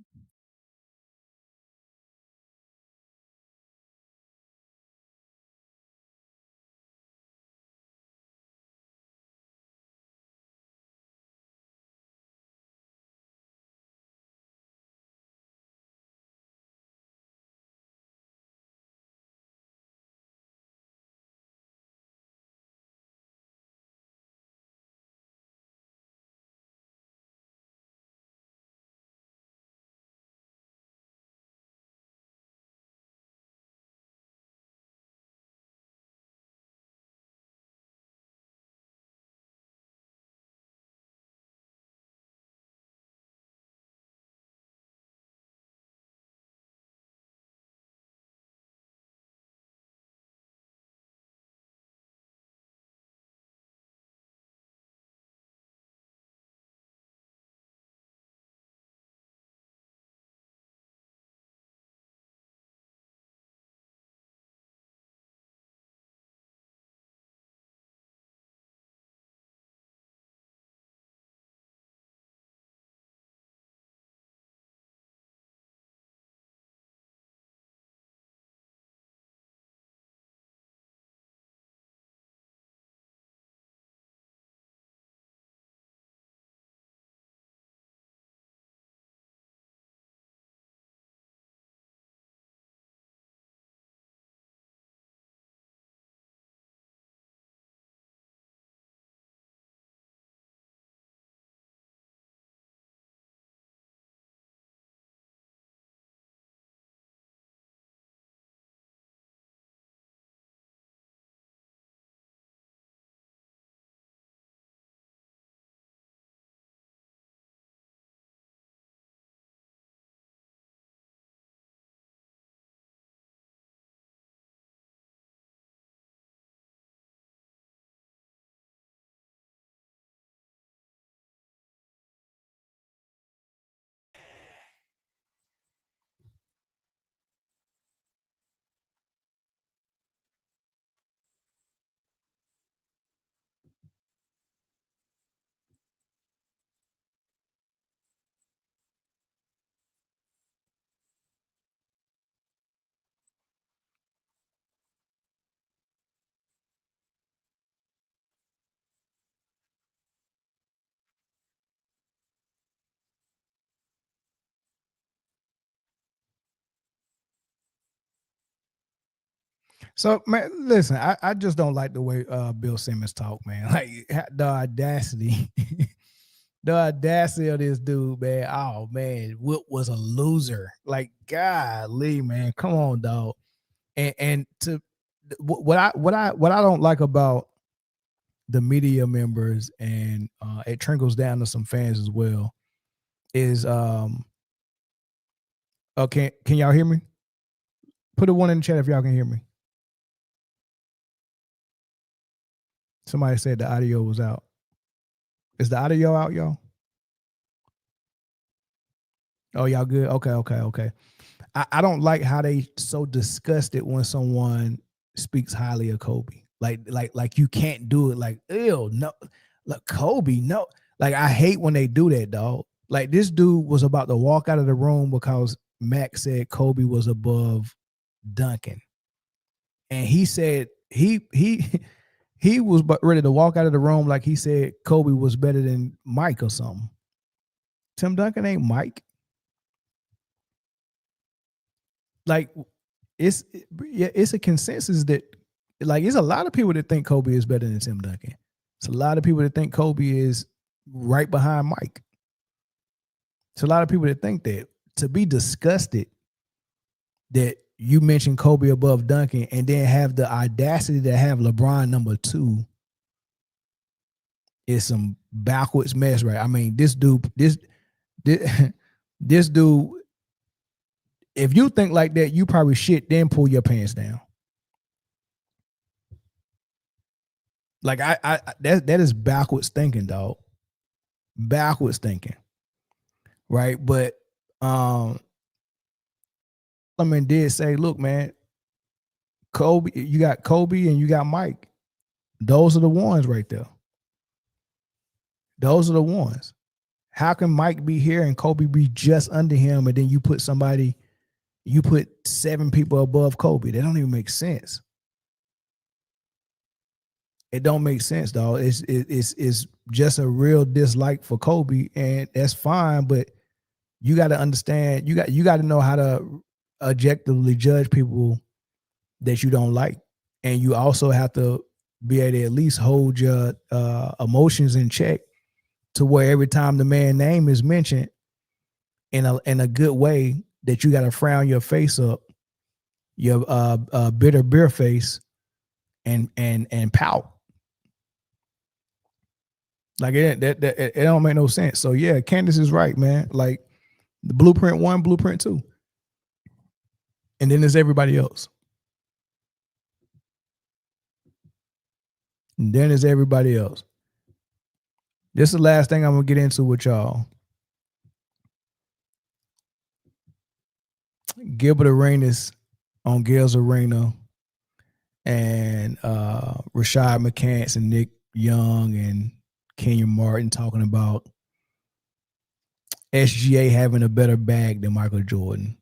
So, man, listen, I just don't like the way Bill Simmons talk, man. Like the audacity, the audacity of this dude, man. Oh man, Wilt was a loser. Like, golly, man, come on, dog. And to what I don't like about the media members, and it trickles down to some fans as well, is okay, can y'all hear me? Put a 1 in the chat if y'all can hear me. Somebody said the audio was out. Is the audio out, y'all? Oh, y'all good? Okay. I don't like how they so disgusted when someone speaks highly of Kobe. Like you can't do it. Like, ew, no. Like Kobe, no. Like, I hate when they do that, dog. Like, this dude was about to walk out of the room because Max said Kobe was above Duncan. And he said he was ready to walk out of the room like he said Kobe was better than Mike or something. Tim Duncan ain't Mike. Like, it's a consensus that, like, it's a lot of people that think Kobe is better than Tim Duncan. It's a lot of people that think Kobe is right behind Mike. It's a lot of people that think that. To be disgusted that you mentioned Kobe above Duncan and then have the audacity to have LeBron number 2 is some backwards mess, right? I mean, this dude, if you think like that, you probably shit, then pull your pants down. Like, that is backwards thinking, dog. Backwards thinking. Right? But did say, look, man, Kobe, you got Kobe and you got Mike. Those are the ones right there. Those are the ones. How can Mike be here and Kobe be just under him, and then you put 7 people above Kobe? That don't even make sense. It don't make sense, dog. It's just a real dislike for Kobe, and that's fine, but you got to understand, you got to know how to objectively judge people that you don't like. And you also have to be able to at least hold your emotions in check, to where every time the man's name is mentioned in a good way, that you got to frown your face up, your bitter beer face, and pout. Like, it don't make no sense. So yeah, Candace is right, man. Like, the blueprint 1, blueprint 2. And then there's everybody else. And then there's everybody else. This is the last thing I'm going to get into with y'all. Gilbert Arenas on Gales Arena, and Rashad McCants and Nick Young and Kenyon Martin talking about SGA having a better bag than Michael Jordan.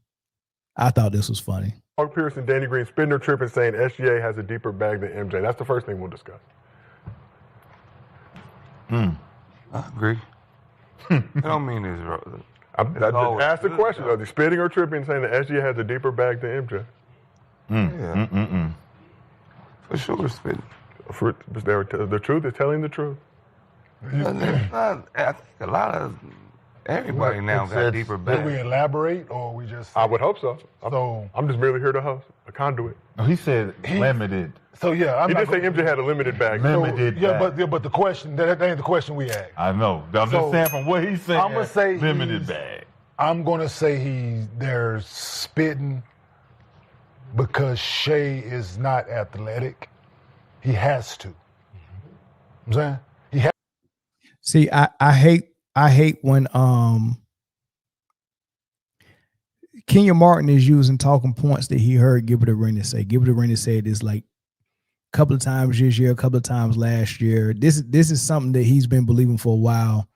I thought this was funny. Mark Pierce and Danny Green spin their trip and saying SGA has a deeper bag than MJ. That's the first thing we'll discuss. I agree. I don't mean this. I just asked the question. Are they spinning or tripping and saying that SGA has a deeper bag than MJ? For sure, spitting. The truth is telling the truth. I think a lot of everybody now got deeper bags. Did we elaborate, or we just? I would hope so. I'm just merely here to host, a conduit. No, he said limited. So yeah, he did say MJ had a limited bag. Limited. But the question that ain't the question we asked. I know. I'm just saying from what he's saying. I'm gonna say limited bag. I'm gonna say they're spitting because Shea is not athletic. He has to. I'm saying he has. See, I hate when Kenyon Martin is using talking points that he heard Gilbert Arenas say. Gilbert Arenas said this like a couple of times this year, a couple of times last year. This is something that he's been believing for a while.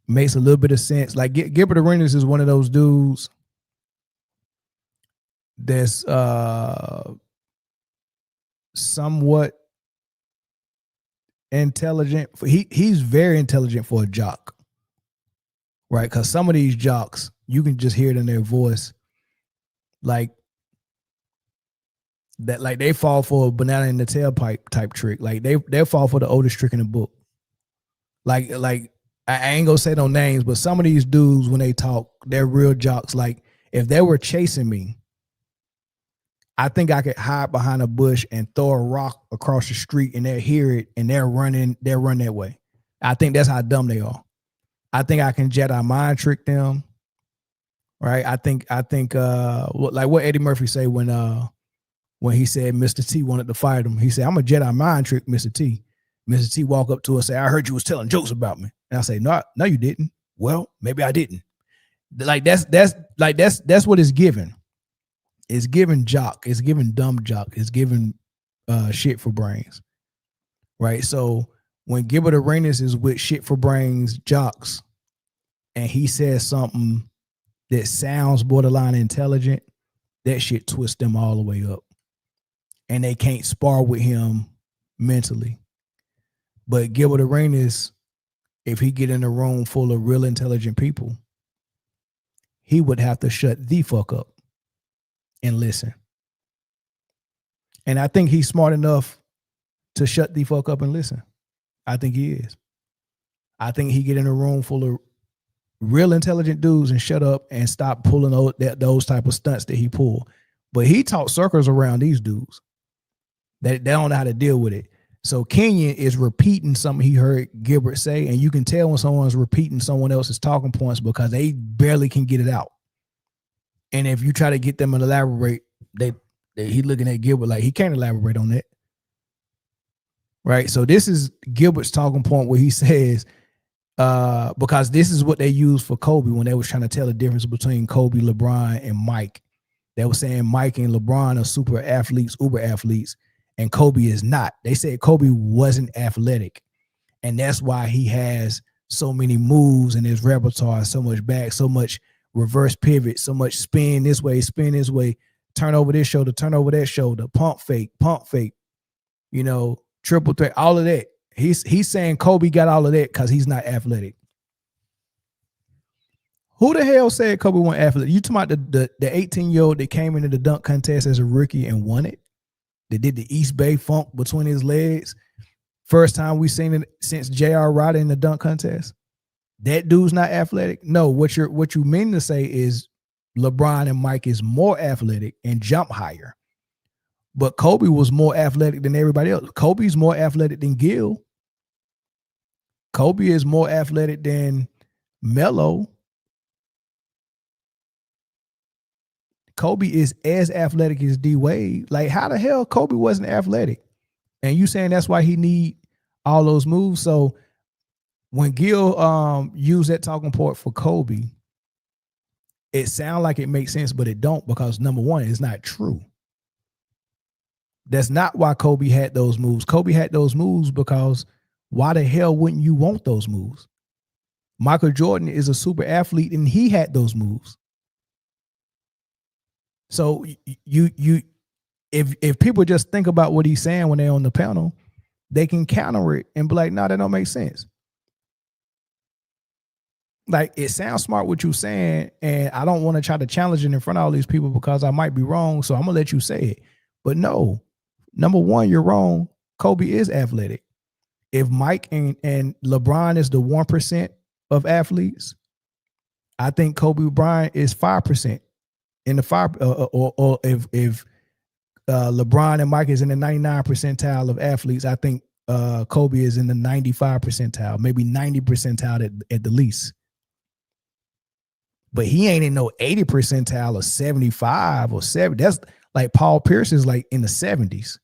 Makes a little bit of sense. Like, Gilbert Arenas is one of those dudes that's somewhat intelligent. He's very intelligent for a jock, right? Because some of these jocks, you can just hear it in their voice, like that. Like, they fall for a banana in the tailpipe type trick. Like, they fall for the oldest trick in the book. Like I ain't gonna say no names, but some of these dudes, when they talk, they're real jocks. Like, if they were chasing me, I think I could hide behind a bush and throw a rock across the street and they'll hear it and they'll run that way. I think that's how dumb they are. I think I can Jedi mind trick them. Right. I think like what Eddie Murphy say when he said Mr. T wanted to fight him. He said, I'm a Jedi mind trick, Mr. T. Mr. T walk up to us and say, I heard you was telling jokes about me. And I say, no, you didn't. Well, maybe I didn't. Like that's what it's given. It's given jock. It's given dumb jock. It's given shit for brains. Right. So when Gilbert Arenas is with shit for brains jocks and he says something that sounds borderline intelligent, that shit twists them all the way up. And they can't spar with him mentally. But Gilbert Arenas, if he get in a room full of real intelligent people, he would have to shut the fuck up and listen. And I think he's smart enough to shut the fuck up and listen. I think he is. I think he get in a room full of real intelligent dudes and shut up and stop pulling those type of stunts that he pulled. But he taught circles around these dudes. They don't know how to deal with it. So Kenyon is repeating something he heard Gilbert say, and you can tell when someone's repeating someone else's talking points because they barely can get it out. And if you try to get them to elaborate, he looking at Gilbert like he can't elaborate on that. Right? So this is Gilbert's talking point where he says, because this is what they used for Kobe when they was trying to tell the difference between Kobe, LeBron, and Mike. They were saying Mike and LeBron are super athletes, uber athletes, and Kobe is not. They said Kobe wasn't athletic, and that's why he has so many moves in his repertoire, so much back, so much reverse pivot, so much spin this way, turn over this shoulder, turn over that shoulder, pump fake, triple threat, all of that. He's saying Kobe got all of that because he's not athletic. Who the hell said Kobe wasn't athletic? You talking about the 18-year-old that came into the dunk contest as a rookie and won it? That did the East Bay funk between his legs. First time we seen it since J.R. Rodder in the dunk contest. That dude's not athletic. No, what you mean to say is LeBron and Mike is more athletic and jump higher. But Kobe was more athletic than everybody else. Kobe's more athletic than Gil. Kobe is more athletic than Melo. Kobe is as athletic as D Wade. Like, how the hell Kobe wasn't athletic? And you saying that's why he need all those moves? So when Gil used that talking point for Kobe, it sounds like it makes sense, but it don't, because number one, it's not true. That's not why Kobe had those moves. Kobe had those moves because why the hell wouldn't you want those moves? Michael Jordan is a super athlete and he had those moves. So if people just think about what he's saying when they're on the panel, they can counter it and be like, no, that don't make sense. Like, it sounds smart what you're saying, and I don't want to try to challenge it in front of all these people because I might be wrong, so I'm going to let you say it. But no, number one, you're wrong. Kobe is athletic. If Mike and LeBron is the 1% of athletes, I think Kobe Bryant is 5%. In the 5, or if LeBron and Mike is in the 99 percentile of athletes, I think Kobe is in the 95 percentile, maybe 90 percentile at the least. But he ain't in no 80 percentile or 75 or 70. That's like Paul Pierce is like in the 70s.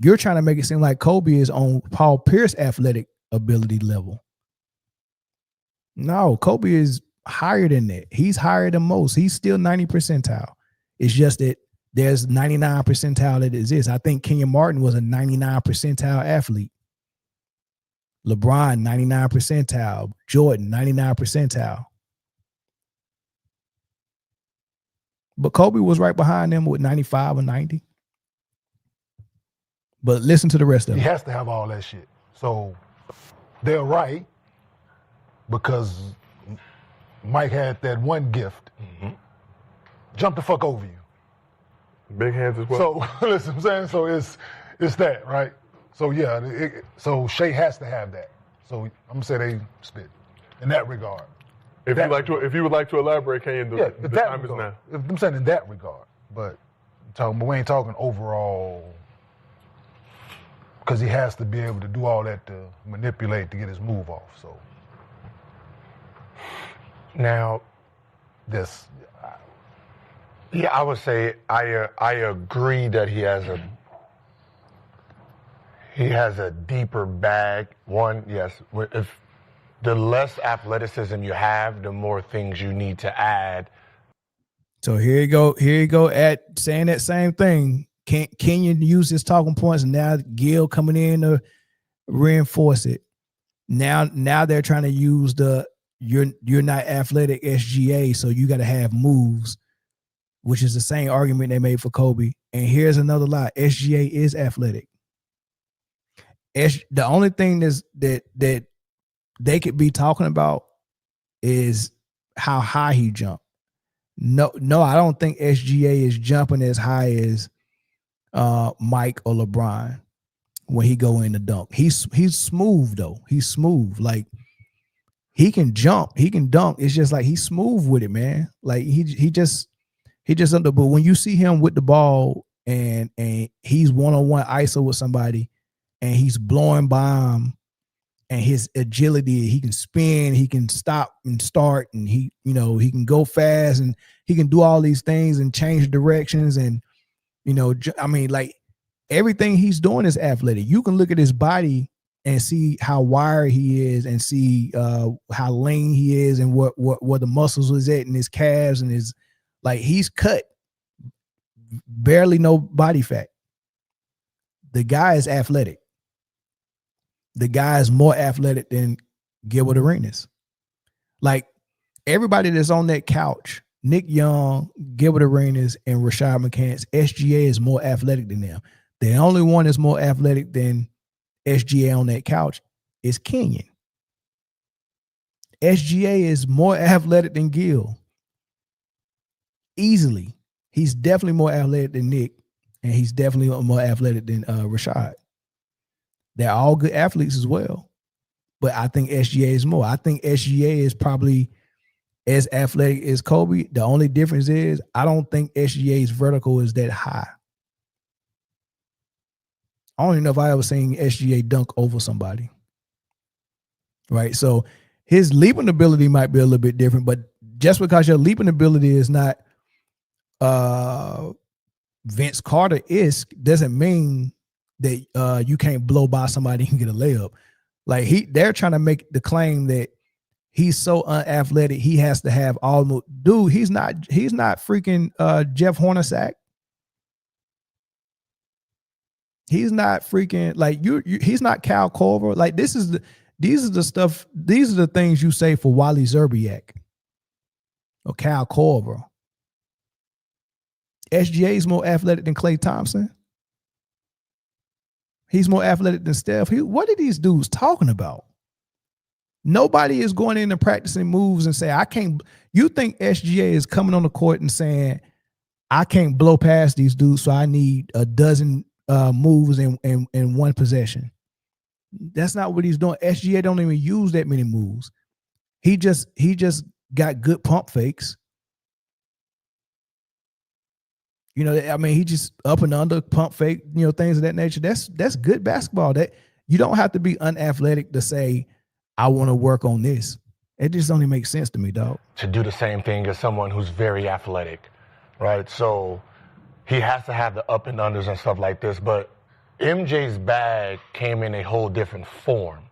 You're trying to make it seem like Kobe is on Paul Pierce athletic ability level. No, Kobe is higher than that. He's higher than most. He's still 90 percentile. It's just that there's 99 percentile that exists. I think Kenyon Martin was a 99 percentile athlete. LeBron, 99 percentile. Jordan, 99 percentile. But Kobe was right behind them with 95 or 90. But listen to the rest of it. He has to have all that shit. So they're right because Mike had that one gift. Mm-hmm. Jump the fuck over you. Big hands as well. So listen, I'm saying, so it's that, right? So yeah, so Shea has to have that. So I'm gonna say they spit in that regard. If you would like to elaborate, Kenyon, the time is now. I'm saying in that regard, but We ain't talking overall, because he has to be able to do all that to manipulate to get his move off. So now, this, yeah, I would say I agree that he has a deeper bag. One, yes, if the less athleticism you have, the more things you need to add. So here you go at saying that same thing. Kenyon use his talking points, and now Gil coming in to reinforce it. Now they're trying to use the you're not athletic SGA, so you got to have moves, which is the same argument they made for Kobe. And here's another lie: SGA is athletic. The only thing that they could be talking about is how high he jumped. No, I don't think SGA is jumping as high as Mike or LeBron when he go in the dunk. He's smooth though. He's smooth. Like he can jump, he can dunk. It's just like he's smooth with it, man. Like he just under. But when you see him with the ball and he's one-on-one ISO with somebody and he's blowing by him, and his agility, he can spin, he can stop and start, and he can go fast, and he can do all these things and change directions. And, I mean, like everything he's doing is athletic. You can look at his body and see how wired he is and see how lean he is and what the muscles was at in his calves and his, like he's cut, barely no body fat. The guy is athletic. The guy is more athletic than Gilbert Arenas. Like everybody that's on that couch, Nick Young, Gilbert Arenas, and Rashad McCants, SGA is more athletic than them. The only one that's more athletic than SGA on that couch is Kenyon. SGA is more athletic than Gil. Easily. He's definitely more athletic than Nick, and he's definitely more athletic than Rashad. They're all good athletes as well. But I think SGA is more. I think SGA is probably as athletic as Kobe. The only difference is I don't think SGA's vertical is that high. I don't even know if I ever seen SGA dunk over somebody. Right? So his leaping ability might be a little bit different, but just because your leaping ability is not Vince Carter-esque doesn't mean that you can't blow by somebody and get a layup. Like they're trying to make the claim that he's so unathletic, he has to have all. Dude, he's not freaking Jeff Hornacek. He's not freaking like he's not Cal Korver. Like these are the things you say for Wally Zerbiak or Cal Korver. SGA is more athletic than Klay Thompson. He's more athletic than Steph. What are these dudes talking about? Nobody is going in and practicing moves and say, I can't. You think SGA is coming on the court and saying, I can't blow past these dudes, so I need a dozen moves in one possession. That's not what he's doing. SGA don't even use that many moves. He just got good pump fakes. I mean, he just up and under pump fake, things of that nature. That's good basketball. That you don't have to be unathletic to say, I want to work on this. It just only makes sense to me, dog. To do the same thing as someone who's very athletic, right? So he has to have the up and unders and stuff like this. But MJ's bag came in a whole different form,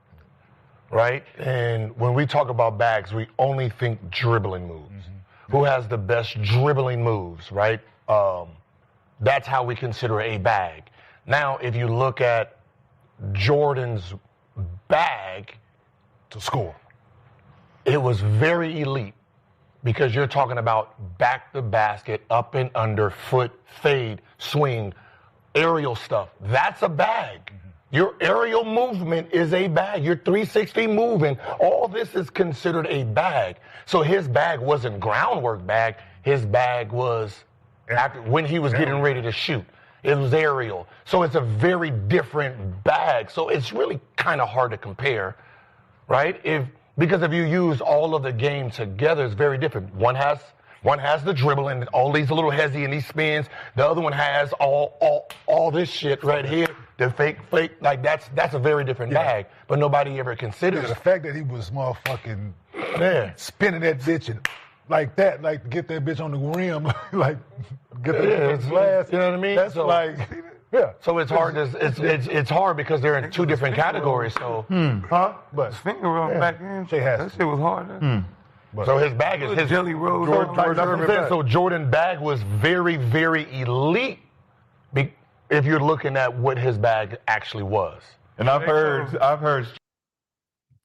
right? And when we talk about bags, we only think dribbling moves. Mm-hmm. Who has the best dribbling moves, right? That's how we consider a bag. Now, if you look at Jordan's bag to score, it was very elite because you're talking about back to basket, up and under, foot, fade, swing, aerial stuff. That's a bag. Mm-hmm. Your aerial movement is a bag. Your 360 moving, all this is considered a bag. So his bag wasn't groundwork bag. His bag was after when he was getting ready to shoot. It was aerial. So it's a very different bag. So it's really kind of hard to compare, right? Because if you use all of the game together, it's very different. One has One has the dribble and all these little hezzy and these spins. The other one has all this shit right here. The fake, like that's a very different bag. But nobody ever considers the fact that he was motherfucking spinning that bitch and like that, like to get that bitch on the rim, like get that glass. You know what I mean? That's so, So it's hard. It's hard because they're in two different categories. So, But finger roll back in. That shit was hard. So his bag is his jelly roll. So Jordan bag was very, very elite. If you're looking at what his bag actually was, and I've heard.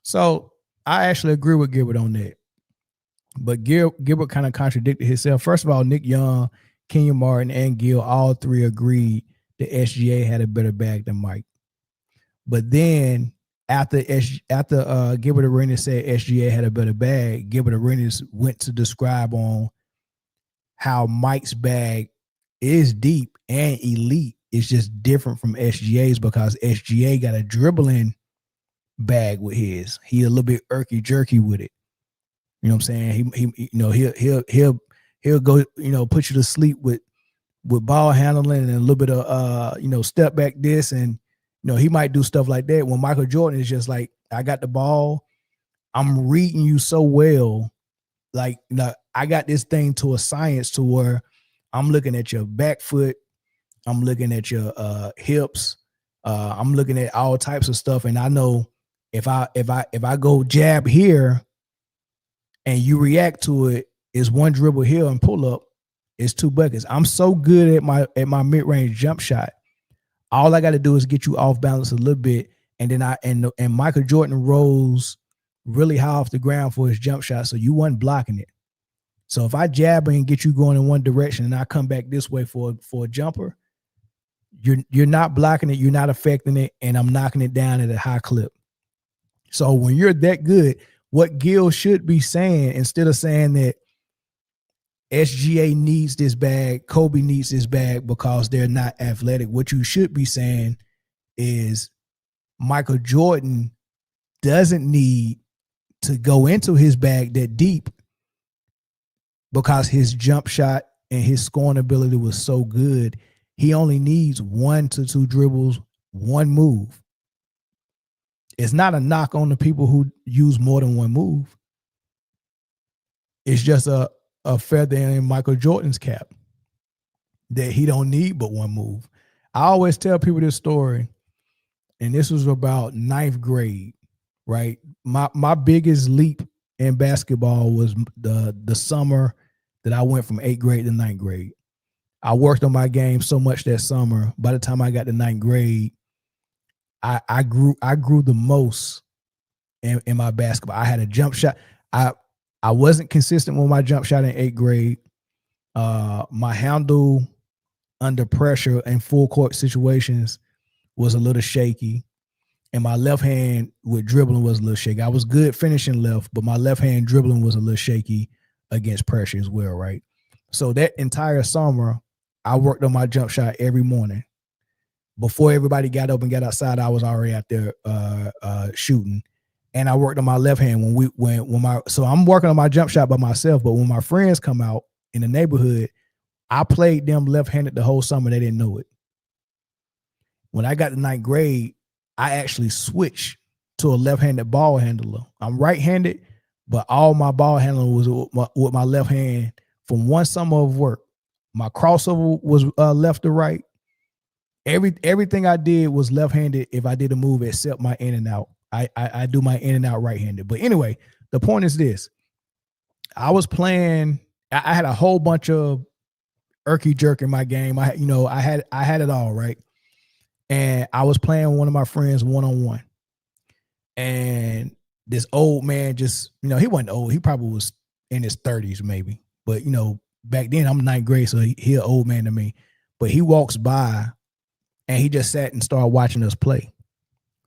So I actually agree with Gilbert on that, but Gilbert kind of contradicted himself. First of all, Nick Young, Kenyon Martin, and Gil all three agreed that SGA had a better bag than Mike. But then after Gilbert Arenas said SGA had a better bag, Gilbert Arenas went to describe on how Mike's bag is deep and elite. It's just different from SGA's because SGA got a dribbling bag with his. He a little bit irky jerky with it. You know what I'm saying? He'll go, put you to sleep with ball handling and a little bit of step back this, and he might do stuff like that. When Michael Jordan is just like, I got the ball, I'm reading you so well, like I got this thing to a science to where I'm looking at your back foot, I'm looking at your hips, I'm looking at all types of stuff, and I know if I go jab here and you react to it, is one dribble here and pull up, it's 2 buckets. I'm so good at my mid-range jump shot. All I got to do is get you off balance a little bit, and then and Michael Jordan rose really high off the ground for his jump shot, so you wasn't blocking it. So if I jab and get you going in one direction and I come back this way for a jumper, you're not blocking it, you're not affecting it, and I'm knocking it down at a high clip. So when you're that good, what Gil should be saying, instead of saying that SGA needs this bag, Kobe needs this bag because they're not athletic, what you should be saying is Michael Jordan doesn't need to go into his bag that deep because his jump shot and his scoring ability was so good. He only needs 1 to 2 dribbles, one move. It's not a knock on the people who use more than one move. It's just a feather in Michael Jordan's cap that he don't need but one move. I always tell people this story, and this was about 9th grade, right? My biggest leap in basketball was the summer that I went from 8th grade to 9th grade. I worked on my game so much that summer. By the time I got to 9th grade, I grew the most in my basketball. I had a jump shot. I wasn't consistent with my jump shot in 8th grade. My handle under pressure in full court situations was a little shaky. And my left hand with dribbling was a little shaky. I was good finishing left, but my left hand dribbling was a little shaky against pressure as well, right? So that entire summer, I worked on my jump shot every morning. Before everybody got up and got outside, I was already out there shooting. And I worked on my left hand so I'm working on my jump shot by myself, but when my friends come out in the neighborhood, I played them left-handed the whole summer. They didn't know it. When I got to 9th grade, I actually switched to a left-handed ball handler. I'm right-handed, but all my ball handling was with my left hand from one summer of work. My crossover was left to right. Everything I did was left-handed if I did a move except my in and out. I do my in and out right-handed. But anyway, the point is this. I was playing, I had a whole bunch of irky jerk in my game. I had it all, right? And I was playing one of my friends one-on-one. And this old man just, he wasn't old. He probably was in his 30s maybe. But, back then I'm 9th grade, so he an old man to me. But he walks by and he just sat and started watching us play.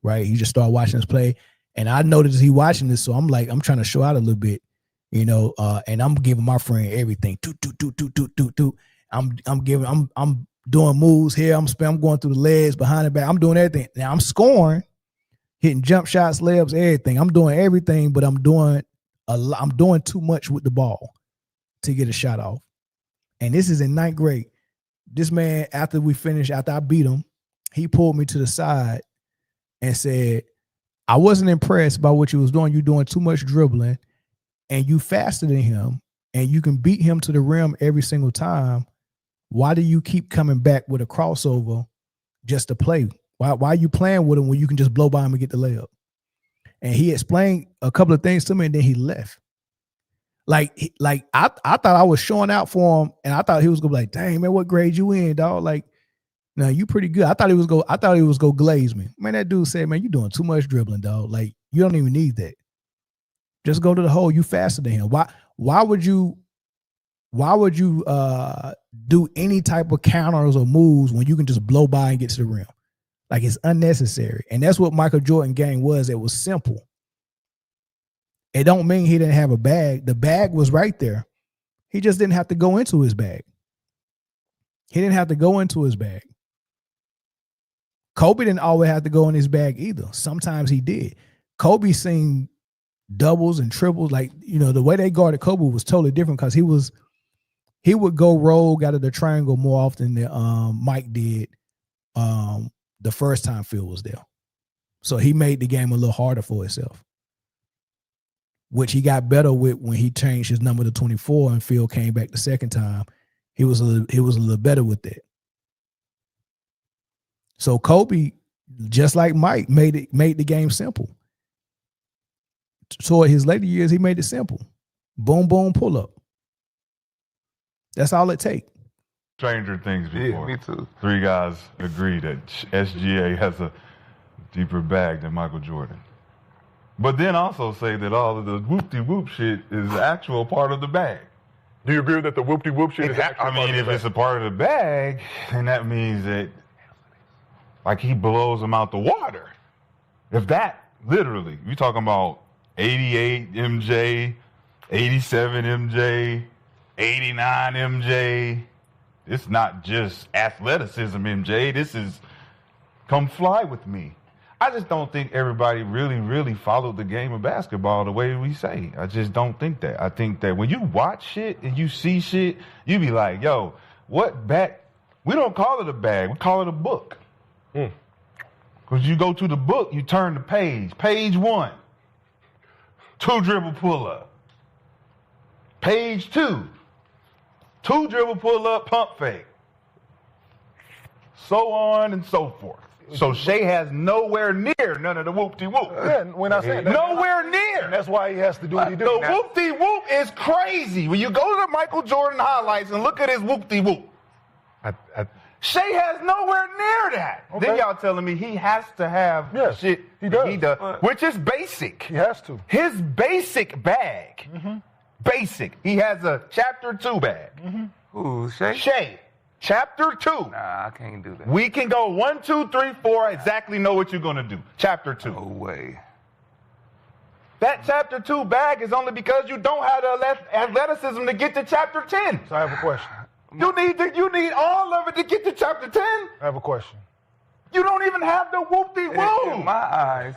Right? He just started watching us play. And I noticed he watching this, so I'm like, I'm trying to show out a little bit, and I'm giving my friend everything. I'm doing moves here. I'm going through the legs, behind the back. I'm doing everything. Now I'm scoring, hitting jump shots, layups, everything. I'm doing everything, but I'm doing too much with the ball to get a shot off. And this is in 9th grade. This man, after I beat him, he pulled me to the side and said, I wasn't impressed by what you was doing. You're doing too much dribbling and you faster than him and you can beat him to the rim every single time. Why do you keep coming back with a crossover just to play? Why are you playing with him when you can just blow by him and get the layup? And he explained a couple of things to me and then he left. I thought I was showing out for him and I thought he was gonna be like, dang man, what grade you in, dog? Like, no, you pretty good. I thought he was gonna glaze me. Man, that dude said, man, you doing too much dribbling, dog. Like, you don't even need that. Just go to the hole. You faster than him. Why would you do any type of counters or moves when you can just blow by and get to the rim? Like, it's unnecessary. And that's what Michael Jordan game was. It was simple. It don't mean he didn't have a bag. The bag was right there. He just didn't have to go into his bag. Kobe didn't always have to go in his bag either. Sometimes he did. Kobe seen doubles and triples. Like, the way they guarded Kobe was totally different because he would go rogue out of the triangle more often than Mike did the first time Phil was there. So he made the game a little harder for himself, which he got better with when he changed his number to 24 and Phil came back the second time. He was a little better with that. So Kobe, just like Mike, made the game simple. Toward his later years, he made it simple. Boom, boom, pull up. That's all it takes. Stranger Things before. Yeah, me too. 3 guys agree that SGA has a deeper bag than Michael Jordan. But then also say that all of the whoop-de-whoop shit is actual part of the bag. Do you agree that the whoop-de-whoop shit is actual part of the bag? If it's a part of the bag, then that means that, like, he blows them out the water. If that, literally, you're talking about 88 MJ, 87 MJ, 89 MJ. It's not just athleticism, MJ. This is come fly with me. I just don't think everybody really, really followed the game of basketball the way we say. I just don't think that. I think that when you watch shit and you see shit, you be like, yo, what bag? We don't call it a bag. We call it a book. Because you go to the book, you turn the page. Page 1, 2 dribble pull up. Page 2, 2 dribble pull up, pump fake. So on and so forth. So Shea has nowhere near none of the whoop-de-whoop. Yeah, when I say that, nowhere near. That's why he has to do what he do. The whoop-de-whoop is crazy. When you go to the Michael Jordan highlights and look at his whoop-de-whoop, Shea has nowhere near that. Okay. Then y'all telling me he has to have shit he does. he does, which is basic. He has to. His basic bag. Basic. He has a chapter 2 bag. Who, Shea? Shea. Chapter 2. Nah, I can't do that. We can go 1, 2, 3, 4, exactly know what you're going to do. Chapter 2. No way. That chapter 2 bag is only because you don't have the athleticism to get to chapter 10. So I have a question. You need all of it to get to chapter 10. I have a question. You don't even have the whoop-de-whoop. In my eyes,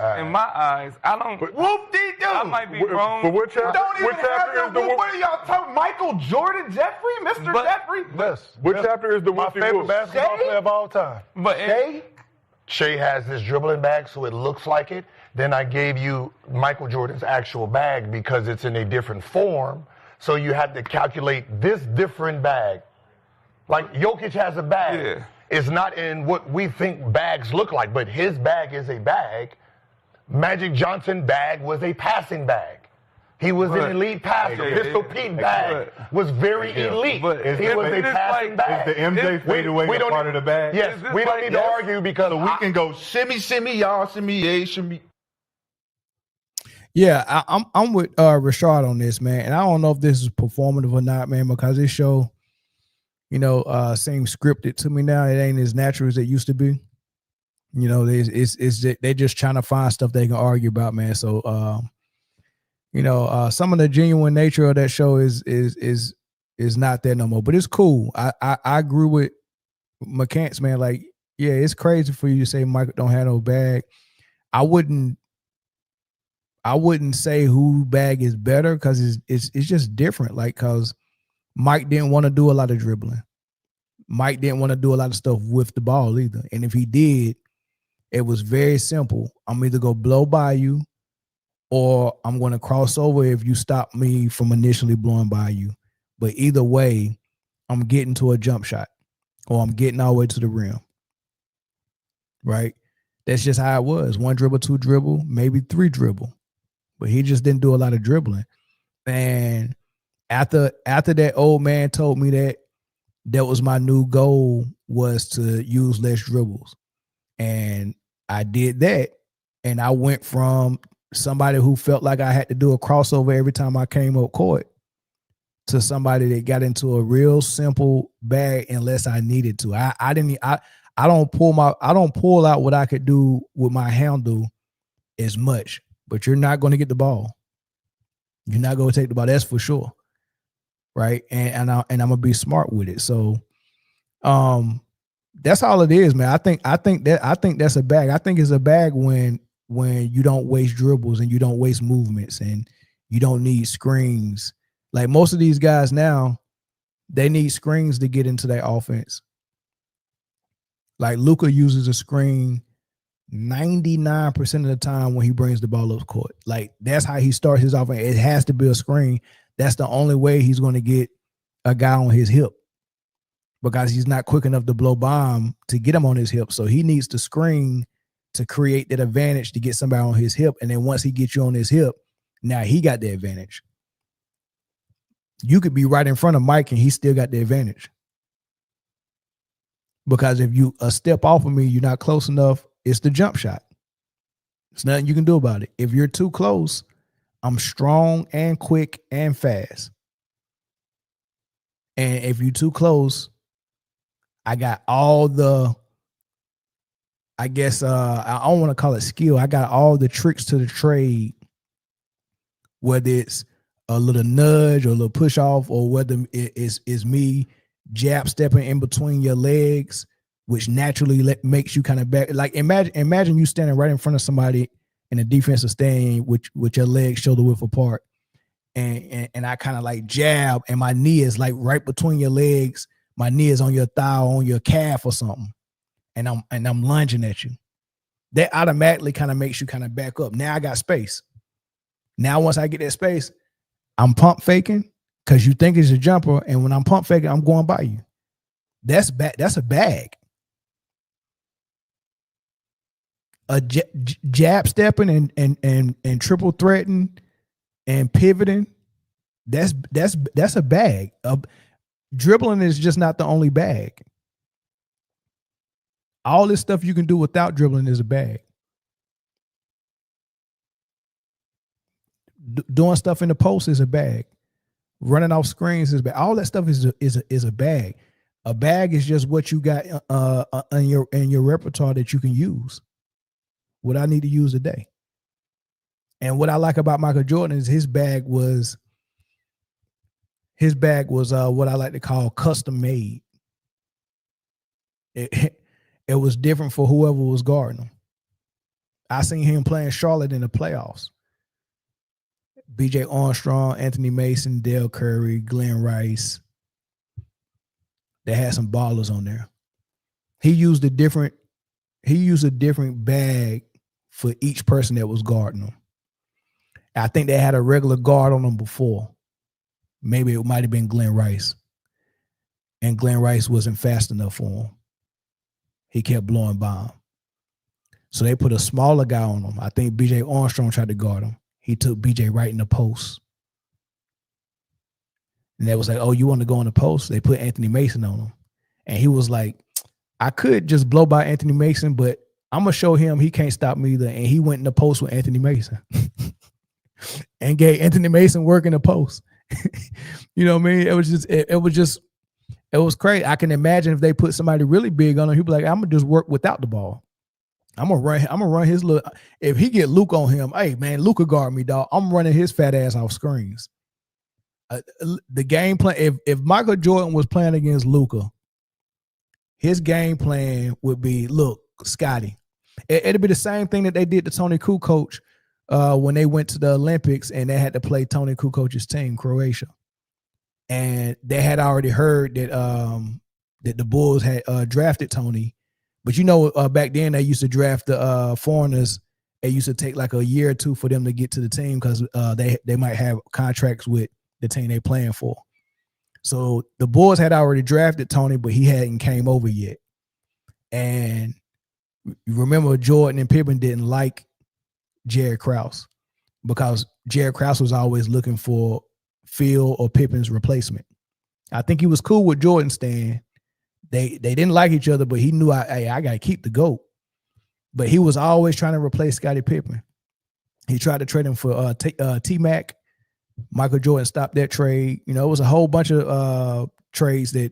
I don't. Whoop-de-doo. I might be wrong. But what chapter? Don't even What chapter have is the the whoop. What are y'all talking? Michael Jordan, Jeffrey, Mr. Jeffrey. Yes. What chapter is the My favorite whoop-de-whoop? basketball player of all time. But Shea has this dribbling bag, so it looks like it. Then I gave you Michael Jordan's actual bag because it's in a different form. So you had to calculate this different bag. Like Jokic has a bag. Yeah. It's not in what we think bags look like, but his bag is a bag. Magic Johnson bag was a passing bag. He was an elite passer. Pistol Pete bag was very elite. He was a passing bag. Is the MJ fadeaway part of the bag? Yes, we don't need to argue because we can go shimmy, shimmy, y'all, shimmy, yeah, shimmy. Yeah, I'm with Rashard on this, man. And I don't know if this is performative or not, man, because this show, seems scripted to me now. It ain't as natural as it used to be. They're just trying to find stuff they can argue about, man. So, some of the genuine nature of that show is not there no more. But it's cool. I agree with McCants, man. Like, yeah, it's crazy for you to say Michael don't have no bag. I wouldn't say who bag is better because it's just different. Like, because Mike didn't want to do a lot of dribbling. Mike didn't want to do a lot of stuff with the ball either. And if he did, it was very simple. I'm either going to blow by you or I'm going to cross over if you stop me from initially blowing by you. But either way, I'm getting to a jump shot or I'm getting all the way to the rim. Right? That's just how it was. 1 dribble, 2 dribble, maybe 3 dribble. But he just didn't do a lot of dribbling. And after that old man told me that was my new goal, was to use less dribbles. And I did that. And I went from somebody who felt like I had to do a crossover every time I came up court to somebody that got into a real simple bag unless I needed to. I don't pull out what I could do with my handle as much, but you're not going to get the ball. You're not going to take the ball. That's for sure. Right. And I'm going to be smart with it. So, that's all it is, man. I think that's a bag. I think it's a bag when you don't waste dribbles and you don't waste movements and you don't need screens. Like most of these guys now, they need screens to get into their offense. Like Luka uses a screen 99% of the time when he brings the ball up court. Like that's how he starts his offense. It has to be a screen. That's the only way he's going to get a guy on his hip, because he's not quick enough to blow by him to get him on his hip. So he needs to screen to create that advantage to get somebody on his hip. And then once he gets you on his hip, now he got the advantage. You could be right in front of Mike and he still got the advantage. Because if you a step off of me, you're not close enough, it's the jump shot. There's nothing you can do about it. If you're too close, I'm strong and quick and fast. And if you're too close, I got all the, I guess, I don't want to call it skill. I got all the tricks to the trade, whether it's a little nudge or a little push off, or whether it's me jab stepping in between your legs, which naturally makes you kind of back. Like imagine you standing right in front of somebody in a defensive stand with your legs shoulder width apart, and I kind of like jab, and my knee is like right between your legs. My knee is on your thigh, or on your calf or something, and I'm lunging at you. That automatically kind of makes you kind of back up. Now I got space. Now once I get that space, I'm pump faking because you think it's a jumper, and when I'm pump faking, I'm going by you. That's a bag. A jab stepping and triple threatening and pivoting, that's a bag. Dribbling is just not the only bag. All this stuff you can do without dribbling is a bag. Doing stuff in the post is a bag. Running off screens is a bag. All that stuff is a bag. A bag is just what you got in your repertoire that you can use. What I need to use today. And what I like about Michael Jordan is his bag was what I like to call custom made. It was different for whoever was guarding him. I seen him playing Charlotte in the playoffs. B.J. Armstrong, Anthony Mason, Dale Curry, Glenn Rice. They had some ballers on there. He used a different bag for each person that was guarding him. I think they had a regular guard on them before. Maybe it might have been Glenn Rice. And Glenn Rice wasn't fast enough for him. He kept blowing by him. So they put a smaller guy on him. I think B.J. Armstrong tried to guard him. He took B.J. right in the post. And they was like, oh, you want to go in the post? They put Anthony Mason on him. And he was like, I could just blow by Anthony Mason, but I'm going to show him he can't stop me either. And he went in the post with Anthony Mason and gave Anthony Mason work in the post. You know what I mean? It was crazy. I can imagine if they put somebody really big on him, he'd be like, I'm going to just work without the ball. I'm gonna run his little. If he get Luke on him, hey man, Luka guard me, dog. I'm running his fat ass off screens. The game plan. If Michael Jordan was playing against Luka, his game plan would be, look, Scotty. It'd be the same thing that they did to Tony Kukoc when they went to the Olympics and they had to play Tony Kukoc's team, Croatia. and they had already heard that that the Bulls had drafted Tony. But back then they used to draft the foreigners. It used to take like a year or two for them to get to the team because they might have contracts with the team they playing for. So the Bulls had already drafted Tony, but he hadn't came over yet. And you remember Jordan and Pippen didn't like Jared Krause because Jared Krause was always looking for Phil or Pippen's replacement. I think he was cool with Jordan staying. They didn't like each other, but he knew I got to keep the GOAT. But he was always trying to replace Scottie Pippen. He tried to trade him for T-Mac. Michael Jordan stopped that trade. It was a whole bunch of trades that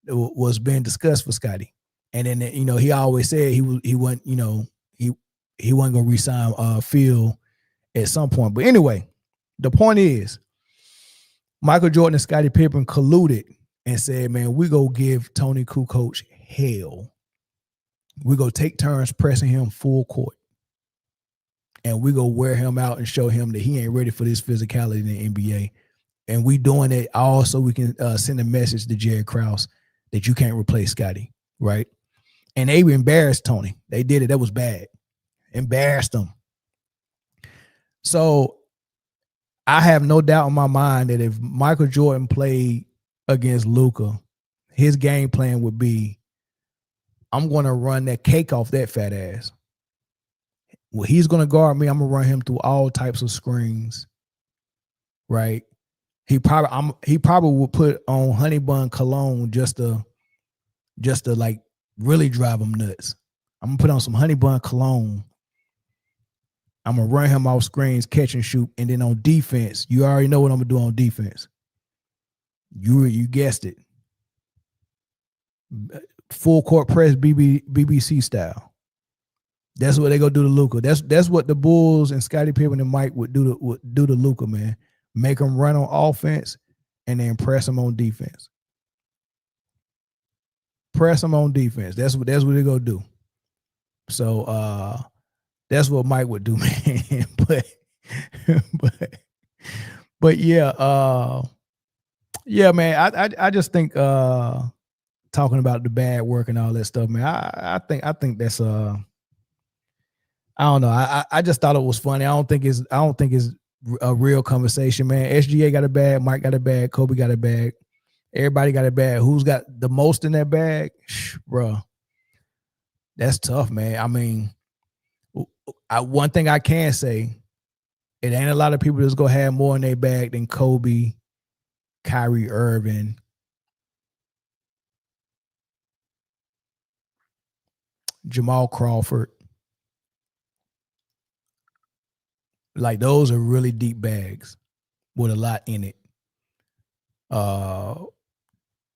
was being discussed for Scottie. And then he always said he wasn't he wasn't gonna re-sign Phil at some point. But anyway, the point is Michael Jordan and Scottie Pippen colluded and said, man, we go give Tony Kukoc hell. We go take turns pressing him full court. And we go wear him out and show him that he ain't ready for this physicality in the NBA. And we doing it all so we can send a message to Jared Krause that you can't replace Scottie, right? And they embarrassed Tony. They did it. That was bad. Embarrassed him. So I have no doubt in my mind that if Michael Jordan played against Luka, his game plan would be, I'm going to run that cake off that fat ass. Well, he's going to guard me. I'm going to run him through all types of screens, right? He probably would put on honey bun cologne just to like really drive him nuts. I'm going to put on some honey bun cologne. I'm going to run him off screens, catch and shoot. And then on defense, you already know what I'm going to do on defense. You guessed it. Full court press BBC style. That's what they go do to Luka. That's what the Bulls and Scottie Pippen and Mike would do to Luka, man. Make him run on offense and then press him on defense. Press him on defense. That's what they go do. So that's what Mike would do, man. but yeah, yeah, man. I just think talking about the bad work and all that stuff, man. I think that's I don't know. I just thought it was funny. I don't think it's a real conversation, man. SGA got a bag, Mike got a bag, Kobe got a bag. Everybody got a bag. Who's got the most in that bag? Bro, that's tough, man. I mean, one thing I can say, it ain't a lot of people that's gonna have more in their bag than Kobe, Kyrie Irving, Jamal Crawford. Like, those are really deep bags with a lot in it.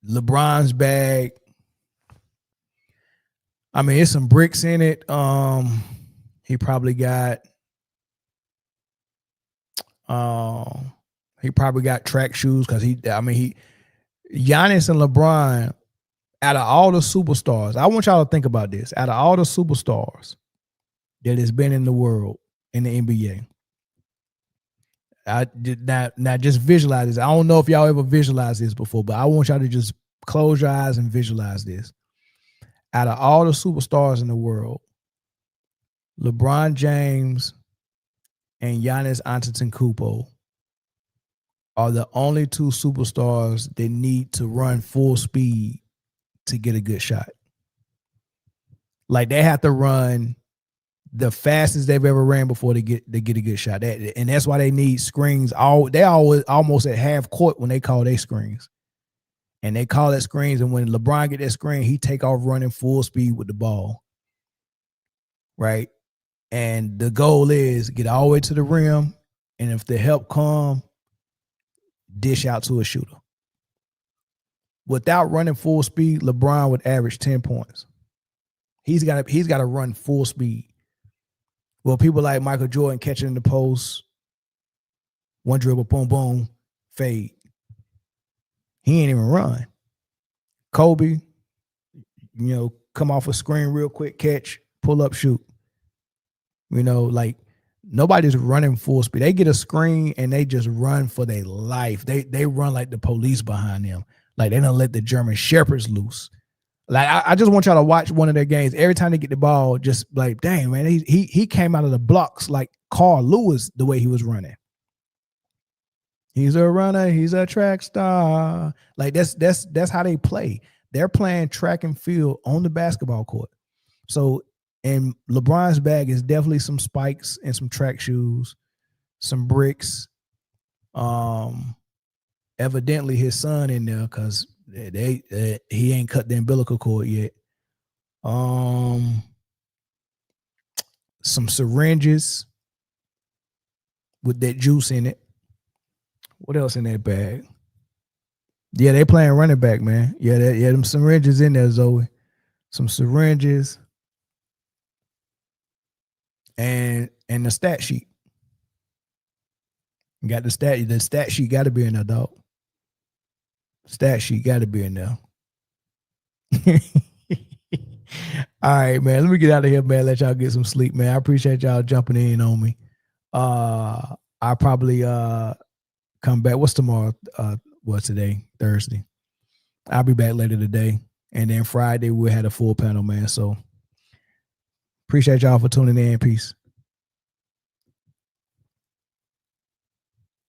LeBron's bag, I mean, it's some bricks in it. He probably got track shoes because Giannis and LeBron, out of all the superstars, I want y'all to think about this. Out of all the superstars that has been in the world, in the NBA, now just visualize this. I don't know if y'all ever visualized this before, but I want y'all to just close your eyes and visualize this. Out of all the superstars in the world, LeBron James and Giannis Antetokounmpo are the only two superstars that need to run full speed to get a good shot. Like, they have to run the fastest they've ever ran before to get a good shot. And that's why they need screens. They always almost at half court when they call their screens. And they call that screens, and when LeBron get that screen, he take off running full speed with the ball. Right? And the goal is get all the way to the rim, and if the help come, dish out to a shooter. Without running full speed, LeBron would average 10 points. He's got to run full speed. Well, people like Michael Jordan catching in the post, one dribble, boom, boom, fade. He ain't even run. Kobe, come off a screen real quick, catch, pull up, shoot. Like nobody's running full speed. They get a screen and they just run for their life. They run like the police behind them. Like they don't let the German shepherds loose. Like I just want y'all to watch one of their games. Every time they get the ball, just like, dang, man, he came out of the blocks like Carl Lewis the way he was running. He's a runner, he's a track star. Like that's how they play. They're playing track and field on the basketball court. So in LeBron's bag is definitely some spikes and some track shoes, some bricks. Evidently his son in there because he ain't cut the umbilical cord yet. Some syringes with that juice in it. What else in that bag? Yeah, they playing running back, man. Yeah, them syringes in there, Zoe. Some syringes and the stat sheet. You got the stat sheet got to be in there, dog. Stat sheet got to be in there. All right, man. Let me get out of here, man. Let y'all get some sleep, man. I appreciate y'all jumping in on me. I'll probably come back. What's tomorrow? What's today? Thursday. I'll be back later today. And then Friday we'll have a full panel, man. So appreciate y'all for tuning in. Peace.